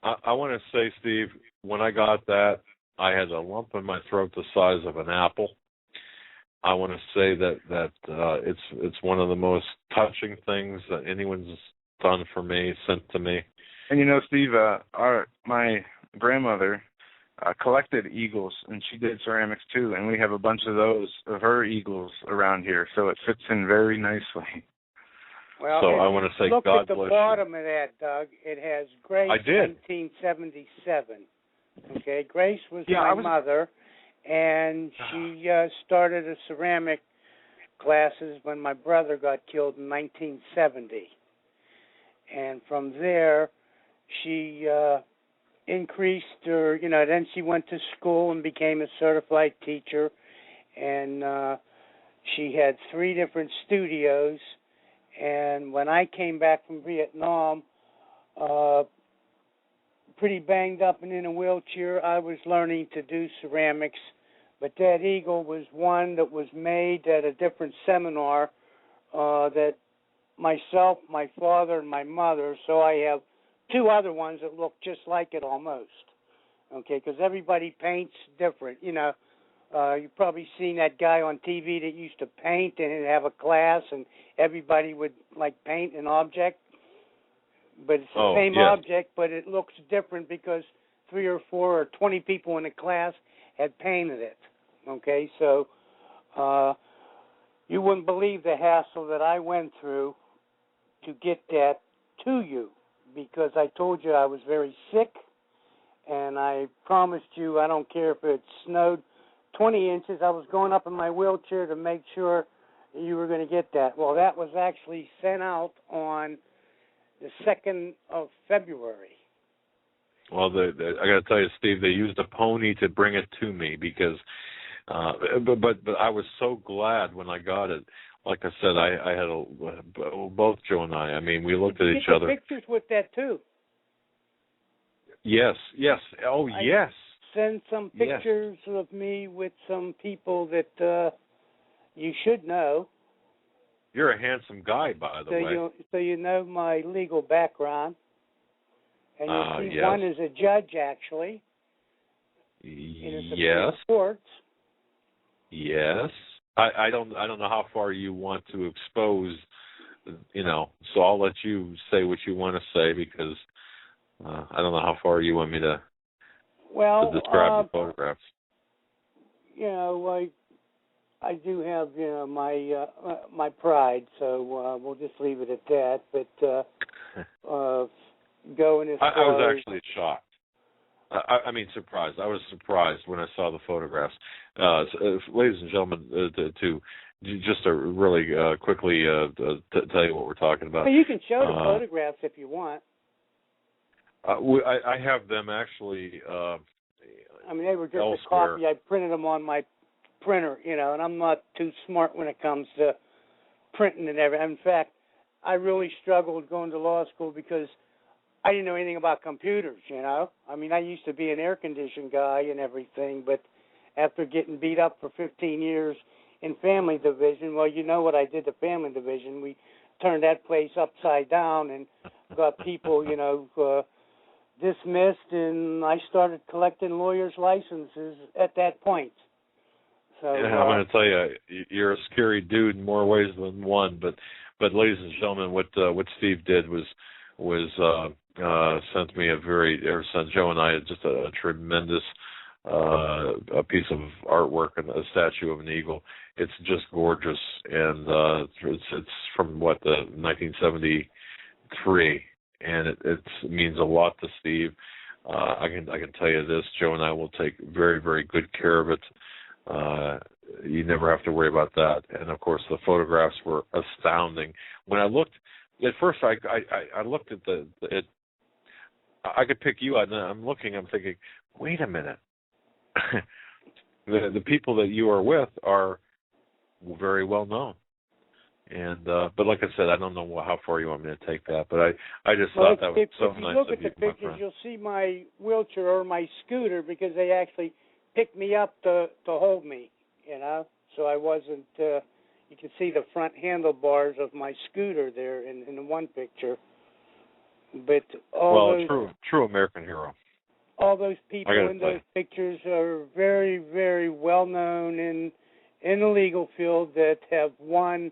I want to say, Steve, when I got that, I had a lump in my throat the size of an apple. I want to say that it's one of the most touching things that anyone's done for me, sent to me. And you know, Steve, my grandmother collected eagles, and she did ceramics too, and we have a bunch of those, of her eagles around here, so it fits in very nicely. Well, so I want to say, look God at the bless bottom of that, Doug. It has Grace, 1977. Okay, Grace was my mother, and she started a ceramic classes when my brother got killed in 1970. And from there, she increased her, then she went to school and became a certified teacher, and she had 3 different studios. And when I came back from Vietnam, pretty banged up and in a wheelchair, I was learning to do ceramics. But that eagle was one that was made at a different seminar that myself, my father, and my mother, so I have 2 other ones that look just like it almost. Okay, because everybody paints different. You've probably seen that guy on TV that used to paint and have a class, and everybody would paint an object, but it's the same object, but it looks different because 3 or 4 or 20 people in a class had painted it. Okay, so you wouldn't believe the hassle that I went through to get that to you, because I told you I was very sick, and I promised you I don't care if it snowed 20 inches. I was going up in my wheelchair to make sure you were going to get that. Well, that was actually sent out on the 2nd of February. Well, I got to tell you, Steve, they used a pony to bring it to me because, but I was so glad when I got it. Like I said, I had both Joe and I. I mean, we looked at each other. Get pictures with that too. Yes. Oh, yes. Send some pictures of me with some people that you should know. You're a handsome guy, by the way. So you know my legal background. And you see one is a judge, actually. In a Supreme Court. Yes. I don't know how far you want to expose, so I'll let you say what you want to say because I don't know how far you want me to describe the photographs. I do have, my pride, so we'll just leave it at that. But going as far I was actually shocked. I mean, surprised. I was surprised when I saw the photographs. Ladies and gentlemen, just to really quickly tell you what we're talking about. Well, you can show the photographs if you want. I have them actually. I mean, they were just elsewhere. a copy. I printed them on my printer, and I'm not too smart when it comes to printing and everything. In fact, I really struggled going to law school because I didn't know anything about computers, I mean, I used to be an air-conditioned guy and everything, but after getting beat up for 15 years in family division, well, you know what I did to family division. We turned that place upside down and got people, dismissed, and I started collecting lawyers' licenses at that point. So I'm going to tell you, you're a scary dude in more ways than one. But ladies and gentlemen, what Steve did was sent me sent Joe and I just a tremendous a piece of artwork and a statue of an eagle. It's just gorgeous, and it's from the 1973. And it means a lot to Steve. I can tell you this: Joe and I will take very, very good care of it. You never have to worry about that. And of course, the photographs were astounding. When I looked at first, I looked at I could pick you out, and I'm thinking, wait a minute. The people that you are with are very well known. And but like I said, I don't know how far you want me to take that, but I just thought that was so nice of you. If you look at the pictures, you'll see my wheelchair or my scooter because they actually picked me up to hold me, So I wasn't. You can see the front handlebars of my scooter there in the one picture. But true American hero. All those people in those pictures are very, very well known in the legal field that have won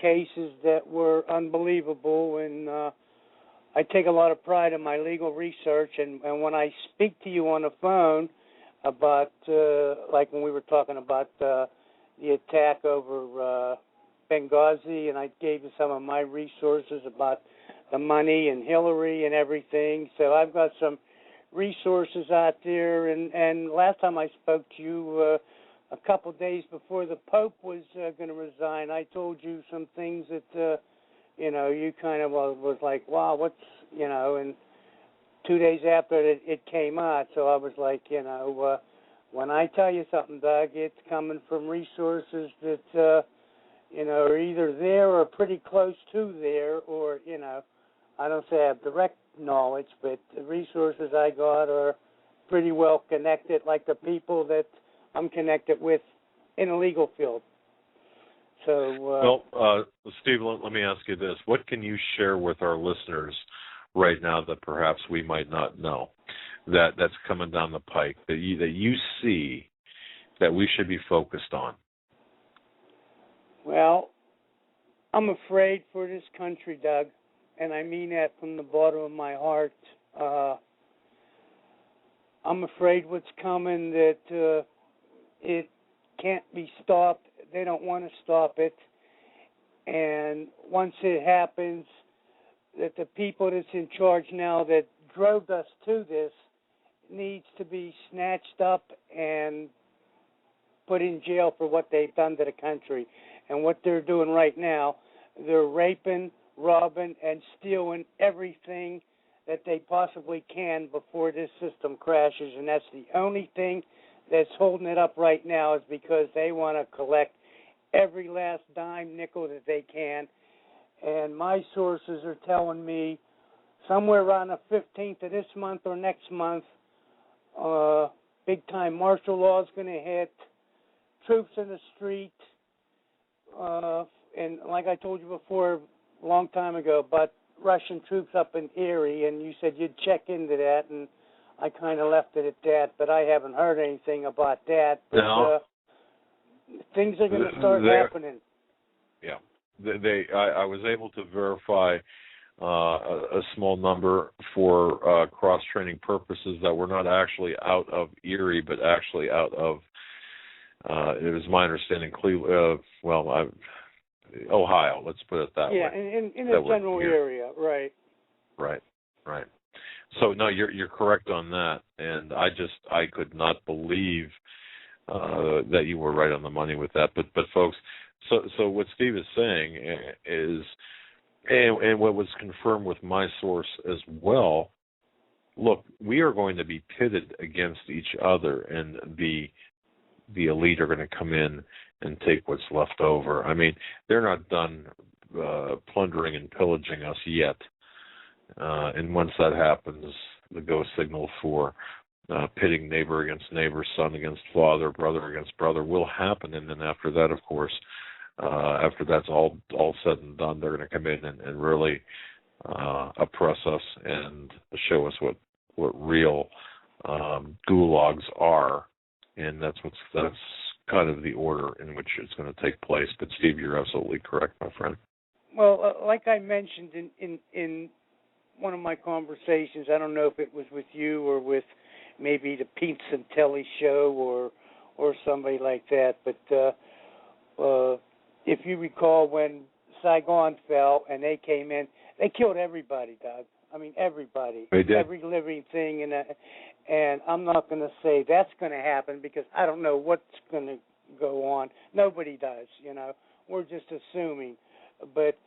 cases that were unbelievable, and I take a lot of pride in my legal research, and when I speak to you on the phone about, like when we were talking about the attack over Benghazi, and I gave you some of my resources about the money and Hillary and everything, so I've got some resources out there, and last time I spoke to you, a couple of days before the Pope was going to resign, I told you some things that, you kind of was like, wow, and 2 days after it came out, so I was like, when I tell you something, Doug, it's coming from resources that, are either there or pretty close to there, or, I don't say I have direct knowledge, but the resources I got are pretty well connected, like the people that I'm connected with in the legal field. So, Steve, let me ask you this: what can you share with our listeners right now that perhaps we might not know that's coming down the pike that you see that we should be focused on? Well, I'm afraid for this country, Doug, and I mean that from the bottom of my heart. I'm afraid what's coming, that it can't be stopped. They don't want to stop it. And once it happens, that the people that's in charge now that drove us to this needs to be snatched up and put in jail for what they've done to the country. And what they're doing right now, they're raping, robbing, and stealing everything that they possibly can before this system crashes. And that's the only thing that's holding it up right now, is because they want to collect every last dime, nickel that they can. And my sources are telling me somewhere around the 15th of this month or next month, big-time martial law is going to hit, troops in the street, and like I told you before a long time ago about Russian troops up in Erie, and you said you'd check into that, and I kind of left it at that, but I haven't heard anything about that. But no. Things are going to start happening. Yeah. I was able to verify a small number for cross-training purposes that were not actually out of Erie, but actually out of, it was my understanding, Ohio, let's put it that way. Yeah, in the general area, right. Right. So no, you're correct on that, and I could not believe that you were right on the money with that. But folks, so what Steve is saying is, and what was confirmed with my source as well. Look, we are going to be pitted against each other, and the elite are going to come in and take what's left over. I mean, they're not done plundering and pillaging us yet. And once that happens, the go signal for pitting neighbor against neighbor, son against father, brother against brother will happen. And then after that, of course, after that's all said and done, they're going to come in and really oppress us and show us what real gulags are. And that's kind of the order in which it's going to take place. But Steve, you're absolutely correct, my friend. Well, like I mentioned in one of my conversations, I don't know if it was with you or with maybe the Pete Santelli show or somebody like that, but if you recall when Saigon fell and they came in, they killed everybody, Doug. I mean, everybody. They did. Every living thing. And I'm not going to say that's going to happen because I don't know what's going to go on. Nobody does, We're just assuming. But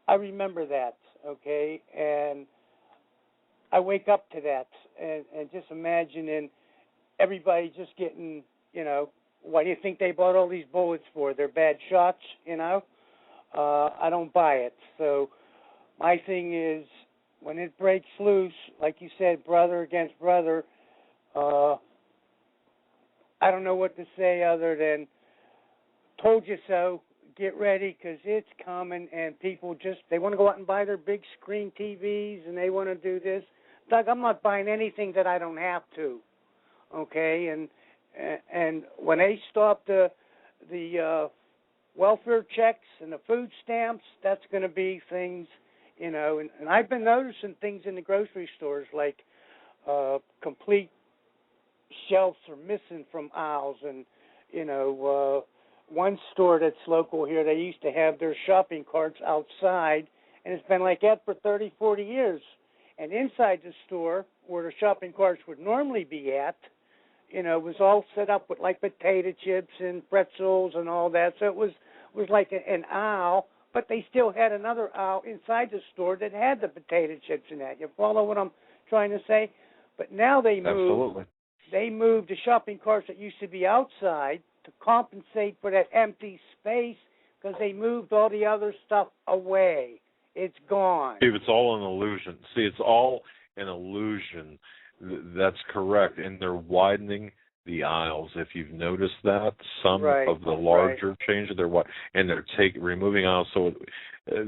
I remember that, okay? And I wake up to that and just imagining everybody just getting, why do you think they bought all these bullets for? They're bad shots, I don't buy it. So my thing is, when it breaks loose, like you said, brother against brother, I don't know what to say other than told you so. Get ready because it's coming, and people they want to go out and buy their big screen TVs, and they want to do this. Doug, I'm not buying anything that I don't have to, okay? And when they stop the welfare checks and the food stamps, that's going to be things, and I've been noticing things in the grocery stores like complete shelves are missing from aisles, and one store that's local here, they used to have their shopping carts outside, and it's been like that for 30, 40 years. And inside the store, where the shopping carts would normally be at, was all set up with like potato chips and pretzels and all that. So it was like an aisle, but they still had another aisle inside the store that had the potato chips in that. You follow what I'm trying to say? But now they moved the shopping carts that used to be outside to compensate for that empty space because they moved all the other stuff away. It's gone. Steve, it's all an illusion. See, it's all an illusion. That's correct. And they're widening the aisles. If you've noticed that, some of the larger changes, and they're removing aisles, so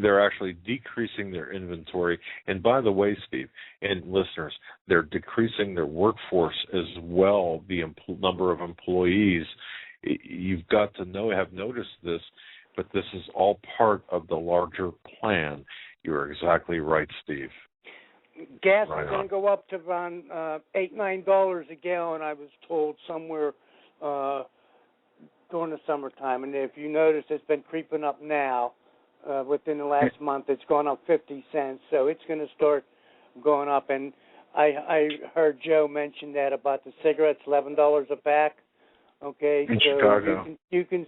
they're actually decreasing their inventory. And by the way, Steve, and listeners, they're decreasing their workforce as well, the number of employees. You've got to have noticed this, but this is all part of the larger plan. You're exactly right, Steve. Gas is going to go up to around $8-9 a gallon, I was told, somewhere during the summertime. And if you notice, it's been creeping up now. Within the last month, it's gone up 50 cents. So it's going to start going up. And I heard Joe mention that about the cigarettes, $11 a pack. Okay, in so Chicago. You can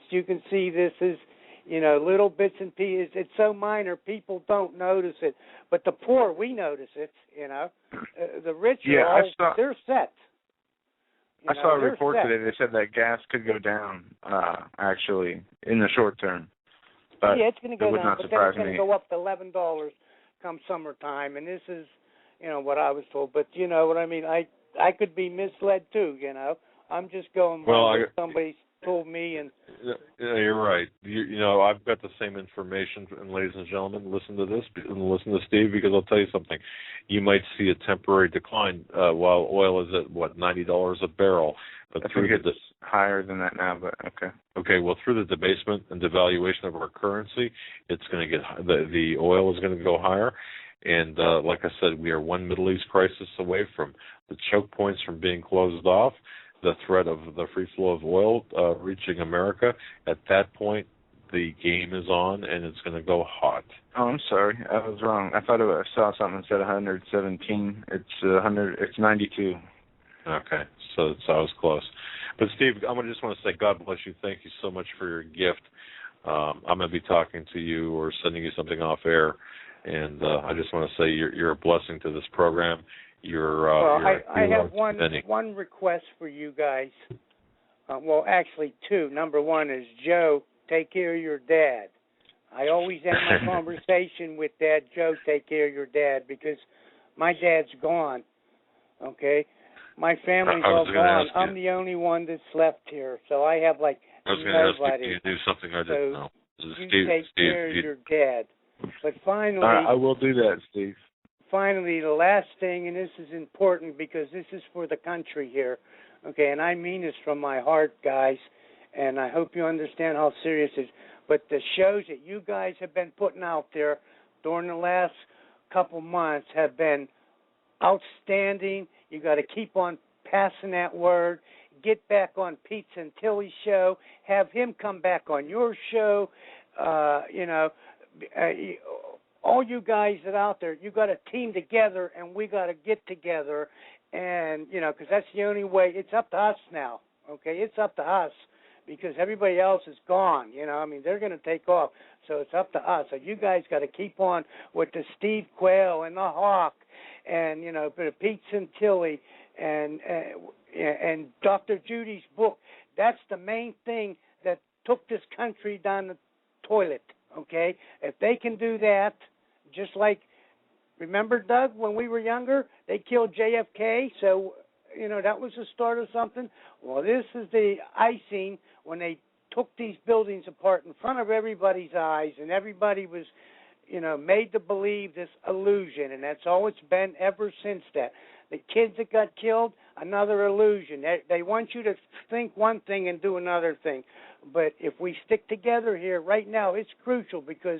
see this is, little bits and pieces. It's so minor, people don't notice it. But the poor, we notice it, The rich they're set. I saw a report today that said that gas could go down, actually, in the short term. But yeah, it's going to go down, but then it's going to go up to $11 come summertime. And this is, what I was told. But you know what I mean? I could be misled too, I'm just going by what somebody told me. And you're right. I've got the same information, and ladies and gentlemen, listen to this and listen to Steve, because I'll tell you something. You might see a temporary decline while oil is at $90 a barrel. But I think it's higher than that now, but okay. Okay, well, through the debasement and devaluation of our currency, it's going to get the oil is going to go higher. And like I said, we are one Middle East crisis away from the choke points from being closed off, the threat of the free flow of oil reaching America. At that point, the game is on, and it's going to go hot. Oh, I'm sorry. I was wrong. I thought I saw something that said 117. It's 100. It's 92. Okay, so I was close. But Steve, I just want to say God bless you. Thank you so much for your gift. I'm going to be talking to you or sending you something off air, and I just want to say you're a blessing to this program. I have one request for you guys. Well, actually two. Number one is, Joe, take care of your dad. I always end my conversation with Dad. Joe, take care of your dad, because my dad's gone. Okay, my family's all gone. I'm the only one that's left here, so I have like I was going to ask you to do something I didn't know. You take care of your dad. But finally, I will do that, Steve. Finally, the last thing, and this is important because this is for the country here, okay, and I mean this from my heart, guys, and I hope you understand how serious it is, but the shows that you guys have been putting out there during the last couple months have been outstanding. You got to keep on passing that word. Get back on Pete Santilli's show. Have him come back on your show. All you guys that are out there, you got to team together, and we got to get together, and because that's the only way. It's up to us now. Okay, it's up to us because everybody else is gone. They're going to take off, so it's up to us. So you guys got to keep on with the Steve Quayle and the Hawk, and Pete Santilli and Dr. Judy's book. That's the main thing that took this country down the toilet. Okay, if they can do that, just like, remember, Doug, when we were younger, they killed JFK, so, that was the start of something. Well, this is the icing when they took these buildings apart in front of everybody's eyes, and everybody was, made to believe this illusion, and that's all it's been ever since that. The kids that got killed, another illusion. They want you to think one thing and do another thing. But if we stick together here right now, it's crucial because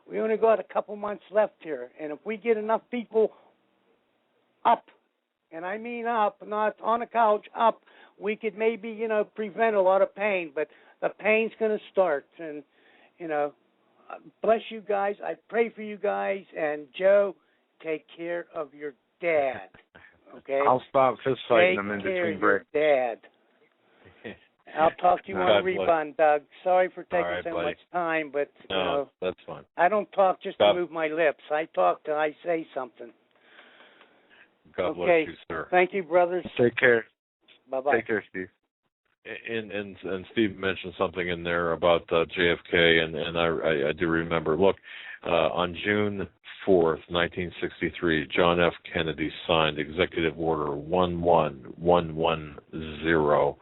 we only got a couple months left here. And if we get enough people up, and I mean up, not on a couch, up, we could maybe, prevent a lot of pain. But the pain's going to start. And, bless you guys. I pray for you guys. And, Joe, take care of your dad. Okay? I'll stop fist fighting them in between breaks. Dad. I'll talk to you on rebound, Doug. Sorry for taking so much time, but that's fine. I don't talk just to move my lips. I talk till I say something. God bless you, sir. Thank you, brothers. Take care. Bye-bye. Take care, Steve. And Steve mentioned something in there about JFK, and I do remember. Look, on June 4th, 1963, John F. Kennedy signed Executive Order 11110,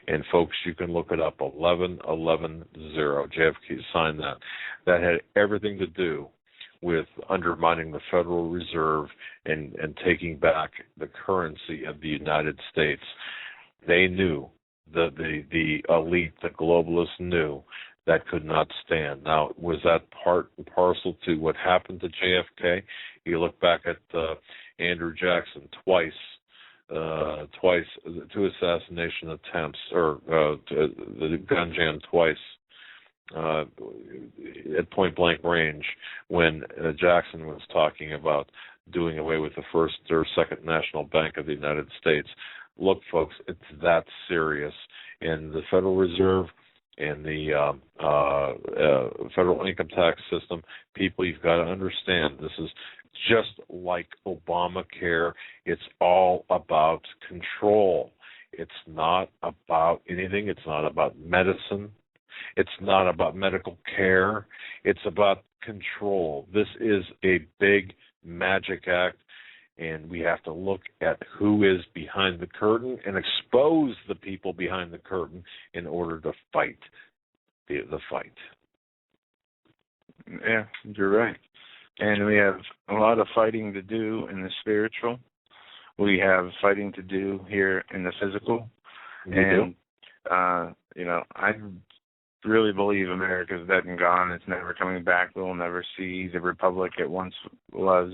and folks, you can look it up, 11110. JFK signed that. That had everything to do with undermining the Federal Reserve and taking back the currency of the United States. They knew. The elite, the globalists knew that could not stand. Now, was that part and parcel to what happened to JFK? You look back at Andrew Jackson, two assassination attempts, or the gun jam twice at point-blank range when Jackson was talking about doing away with the first or second national bank of the United States. Look, folks, it's that serious. And the Federal Reserve and the federal income tax system, people, you've got to understand, this is just like Obamacare. It's all about control. It's not about anything. It's not about medicine. It's not about medical care. It's about control. This is a big magic act. And we have to look at who is behind the curtain and expose the people behind the curtain in order to fight the fight. Yeah, you're right. And we have a lot of fighting to do in the spiritual. We have fighting to do here in the physical. I really believe America's dead and gone. It's never coming back. We'll never see the republic it once was.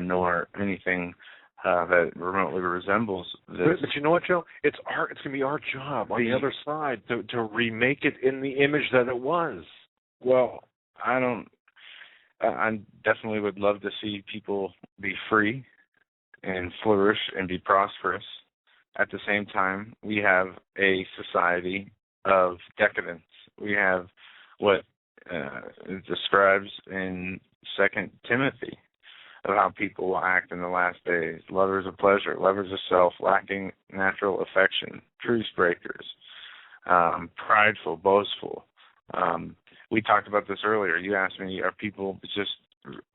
Nor anything that remotely resembles this. But you know what, Joe? It's going to be our job on the other side to remake it in the image that it was. Well, I definitely would love to see people be free and flourish and be prosperous. At the same time, we have a society of decadence. We have what it describes in 2 Timothy of how people will act in the last days. Lovers of pleasure, lovers of self, lacking natural affection, truce breakers, prideful, boastful. We talked about this earlier. You asked me, are people just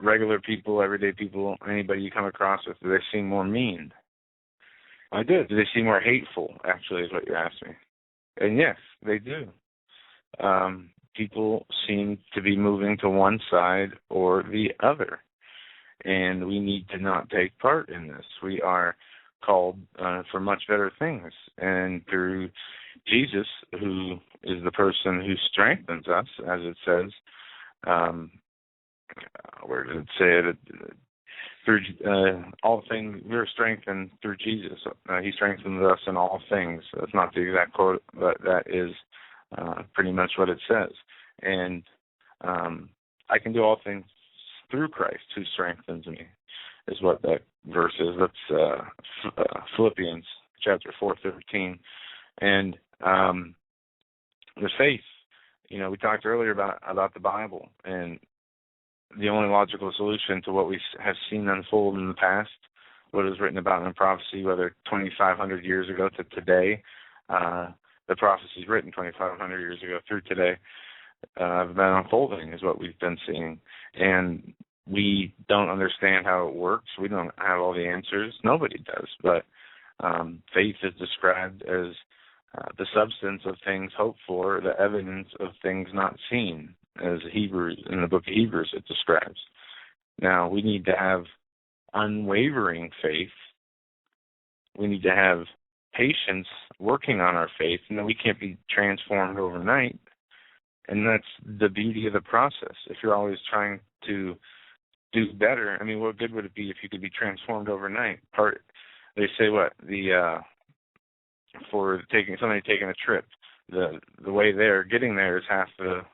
regular people, everyday people, anybody you come across with, do they seem more mean? I did. Do they seem more hateful, actually, is what you asked me. And yes, they do. People seem to be moving to one side or the other. And we need to not take part in this. We are called for much better things. And through Jesus, who is the person who strengthens us, as it says, where did it say it? Through all things, we are strengthened through Jesus. He strengthens us in all things. That's not the exact quote, but that is pretty much what it says. And I can do all things through Christ who strengthens me, is what that verse is. That's Philippians chapter 4:13. And the faith, we talked earlier about the Bible, and the only logical solution to what we have seen unfold in the past, what is written about in prophecy, whether 2,500 years ago to today, the prophecies written 2,500 years ago through today have been unfolding, is what we've been seeing. And we don't understand how it works. We don't have all the answers. Nobody does. But faith is described as the substance of things hoped for, the evidence of things not seen, as Hebrews, in the book of Hebrews, it describes. Now, we need to have unwavering faith. We need to have patience working on our faith, and we can't be transformed overnight. And that's the beauty of the process. If you're always trying to do better, what good would it be if you could be transformed overnight? They say for somebody taking a trip, the way there, getting there is half the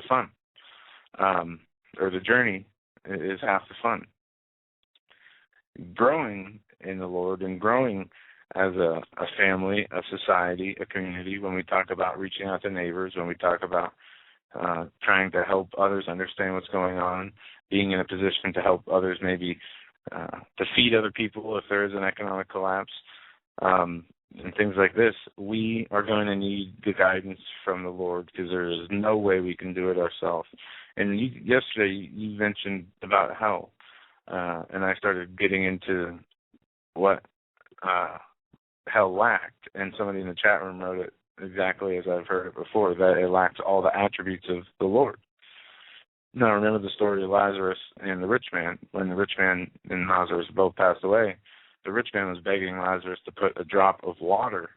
fun, or the journey is half the fun. Growing in the Lord and growing as a family, a society, a community, when we talk about reaching out to neighbors, when we talk about trying to help others understand what's going on, being in a position to help others, maybe to feed other people if there is an economic collapse, and things like this, we are going to need the guidance from the Lord, because there is no way we can do it ourselves. And yesterday you mentioned about hell, and I started getting into what hell lacked, and somebody in the chat room wrote it exactly as I've heard it before, that it lacked all the attributes of the Lord. Now, remember the story of Lazarus and the rich man. When the rich man and Lazarus both passed away, the rich man was begging Lazarus to put a drop of water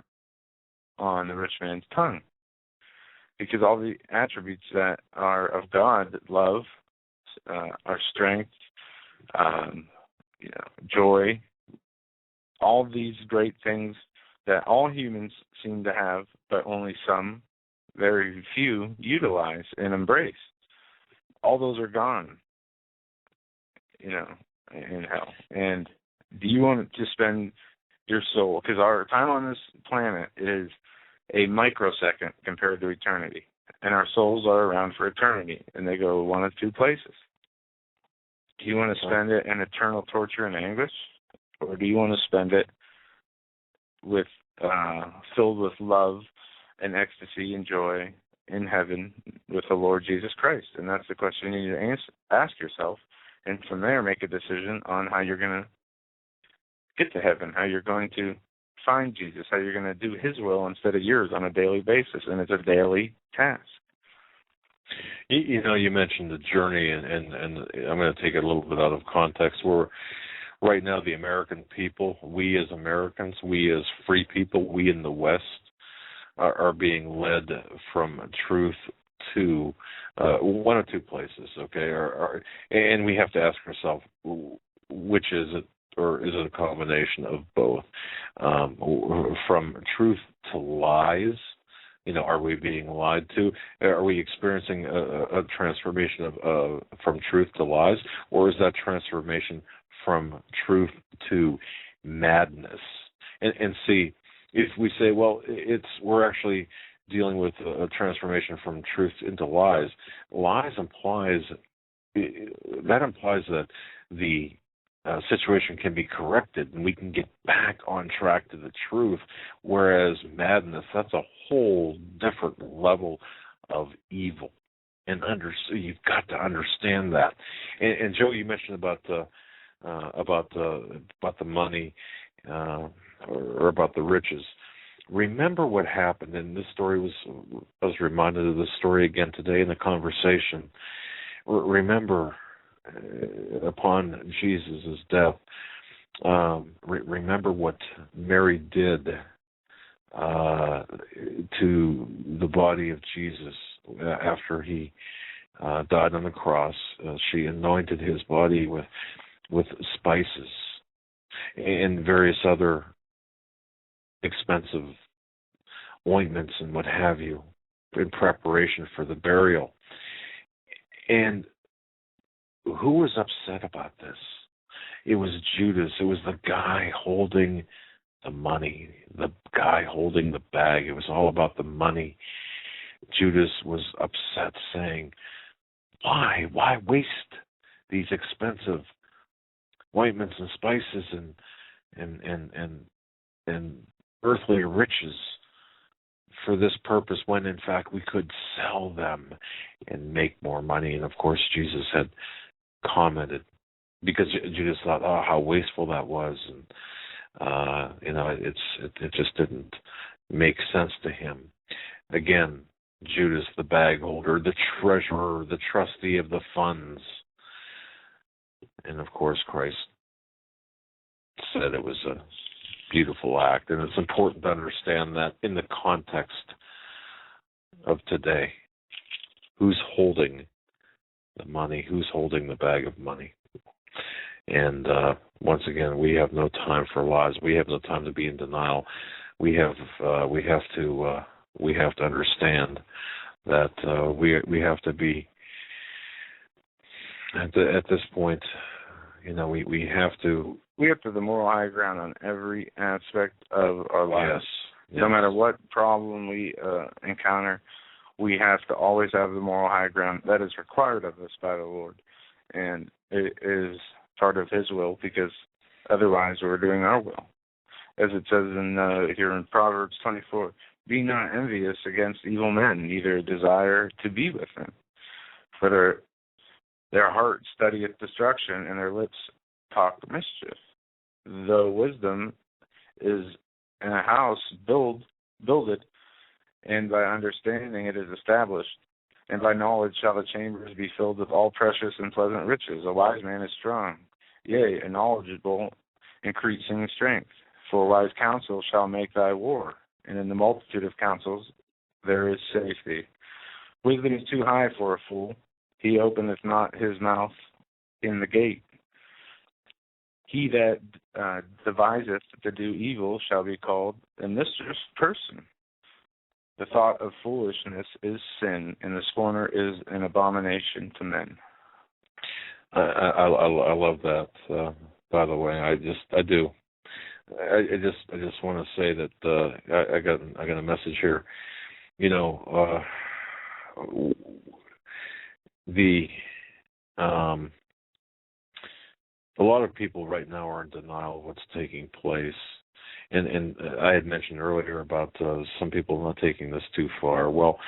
on the rich man's tongue, because all the attributes that are of God, love, our strength, joy, all these great things that all humans seem to have, but only some, very few, utilize and embrace. All those are gone, in hell. And do you want to spend your soul, because our time on this planet is a microsecond compared to eternity, and our souls are around for eternity, and they go one of two places. Do you want to spend it in eternal torture and anguish, or do you want to spend it with filled with love and ecstasy and joy in heaven with the Lord Jesus Christ? And that's the question you need to ask yourself, and from there make a decision on how you're going to get to heaven, how you're going to find Jesus, how you're going to do his will instead of yours on a daily basis, and it's a daily task. You mentioned the journey, and I'm going to take it a little bit out of context. We're right now, the American people, we as Americans, we as free people, we in the West are being led from truth to one of two places, okay? And we have to ask ourselves, which is it, or is it a combination of both? From truth to lies, Are we being lied to? Are we experiencing a transformation from truth to lies, or is that transformation from truth to madness? And see, if we say, well, we're actually dealing with a transformation from truth into lies. Lies implies that the situation can be corrected and we can get back on track to the truth, whereas madness, that's a whole different level of evil. And you've got to understand that. And Joe, you mentioned about the money or about the riches. Remember what happened, and this story I was reminded of this story again today in the conversation. Remember, upon Jesus' death, remember what Mary did to the body of Jesus after he died on the cross. She anointed his body with spices and various other expensive ointments and what have you in preparation for the burial. And who was upset about this? It was Judas. It was the guy holding the money, the guy holding the bag. It was all about the money. Judas was upset, saying, why waste these expensive ointments and spices and earthly riches for this purpose, when in fact we could sell them and make more money? And of course Jesus had commented, because Judas thought, oh, how wasteful that was, and it just didn't make sense to him. Again, Judas, the bag holder, the treasurer, the trustee of the funds. And of course Christ said it was a beautiful act, and it's important to understand that in the context of today. Who's holding the money? Who's holding the bag of money? And once again, we have no time for lies. We have no time to be in denial. We have to understand that we have to be at this point. We have to have the moral high ground on every aspect of our lives. Yes. No matter what problem we encounter, we have to always have the moral high ground that is required of us by the Lord. And it is part of His will, because otherwise we're doing our will. As it says here in Proverbs 24, be not envious against evil men, neither desire to be with them. For their heart studieth destruction, and their lips talk mischief. Though wisdom is in a house, build it, and by understanding it is established, and by knowledge shall the chambers be filled with all precious and pleasant riches. A wise man is strong, yea, and knowledgeable, increasing strength. For wise counsel shall make thy war, and in the multitude of counsels there is safety. Wisdom is too high for a fool. He openeth not his mouth in the gate. He that deviseth to do evil shall be called a mischievous person. The thought of foolishness is sin, and the scorner is an abomination to men. I love that. By the way, I do. I just want to say that I got a message here. A lot of people right now are in denial of what's taking place. And I had mentioned earlier about some people not taking this too far. Well,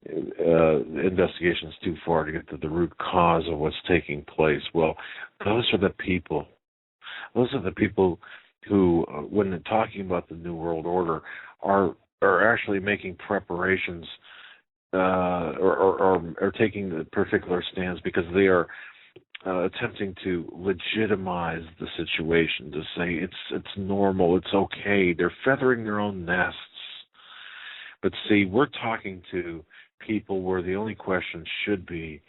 the investigation is too far to get to the root cause of what's taking place. Well, those are the people who, when they're talking about the New World Order, are actually making preparations or taking the particular stands because they are attempting to legitimize the situation, to say it's normal, it's okay. They're feathering their own nests. But see, we're talking to people where the only question should be,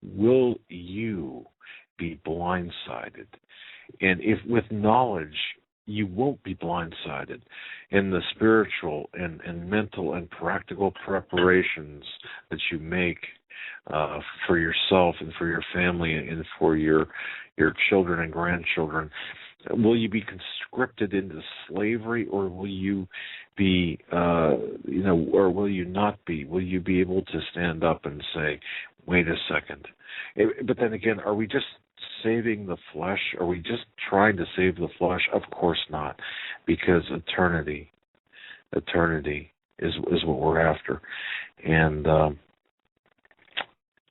will you be blindsided? And if with knowledge you won't be blindsided in the spiritual and mental and practical preparations that you make for yourself and for your family and for your children and grandchildren. Will you be conscripted into slavery, or will you be, or will you not be? Will you be able to stand up and say, wait a second? But then again, are we just saving the flesh? Are we just trying to save the flesh? Of course not, because eternity is what we're after, and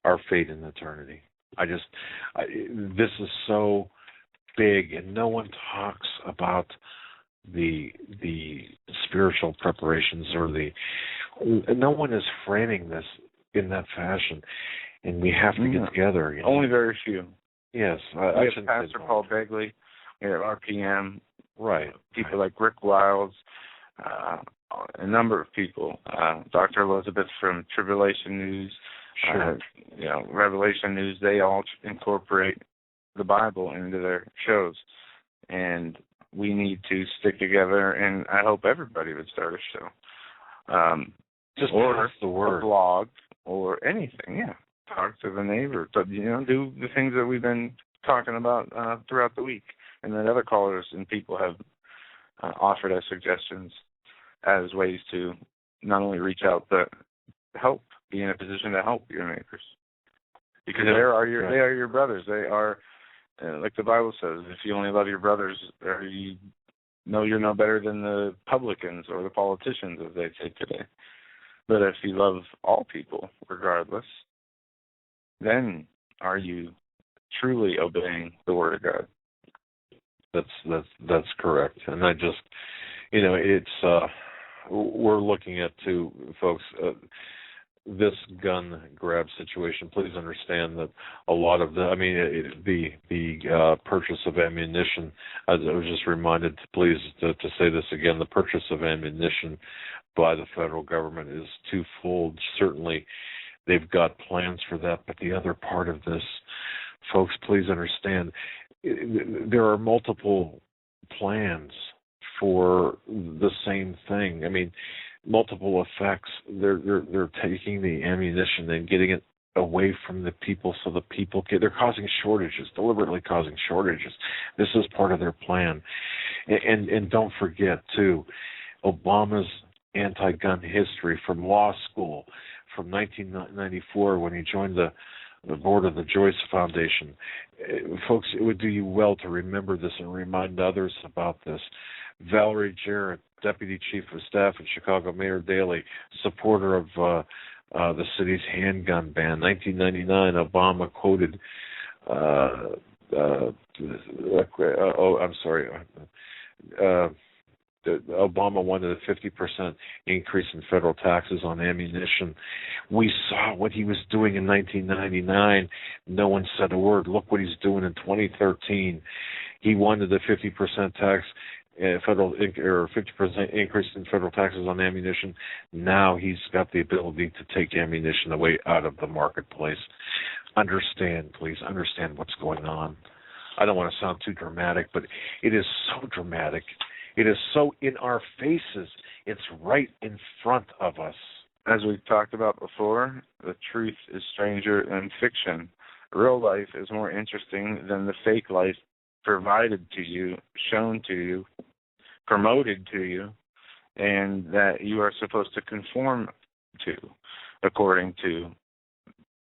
our fate in eternity. This is so big, and no one talks about the spiritual preparations, or no one is framing this in that fashion, and we have to get together. Only very few. Yes, we have Pastor Paul Begley, we have RPM, right? People like Rick Wiles, a number of people. Dr. Elizabeth from Tribulation News, sure. Revelation News. They all incorporate the Bible into their shows, and we need to stick together. And I hope everybody would start a show, just or the word, a blog, or anything. Yeah, talk to the neighbor. But do the things that we've been talking about throughout the week, and that other callers and people have offered us suggestions as ways to not only reach out but help, be in a position to help your neighbors, because they are your brothers. They are. Like the Bible says, if you only love your brothers, or you know you're no better than the publicans or the politicians, as they say today. But if you love all people, regardless, then are you truly obeying the Word of God? That's correct. And I just, it's we're looking at, too, folks, this gun grab situation. Please understand that a lot of the purchase of ammunition, as I was just reminded, to say this again, the purchase of ammunition by the federal government is twofold. Certainly, they've got plans for that, but the other part of this, folks, please understand, there are multiple plans for the same thing. I mean, multiple effects. They're taking the ammunition and getting it away from the people, so the people they're causing shortages, deliberately causing shortages. This is part of their plan. And don't forget, too, Obama's anti-gun history from law school, from 1994 when he joined the board of the Joyce Foundation. Folks, it would do you well to remember this and remind others about this. Valerie Jarrett, Deputy Chief of Staff in Chicago, Mayor Daley, supporter of the city's handgun ban. 1999, Obama quoted, Obama wanted a 50% increase in federal taxes on ammunition. We saw what he was doing in 1999. No one said a word. Look what he's doing in 2013. He wanted a 50% tax. Federal or 50% increase in federal taxes on ammunition. Now he's got the ability to take ammunition away out of the marketplace. Please understand what's going on. I don't want to sound too dramatic, but it is so dramatic. It is so in our faces. It's right in front of us. As we've talked about before, the truth is stranger than fiction. Real life is more interesting than the fake life provided to you, shown to you, promoted to you, and that you are supposed to conform to, according to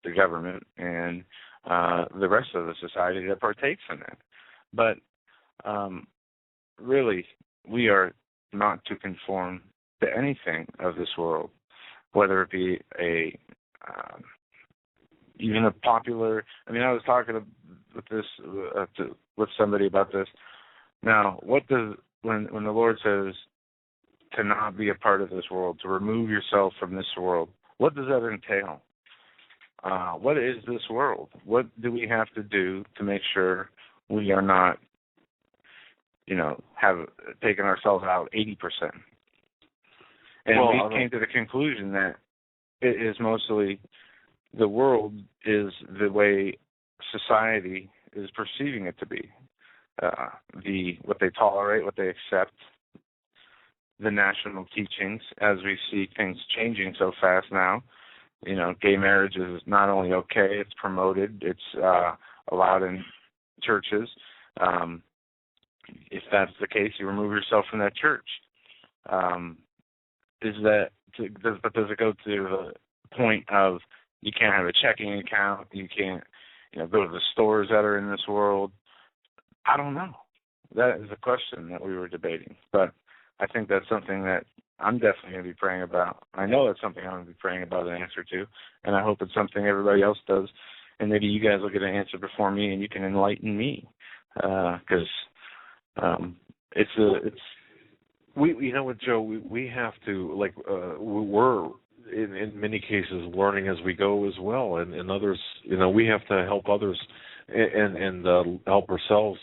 the government and the rest of the society that partakes in it. But really, we are not to conform to anything of this world, whether it be even a popular. I mean, I was talking with somebody about this. Now, what does when the Lord says to not be a part of this world, to remove yourself from this world, what does that entail? What is this world? What do we have to do to make sure we are not, have taken ourselves out 80%? And we came to the conclusion that it is mostly the world is the way society is perceiving it to be. what they tolerate, what they accept, the national teachings, as we see things changing so fast now. You know, gay marriage is not only okay, it's promoted, it's allowed in churches. If that's the case, you remove yourself from that church. Does it go to the point of you can't have a checking account, you can't, go to the stores that are in this world? I don't know. That is a question that we were debating. But I think that's something that I'm definitely going to be praying about. I know that's something I'm going to be praying about an answer to, and I hope it's something everybody else does. And maybe you guys will get an answer before me, and you can enlighten me, because we you know what, Joe, we have to, like, we're in many cases learning as we go as well, and others, we have to help others and help ourselves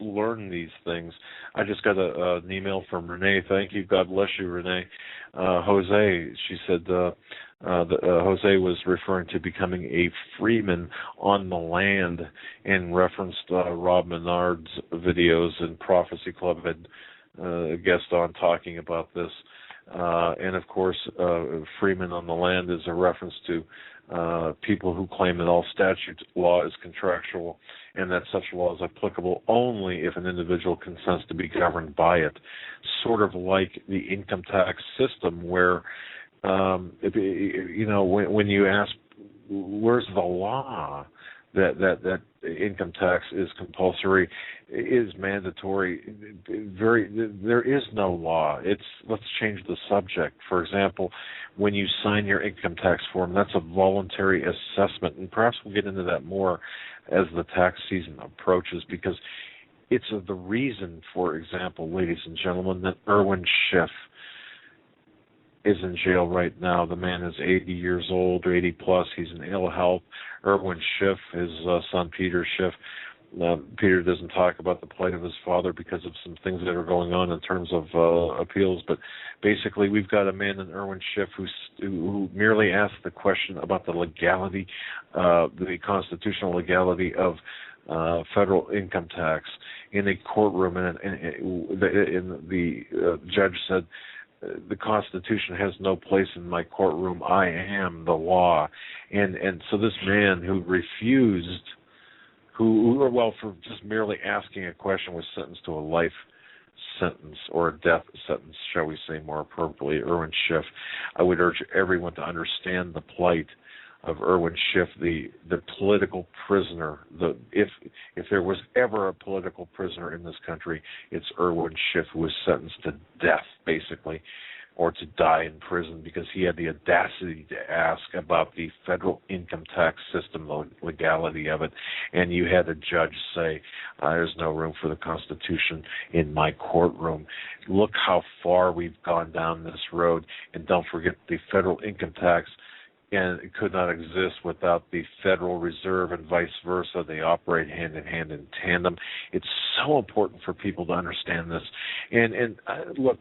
learn these things. I just got an email from Renee. Thank you. God bless you, Renee. Jose, she said Jose was referring to becoming a freeman on the land and referenced Rob Menard's videos, and Prophecy Club had a guest on talking about this. And, of course, freeman on the land is a reference to people who claim that all statute law is contractual and that such law is applicable only if an individual consents to be governed by it, sort of like the income tax system where, when you ask where's the law that income tax is compulsory, is mandatory, there is no law. Let's change the subject. For example, when you sign your income tax form, that's a voluntary assessment, and perhaps we'll get into that more as the tax season approaches, because it's the reason, for example, ladies and gentlemen, that Irwin Schiff is in jail right now. The man is 80 years old, or 80 plus. He's in ill health. Irwin Schiff, his son Peter Schiff, Peter doesn't talk about the plight of his father because of some things that are going on in terms of appeals, but basically we've got a man in Irwin Schiff who merely asked the question about the legality, the constitutional legality of federal income tax in a courtroom, and the judge said, the Constitution has no place in my courtroom. I am the law. And so this man who refused, for just merely asking a question, was sentenced to a life sentence, or a death sentence, shall we say more appropriately, Irwin Schiff. I would urge everyone to understand the plight of Irwin Schiff, the political prisoner. If there was ever a political prisoner in this country, it's Irwin Schiff, who was sentenced to death, basically, or to die in prison because he had the audacity to ask about the federal income tax system, the legality of it, and you had a judge say, there's no room for the Constitution in my courtroom. Look how far we've gone down this road, and don't forget the federal income tax, and it could not exist without the Federal Reserve and vice versa. They operate hand in hand in tandem. It's so important for people to understand this. And look,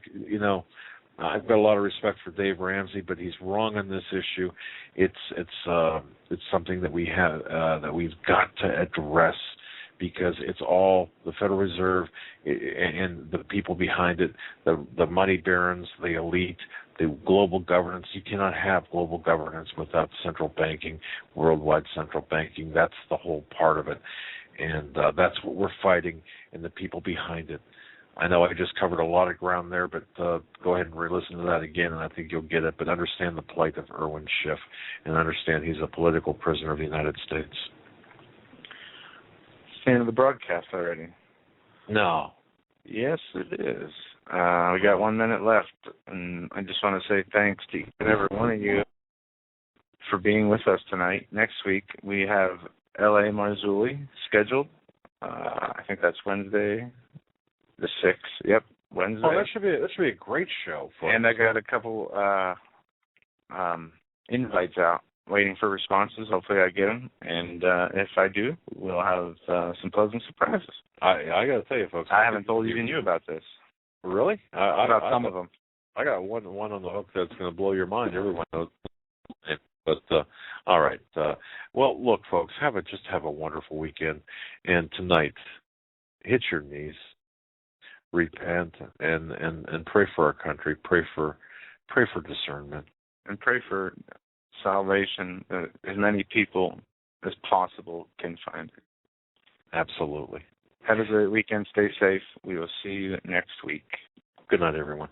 I've got a lot of respect for Dave Ramsey, but he's wrong on this issue. It's something that we have that we've got to address, because it's all the Federal Reserve and the people behind it, the money barons, the elite, the global governance. You cannot have global governance without central banking, worldwide central banking. That's the whole part of it. And that's what we're fighting, and the people behind it. I know I just covered a lot of ground there, but go ahead and re-listen to that again, and I think you'll get it. But understand the plight of Irwin Schiff, and understand he's a political prisoner of the United States. It's the end of the broadcast already. No. Yes, it is. We got 1 minute left, and I just want to say thanks to each and every one of you for being with us tonight. Next week, we have L.A. Marzulli scheduled. I think that's Wednesday the 6th. Yep, Wednesday. Oh, that should be a great show. And I got a couple invites out, waiting for responses. Hopefully I get them, and if I do, we'll have some pleasant surprises. I got to tell you, folks, I haven't told even you about this. Really? About some of them. I got one on the hook that's going to blow your mind. Everyone knows. But all right. Well, look, folks, have a wonderful weekend. And tonight, hit your knees, repent, and pray for our country. Pray for discernment, and pray for salvation that as many people as possible can find it. Absolutely. Have a great weekend. Stay safe. We will see you next week. Good night, everyone.